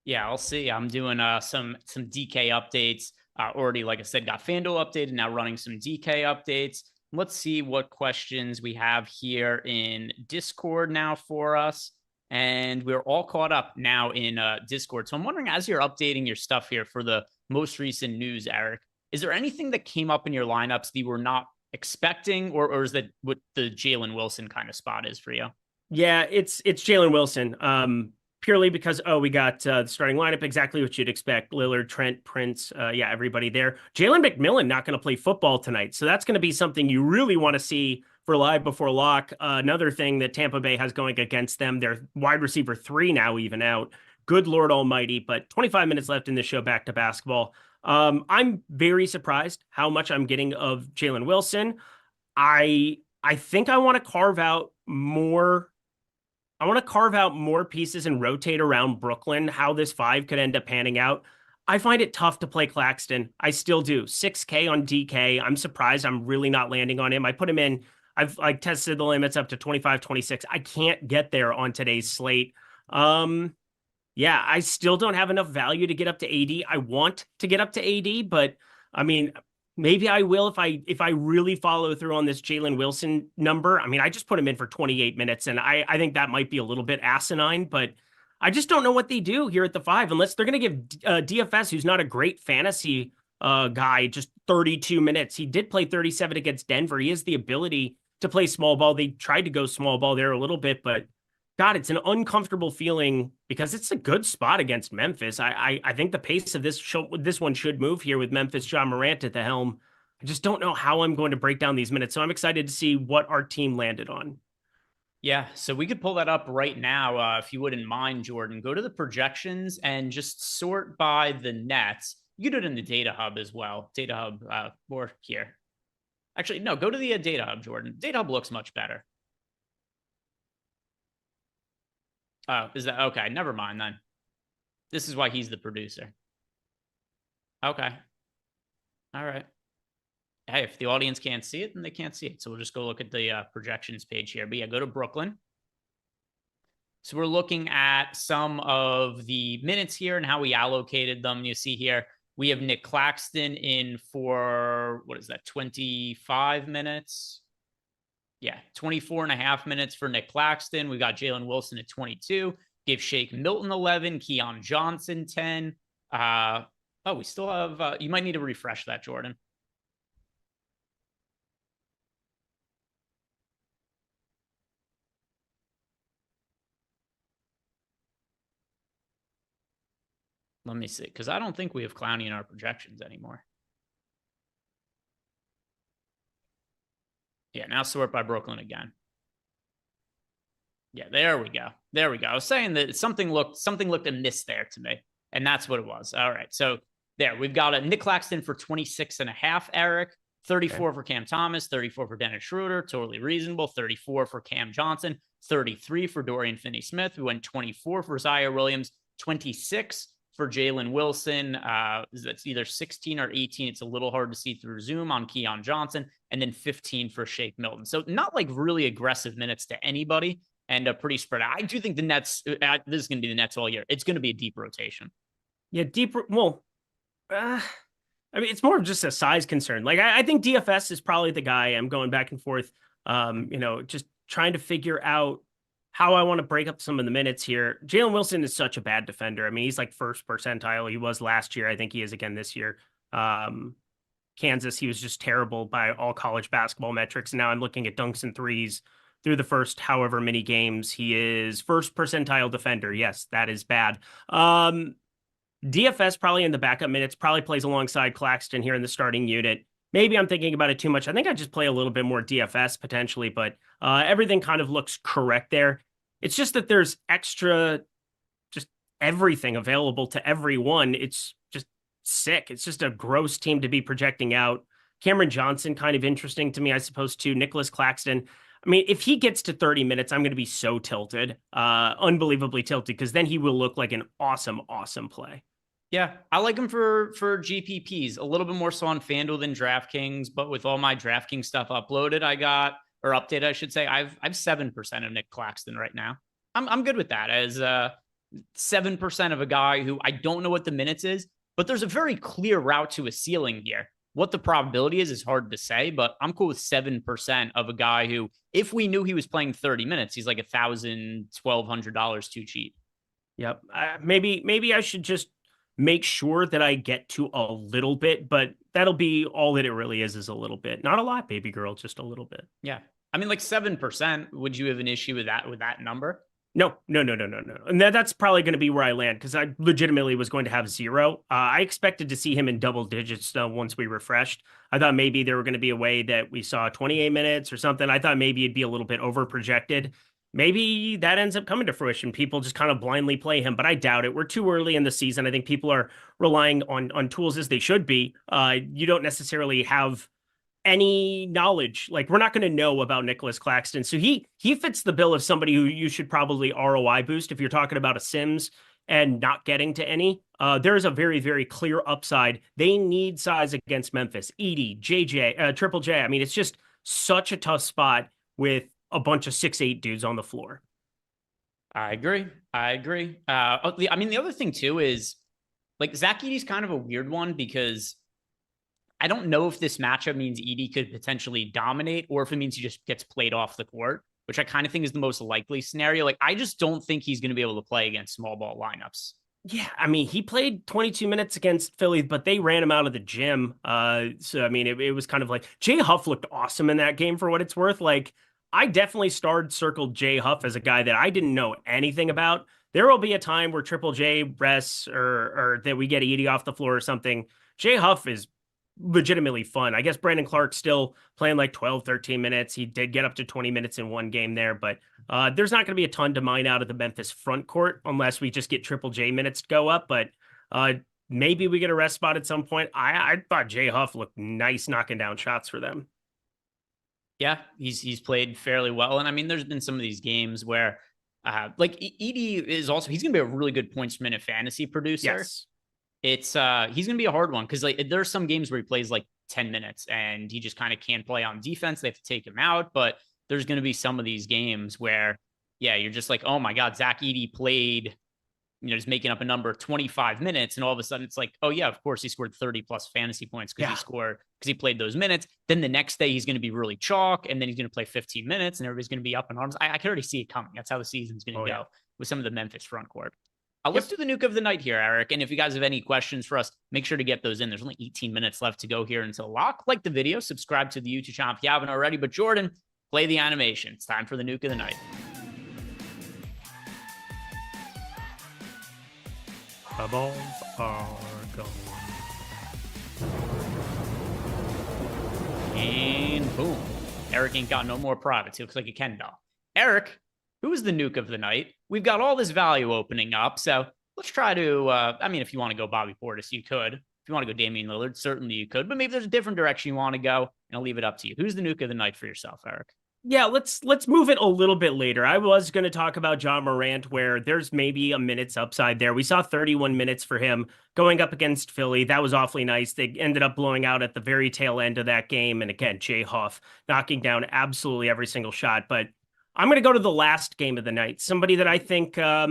Yeah, I'll see. I'm doing some DK updates. Already, like I said, got FanDuel updated, now running some DK updates. Let's see what questions we have here in Discord now for us. And we're all caught up now in Discord. So I'm wondering, as you're updating your stuff here for the most recent news, Eric, is there anything that came up in your lineups that you were not expecting, or is that what the Jalen Wilson kind of spot is for you? Yeah, it's Jalen Wilson. Purely because, we got the starting lineup, exactly what you'd expect. Lillard, Trent, Prince, everybody there. Jalen McMillan not going to play football tonight. So that's going to be something you really want to see for live before lock. Another thing that Tampa Bay has going against them, their wide receiver 3 now even out. Good Lord Almighty, but 25 minutes left in the show, back to basketball. I'm very surprised how much I'm getting of Jalen Wilson. I think I want to carve out more pieces and rotate around Brooklyn, how this 5 could end up panning out. I find it tough to play Claxton. I still do. 6K on DK. I'm surprised I'm really not landing on him. I put him in. I've tested the limits up to 25, 26. I can't get there on today's slate. I still don't have enough value to get up to AD. I want to get up to AD, but I mean, maybe I will if I really follow through on this Jalen Wilson number. I mean, I just put him in for 28 minutes, and I think that might be a little bit asinine, but I just don't know what they do here at the 5, unless they're going to give DFS, who's not a great fantasy guy, just 32 minutes. He did play 37 against Denver. He has the ability to play small ball. They tried to go small ball there a little bit, but God, it's an uncomfortable feeling because it's a good spot against Memphis. I think the pace of this one should move here with Memphis John Morant at the helm. I just don't know how I'm going to break down these minutes. So I'm excited to see what our team landed on. Yeah, so we could pull that up right now if you wouldn't mind, Jordan. Go to the projections and just sort by the nets. You can do it in the Data Hub as well. Data Hub, or here. Actually, no, go to the Data Hub, Jordan. Data Hub looks much better. Oh, is that okay? Never mind then. This is why he's the producer. Okay. All right. Hey, if the audience can't see it, then they can't see it. So we'll just go look at the projections page here. But yeah, go to Brooklyn. So we're looking at some of the minutes here and how we allocated them. You see here, we have Nick Claxton in for, what is that, 25 minutes? Yeah, 24 and a half minutes for Nick Claxton. We got Jalen Wilson at 22. Gave Shake Milton 11. Keon Johnson 10. We still have, you might need to refresh that, Jordan. Let me see, because I don't think we have Clowney in our projections anymore. Yeah, now sort by Brooklyn again. Yeah, there we go. There we go. I was saying that something looked amiss there to me, and that's what it was. All right, so there, we've got a Nick Claxton for 26 and a half, Eric. 34 for Cam Thomas, 34 for Dennis Schroeder, totally reasonable. 34 for Cam Johnson, 33 for Dorian Finney-Smith. We went 24 for Zaire Williams, 26 for Jalen Wilson. That's either 16 or 18. It's a little hard to see through Zoom on Keon Johnson, and then 15 for Shake Milton. So not like really aggressive minutes to anybody, and a pretty spread out. I do think the Nets, this is going to be the Nets all year. It's going to be a deep rotation. Yeah, I mean, it's more of just a size concern. Like, I think DFS is probably the guy. I'm going back and forth, just trying to figure out how I want to break up some of the minutes here. Jalen Wilson is such a bad defender. I mean, he's like first percentile. He was last year. I think he is again this year. Kansas, he was just terrible by all college basketball metrics. And now I'm looking at dunks and threes through the first however many games. He is first percentile defender. Yes, that is bad. DFS probably in the backup minutes, probably plays alongside Claxton here in the starting unit. Maybe I'm thinking about it too much. I think I just play a little bit more DFS potentially, but everything kind of looks correct there. It's just that there's extra, just everything available to everyone. It's just sick. It's just a gross team to be projecting out. Cameron Johnson, kind of interesting to me, I suppose, too. Nicholas Claxton. I mean, if he gets to 30 minutes, I'm going to be so tilted, unbelievably tilted, because then he will look like an awesome, awesome play. Yeah, I like him for GPPs, a little bit more so on FanDuel than DraftKings, but with all my DraftKings stuff uploaded, updated, I should say, I've 7% of Nick Claxton right now. I'm good with that as 7% of a guy who I don't know what the minutes is, but there's a very clear route to a ceiling here. What the probability is hard to say, but I'm cool with 7% of a guy who, if we knew he was playing 30 minutes, he's like $1,000, $1,200 too cheap. Yep. Maybe I should just make sure that I get to a little bit, but that'll be all that it really is a little bit. Not a lot, baby girl, just a little bit. Yeah. I mean, like 7%, would you have an issue with that number? No. And that's probably going to be where I land, because I legitimately was going to have 0. I expected to see him in double digits once we refreshed. I thought maybe there were going to be a way that we saw 28 minutes or something. I thought maybe it'd be a little bit over projected. Maybe that ends up coming to fruition. People just kind of blindly play him, but I doubt it. We're too early in the season. I think people are relying on tools as they should be. You don't necessarily have any knowledge. Like, we're not going to know about Nicholas Claxton. So he fits the bill of somebody who you should probably ROI boost if you're talking about a Sims and not getting to any. There's a very, very clear upside. They need size against Memphis. Edie, JJ, Triple J. I mean, it's just such a tough spot with a bunch of 6'8" dudes on the floor. I agree. The other thing too is, like, Zach Edey's kind of a weird one, because I don't know if this matchup means Edey could potentially dominate or if it means he just gets played off the court, which I kind of think is the most likely scenario. Like, I just don't think he's going to be able to play against small ball lineups. Yeah, I mean, he played 22 minutes against Philly, but they ran him out of the gym. So I mean, it was kind of like Jay Huff looked awesome in that game for what it's worth. Like, I definitely circled Jay Huff as a guy that I didn't know anything about. There will be a time where Triple J rests or that we get Edie off the floor or something. Jay Huff is legitimately fun. I guess Brandon Clark's still playing like 12, 13 minutes. He did get up to 20 minutes in one game there, but there's not going to be a ton to mine out of the Memphis front court unless we just get Triple J minutes to go up. But maybe we get a rest spot at some point. I thought Jay Huff looked nice knocking down shots for them. Yeah, he's played fairly well. And I mean, there's been some of these games where like Edie is also, he's going to be a really good points per minute fantasy producer. Yes. It's he's going to be a hard one because like there's some games where he plays like 10 minutes and he just kind of can't play on defense. They have to take him out, but there's going to be some of these games where, yeah, you're just like, oh my God, Zach Edey played, just making up a number, 25 minutes. And all of a sudden it's like, oh yeah, of course he scored 30 plus fantasy points because he played those minutes. Then the next day he's going to be really chalk and then he's going to play 15 minutes and everybody's going to be up in arms. I can already see it coming. That's how the season's going to go with some of the Memphis front court. Let's do the nuke of the night here, Eric. And if you guys have any questions for us, make sure to get those in. There's only 18 minutes left to go here until lock. Like the video, subscribe to the YouTube channel if you haven't already. But Jordan, play the animation. It's time for the nuke of the night. The balls are gone. And boom. Eric ain't got no more privates. He looks like a Ken doll. Eric, who is the nuke of the night? We've got all this value opening up. So let's try to, I mean, if you want to go Bobby Portis, you could. If you want to go Damian Lillard, certainly you could. But maybe there's a different direction you want to go, and I'll leave it up to you. Who's the nuke of the night for yourself, Eric? Yeah, let's move it a little bit later. I was going to talk about John Morant, where there's maybe a minute's upside there. We saw 31 minutes for him going up against Philly. That was awfully nice. They ended up blowing out at the very tail end of that game. And again, Jay Huff knocking down absolutely every single shot. But I'm going to go to the last game of the night. Somebody that I think, I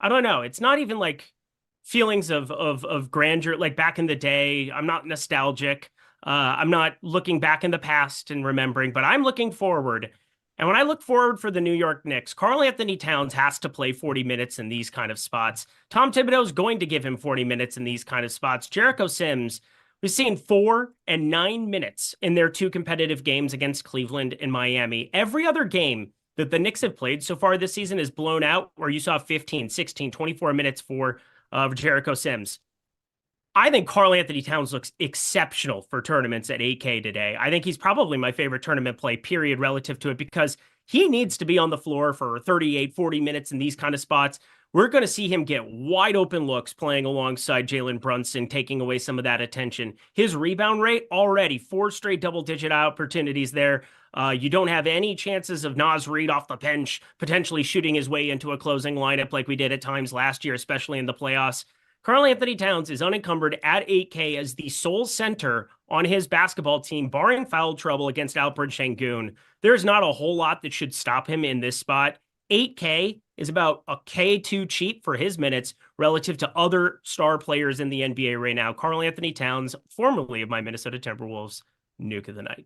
don't know. It's not even like feelings of grandeur, like back in the day. I'm not nostalgic. I'm not looking back in the past and remembering, but I'm looking forward. And when I look forward for the New York Knicks, Karl Anthony Towns has to play 40 minutes in these kind of spots. Tom Thibodeau is going to give him 40 minutes in these kind of spots. Jericho Sims, we've seen 4 and 9 minutes in their 2 competitive games against Cleveland and Miami. Every other game that the Knicks have played so far this season is blown out, where you saw 15, 16, 24 minutes for Jericho Sims. I think Karl Anthony Towns looks exceptional for tournaments at 8K today. I think he's probably my favorite tournament play, period, relative to it, because he needs to be on the floor for 38, 40 minutes in these kind of spots. We're going to see him get wide open looks playing alongside Jalen Brunson, taking away some of that attention. His rebound rate already 4 straight double-digit opportunities there. You don't have any chances of Naz Reid off the bench potentially shooting his way into a closing lineup like we did at times last year, especially in the playoffs. Karl Anthony Towns is unencumbered at 8K as the sole center on his basketball team, barring foul trouble against Alperen Şengün. There's not a whole lot that should stop him in this spot. 8K is about a K2 cheap for his minutes relative to other star players in the NBA right now. Karl Anthony Towns, formerly of my Minnesota Timberwolves, nuke of the night.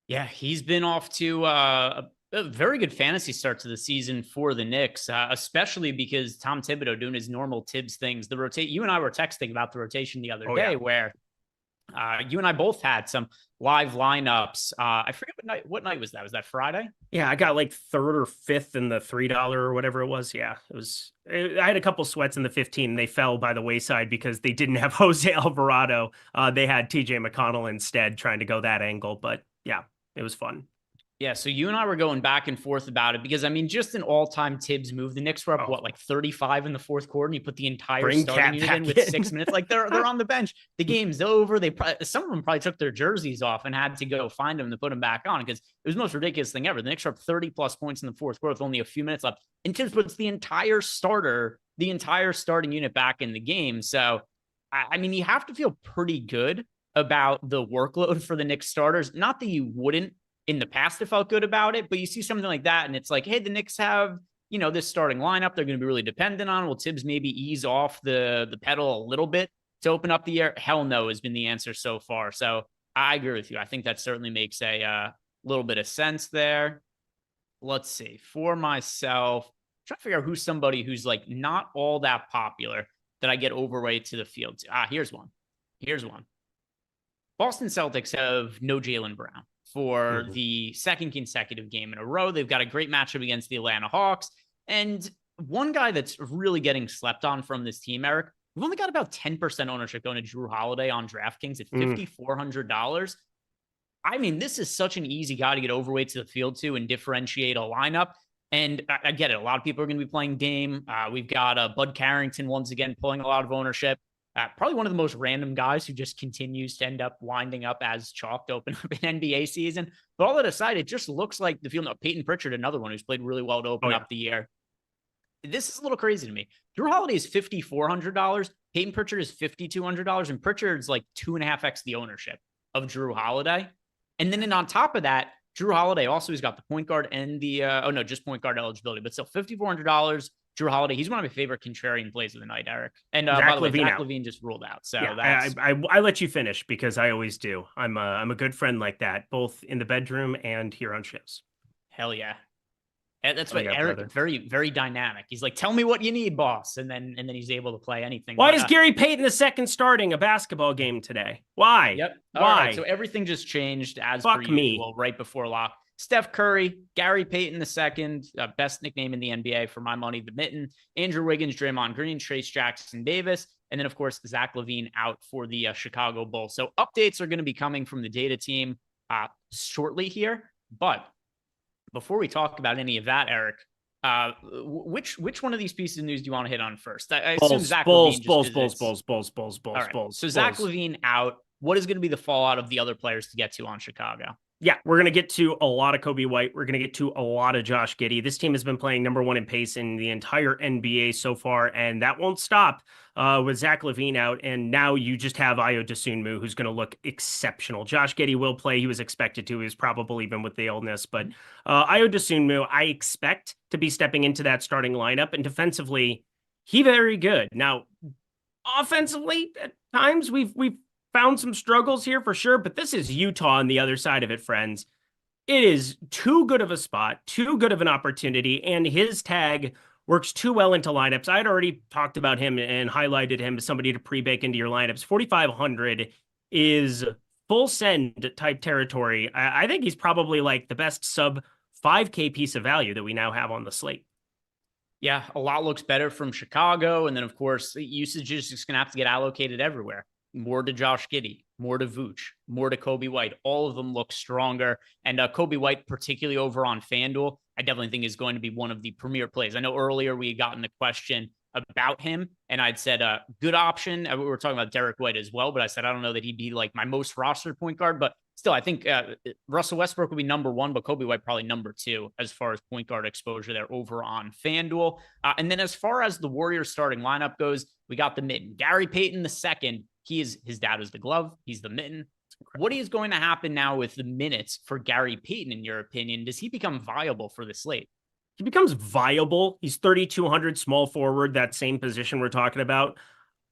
Yeah, he's been off to a very good fantasy start to the season for the Knicks, especially because Tom Thibodeau doing his normal Tibbs things. You and I were texting about the rotation the other day, where you and I both had some live lineups. I forget what night was that? Was that Friday? Yeah, I got like 3rd or 5th in the $3 or whatever it was. Yeah, I had a couple sweats in the 15. And they fell by the wayside because they didn't have Jose Alvarado. They had TJ McConnell instead, trying to go that angle. But yeah, it was fun. Yeah, so you and I were going back and forth about it because, I mean, just an all-time Tibbs move. The Knicks were up, like 35 in the 4th quarter, and you put the entire starting unit in with 6 minutes. Like, they're on the bench. The game's over. Some of them probably took their jerseys off and had to go find them to put them back on because it was the most ridiculous thing ever. The Knicks were up 30-plus points in the 4th quarter with only a few minutes left. And Tibbs puts the entire starting unit back in the game. So, I mean, you have to feel pretty good about the workload for the Knicks starters. Not that you wouldn't in the past have felt good about it, but you see something like that and it's like, hey, the Knicks have, this starting lineup they're going to be really dependent on. Will Tibbs maybe ease off the pedal a little bit to open up the air? Hell no has been the answer so far. So I agree with you. I think that certainly makes a little bit of sense there. Let's see. For myself, trying to figure out who's somebody who's like not all that popular. that I get overweight to the field. Here's one. Boston Celtics have no Jaylen Brown for the second consecutive game in a row. They've got a great matchup against the Atlanta Hawks. And one guy that's really getting slept on from this team, Eric, we've only got about 10% ownership going to Drew Holiday on DraftKings at $5,400. I mean, this is such an easy guy to get overweight to the field to and differentiate a lineup. And I get it. A lot of people are going to be playing Dame. We've got Bud Carrington once again pulling a lot of ownership. Probably one of the most random guys who just continues to end up winding up as chalk to open up an NBA season. But all that aside, it just looks like the field. No, Peyton Pritchard, another one who's played really well to open up the year. This is a little crazy to me. Drew Holiday is $5,400. Peyton Pritchard is $5,200. And Pritchard's like 2.5x the ownership of Drew Holiday. And then on top of that, Drew Holiday also has got the point guard and the, just point guard eligibility, but still $5,400. Drew Holiday, he's one of my favorite contrarian plays of the night, Eric. And by the way, Zach LaVine just ruled out. So yeah, I let you finish because I always do. I'm a good friend like that, both in the bedroom and here on shows. Hell yeah. And that's what Eric, very, very dynamic. He's like, tell me what you need, boss. And then he's able to play anything. Why is Gary Payton II starting a basketball game today? Why? Yep. Why? All right, so everything just changed as per usual right before lock. Steph Curry, Gary Payton II, best nickname in the NBA for my money, the Mitten, Andrew Wiggins, Draymond Green, Trace Jackson Davis, and then, of course, Zach LaVine out for the Chicago Bulls. So updates are going to be coming from the data team shortly here. But before we talk about any of that, Eric, which one of these pieces of news do you want to hit on first? I assume Zach LaVine. Bulls. So Zach LaVine out. What is going to be the fallout of the other players to get to on Chicago? Yeah, we're going to get to a lot of Kobe White. We're going to get to a lot of Josh Giddey. This team has been playing number one in pace in the entire NBA so far, and that won't stop with Zach LaVine out. And now you just have Ayo Dosunmu, who's going to look exceptional. Josh Giddey will play. He was expected to. He was probably even with the illness. But Ayo Dosunmu, I expect to be stepping into that starting lineup. And defensively, he very good. Now, offensively, at times we've found some struggles here for sure, but this is Utah on the other side of it, friends. It is too good of a spot, too good of an opportunity, and his tag works too well into lineups. I had already talked about him and highlighted him as somebody to pre-bake into your lineups. 4,500 is full send type territory. I think he's probably like the best sub 5K piece of value that we now have on the slate. Yeah, a lot looks better from Chicago, and then, of course, usage is just going to have to get allocated everywhere. More to Josh Giddey, more to Vooch, more to Kobe White. All of them look stronger. And Kobe White, particularly over on FanDuel, I definitely think is going to be one of the premier plays. I know earlier we had gotten the question about him, and I'd said good option. We were talking about Derek White as well, but I said I don't know that he'd be like my most rostered point guard. But still, I think Russell Westbrook would be number one, but Kobe White probably number two as far as point guard exposure there over on FanDuel. And then as far as the Warriors starting lineup goes, we got the Mitten. Gary Payton II. His dad is the glove. He's the Mitten. What is going to happen now with the minutes for Gary Payton, in your opinion? Does he become viable for the slate? He becomes viable. He's 3,200 small forward, that same position we're talking about.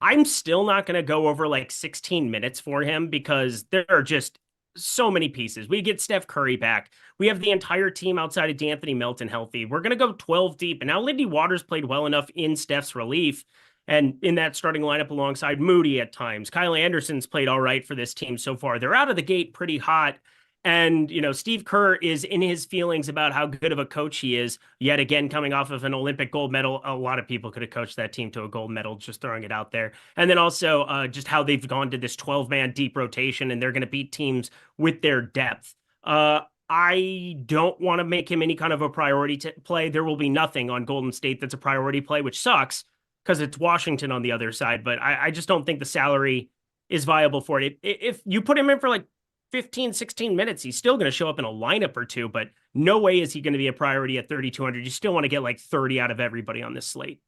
I'm still not going to go over like 16 minutes for him because there are just so many pieces. We get Steph Curry back. We have the entire team outside of D'Anthony Melton healthy. We're going to go 12 deep. And now Lindy Waters played well enough in Steph's relief and in that starting lineup alongside Moody at times. Kyle Anderson's played all right for this team so far. They're out of the gate pretty hot. And, Steve Kerr is in his feelings about how good of a coach he is. Yet again, coming off of an Olympic gold medal, a lot of people could have coached that team to a gold medal, just throwing it out there. And then also just how they've gone to this 12-man deep rotation, and they're going to beat teams with their depth. I don't want to make him any kind of a priority play. There will be nothing on Golden State that's a priority play, which sucks, because it's Washington on the other side, but I just don't think the salary is viable for it. If you put him in for like 15, 16 minutes, he's still going to show up in a lineup or two, but no way is he going to be a priority at 3,200. You still want to get like 30 out of everybody on this slate.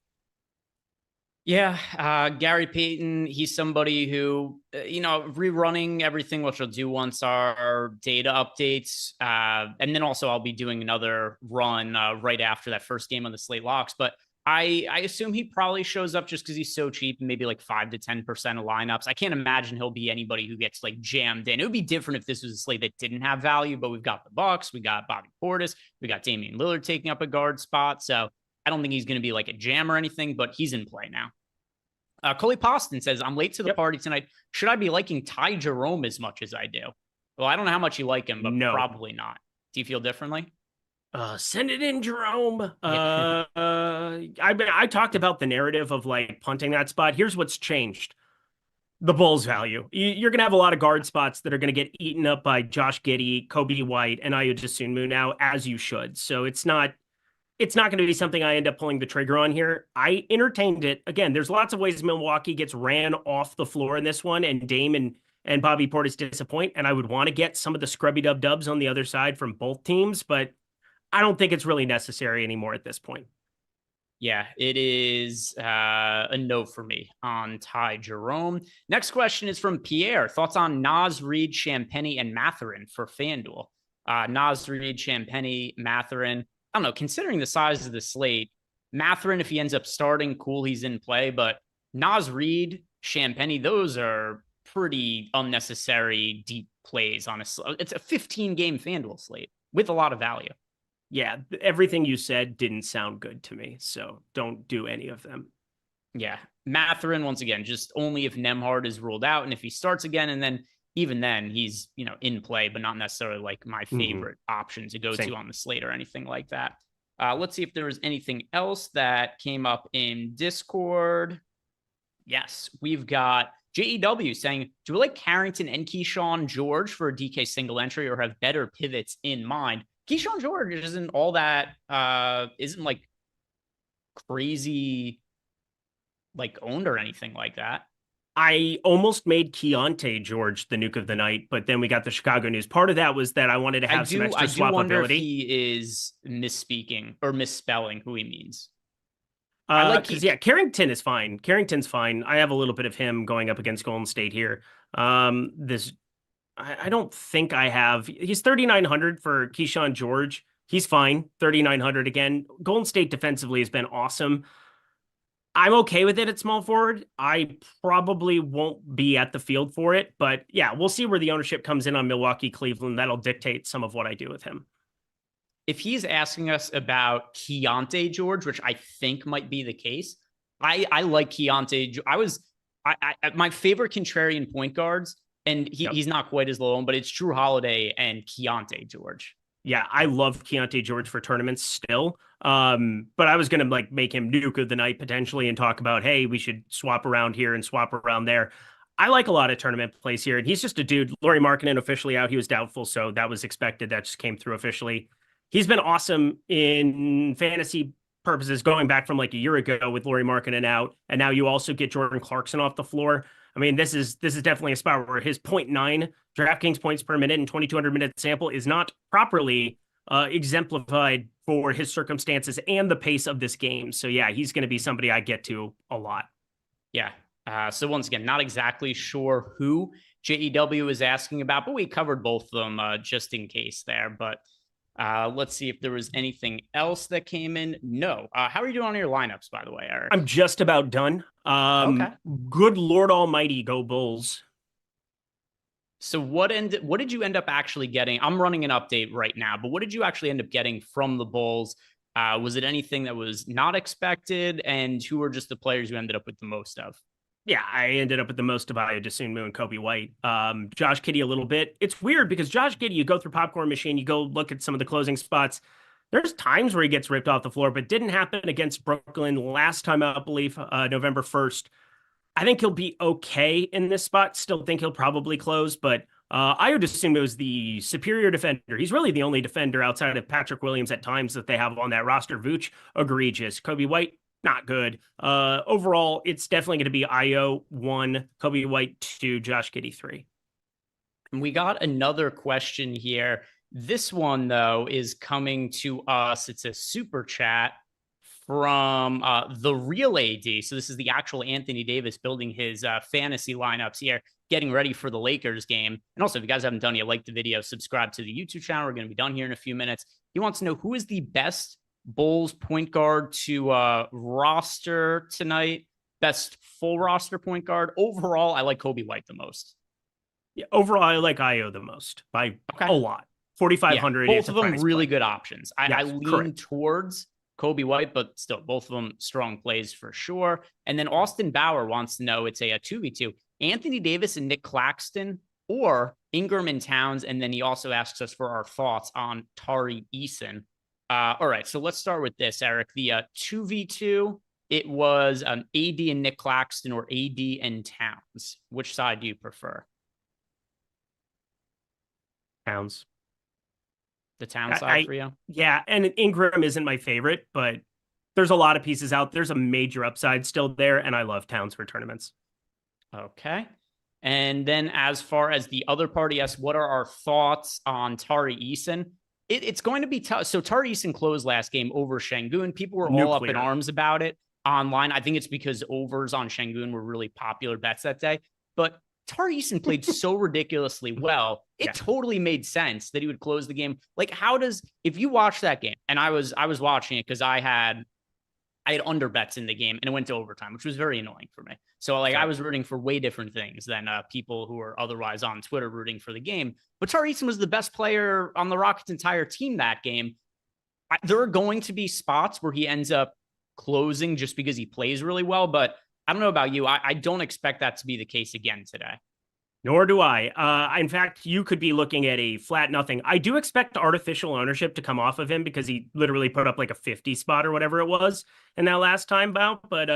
Yeah, Gary Payton, he's somebody who, rerunning everything, which I'll do once our data updates. And then also I'll be doing another run right after that first game on the slate locks, but I assume he probably shows up just because he's so cheap and maybe like 5 to 10% of lineups. I can't imagine he'll be anybody who gets like jammed in. It would be different if this was a slate that didn't have value, but we've got the Bucks, we got Bobby Portis, we got Damian Lillard taking up a guard spot. So I don't think he's going to be like a jam or anything, but he's in play now. Coley Poston says, I'm late to the party tonight. Should I be liking Ty Jerome as much as I do? Well, I don't know how much you like him, but probably not. Do you feel differently? Send it in, Jerome. I talked about the narrative of like punting that spot. Here's what's changed. The Bulls value. You're going to have a lot of guard spots that are going to get eaten up by Josh Giddey, Kobe White, and Ayo Dosunmu now, as you should. So it's not going to be something I end up pulling the trigger on here. I entertained it. Again, there's lots of ways Milwaukee gets ran off the floor in this one, and Dame and Bobby Portis disappoint, and I would want to get some of the scrubby dubs on the other side from both teams, but I don't think it's really necessary anymore at this point. Yeah, it is a no for me on Ty Jerome. Next question is from Pierre. Thoughts on Naz Reid, Champagnie, and Mathurin for FanDuel? Naz Reid, Champagnie, Mathurin. I don't know, considering the size of the slate, Mathurin, if he ends up starting, cool, he's in play. But Naz Reid, Champagnie, those are pretty unnecessary deep plays on it's a 15-game FanDuel slate with a lot of value. Yeah, everything you said didn't sound good to me, so don't do any of them. Yeah, Mathurin, once again, just only if Nembhard is ruled out, and if he starts again, and then even then, he's, in play, but not necessarily like my favorite option to go to on the slate or anything like that. Let's see if there was anything else that came up in Discord. Yes, we've got JEW saying, do we like Carrington and Keyshawn George for a DK single entry or have better pivots in mind? Keyshawn George isn't all that, isn't like crazy, like owned or anything like that. I almost made Keontae George the nuke of the night, but then we got the Chicago news. Part of that was that I wanted to have some extra swappability. I wonder if he is misspeaking or misspelling who he means. Carrington is fine. Carrington's fine. I have a little bit of him going up against Golden State here. I don't think I have. He's 3,900 for Keyshawn George. He's fine. 3,900 again. Golden State defensively has been awesome. I'm okay with it at small forward. I probably won't be at the field for it, but yeah, we'll see where the ownership comes in on Milwaukee, Cleveland. That'll dictate some of what I do with him. If he's asking us about Keontae George, which I think might be the case, I like Keontae. My favorite contrarian point guards, and he's not quite as low, but it's Drew Holiday and Keontae George. Yeah, I love Keontae George for tournaments still. But I was going to make him nuke of the night potentially and talk about, hey, we should swap around here and swap around there. I like a lot of tournament plays here, and he's just a dude. Lauri Markkanen officially out. He was doubtful, so that was expected. That just came through officially. He's been awesome in fantasy purposes going back from like a year ago with Lauri Markkanen out, and now you also get Jordan Clarkson off the floor. I mean, this is definitely a spot where his 0.9 DraftKings points per minute and 2,200 minute sample is not properly exemplified for his circumstances and the pace of this game. So yeah, he's going to be somebody I get to a lot. Yeah. So once again, not exactly sure who JEW is asking about, but we covered both of them just in case there. But let's see if there was anything else that came in. No. How are you doing on your lineups, by the way, Eric? I'm just about done. Okay. Good Lord Almighty, go Bulls. So what did you end up actually getting? I'm running an update right now, but what did you actually end up getting from the Bulls? Was it anything that was not expected? And who were just the players you ended up with the most of? Yeah, I ended up with the most of Ayo Dosunmu and Kobe White. Josh Giddey a little bit. It's weird because Josh Giddey, you go through Popcorn Machine, you go look at some of the closing spots. There's times where he gets ripped off the floor, but didn't happen against Brooklyn last time out, I believe, November 1st. I think he'll be okay in this spot. Still think he'll probably close, but Ayo Dosunmu is the superior defender. He's really the only defender outside of Patrick Williams at times that they have on that roster. Vooch, egregious. Kobe White, not good. Overall, it's definitely going to be Ayo 1, Kobe White 2, Josh Giddey 3. And we got another question here. This one, though, is coming to us. It's a super chat from the real AD. So this is the actual Anthony Davis building his fantasy lineups here, getting ready for the Lakers game. And also, if you guys haven't done yet, like the video, subscribe to the YouTube channel. We're going to be done here in a few minutes. He wants to know who is the best Bulls point guard to roster tonight. Best full roster point guard. Overall, I like Kobe White the most. Yeah, overall, I like Ayo the most by a lot. 4,500. Yeah, both of them really good options. I lean towards Kobe White, but still both of them strong plays for sure. And then Austin Bauer wants to know, it's a 2v2, Anthony Davis and Nick Claxton or Engleman Towns. And then he also asks us for our thoughts on Tari Eason. All right, so let's start with this, Eric. The 2v2, it was AD and Nick Claxton or AD and Towns. Which side do you prefer? Towns. The Towns side for you? Yeah, and Ingram isn't my favorite, but there's a lot of pieces out. There's a major upside still there, and I love Towns for tournaments. Okay. And then as far as the other party, yes, what are our thoughts on Tari Eason? It's going to be tough. So Tari Eason closed last game over Şengün. People were all up in arms about it online. I think it's because overs on Şengün were really popular bets that day. But Tari Eason played so ridiculously well. It totally made sense that he would close the game. Like, if you watch that game, and I was watching it because I had under bets in the game and it went to overtime, which was very annoying for me. So I was rooting for way different things than people who are otherwise on Twitter rooting for the game. But Tari Eason was the best player on the Rockets' entire team that game. There are going to be spots where he ends up closing just because he plays really well. But I don't know about you. I don't expect that to be the case again today. Nor do I. In fact, you could be looking at a flat nothing. I do expect artificial ownership to come off of him because he literally put up like a 50 spot or whatever it was in that last time bout. But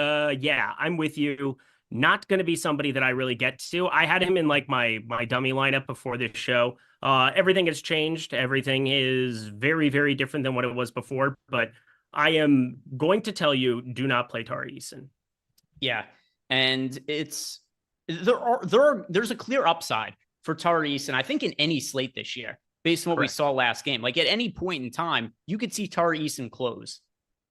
yeah, I'm with you. Not going to be somebody that I really get to. I had him in like my dummy lineup before this show. Everything has changed. Everything is very, very different than what it was before. But I am going to tell you, do not play Tari Eason. Yeah, and there's a clear upside for Tari Eason, I think, in any slate this year, based on what we saw last game. Like, at any point in time, you could see Tari Eason close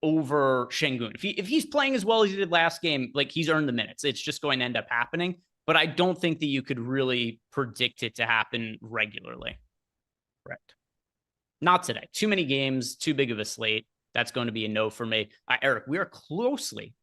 over Şengün. If he's playing as well as he did last game, like, he's earned the minutes. It's just going to end up happening. But I don't think that you could really predict it to happen regularly. Correct. Not today. Too many games, too big of a slate. That's going to be a no for me. Eric, we are quickly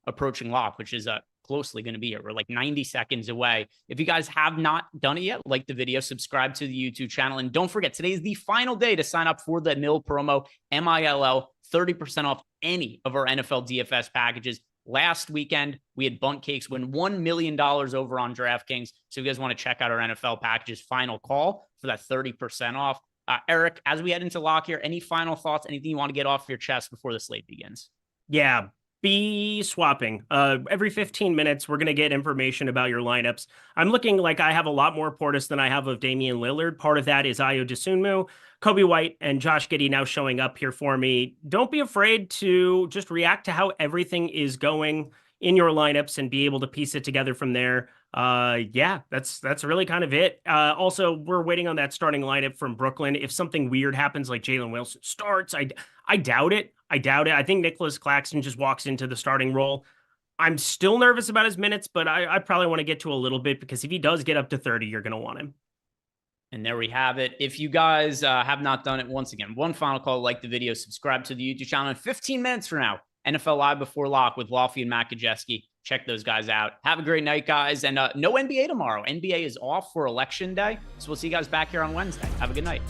approaching lock, which is closely going to be here. We're like 90 seconds away. If you guys have not done it yet, like the video, subscribe to the YouTube channel. And don't forget, today is the final day to sign up for the MIL promo, MILL, 30% off any of our NFL DFS packages. Last weekend, we had Bunt Cakes win $1 million over on DraftKings. So if you guys want to check out our NFL packages, final call for that 30% off. Eric, as we head into lock here, any final thoughts, anything you want to get off your chest before the slate begins? Yeah, be swapping. Every 15 minutes, we're going to get information about your lineups. I'm looking like I have a lot more Portis than I have of Damian Lillard. Part of that is Ayo Dosunmu, Kobe White, and Josh Giddey now showing up here for me. Don't be afraid to just react to how everything is going in your lineups and be able to piece it together from there. Yeah, that's really kind of it. Also, we're waiting on that starting lineup from Brooklyn. If something weird happens, like Jalen Wilson starts, I doubt it. I think Nicholas Claxton just walks into the starting role. I'm still nervous about his minutes, but I probably want to get to a little bit because if he does get up to 30, you're going to want him. And there we have it. If you guys have not done it, once again, one final call, like the video, subscribe to the YouTube channel. In 15 minutes from now, NFL Live Before Lock with Lofty and Matt Kajewski. Check those guys out. Have a great night, guys. And no NBA tomorrow. NBA is off for Election Day. So we'll see you guys back here on Wednesday. Have a good night.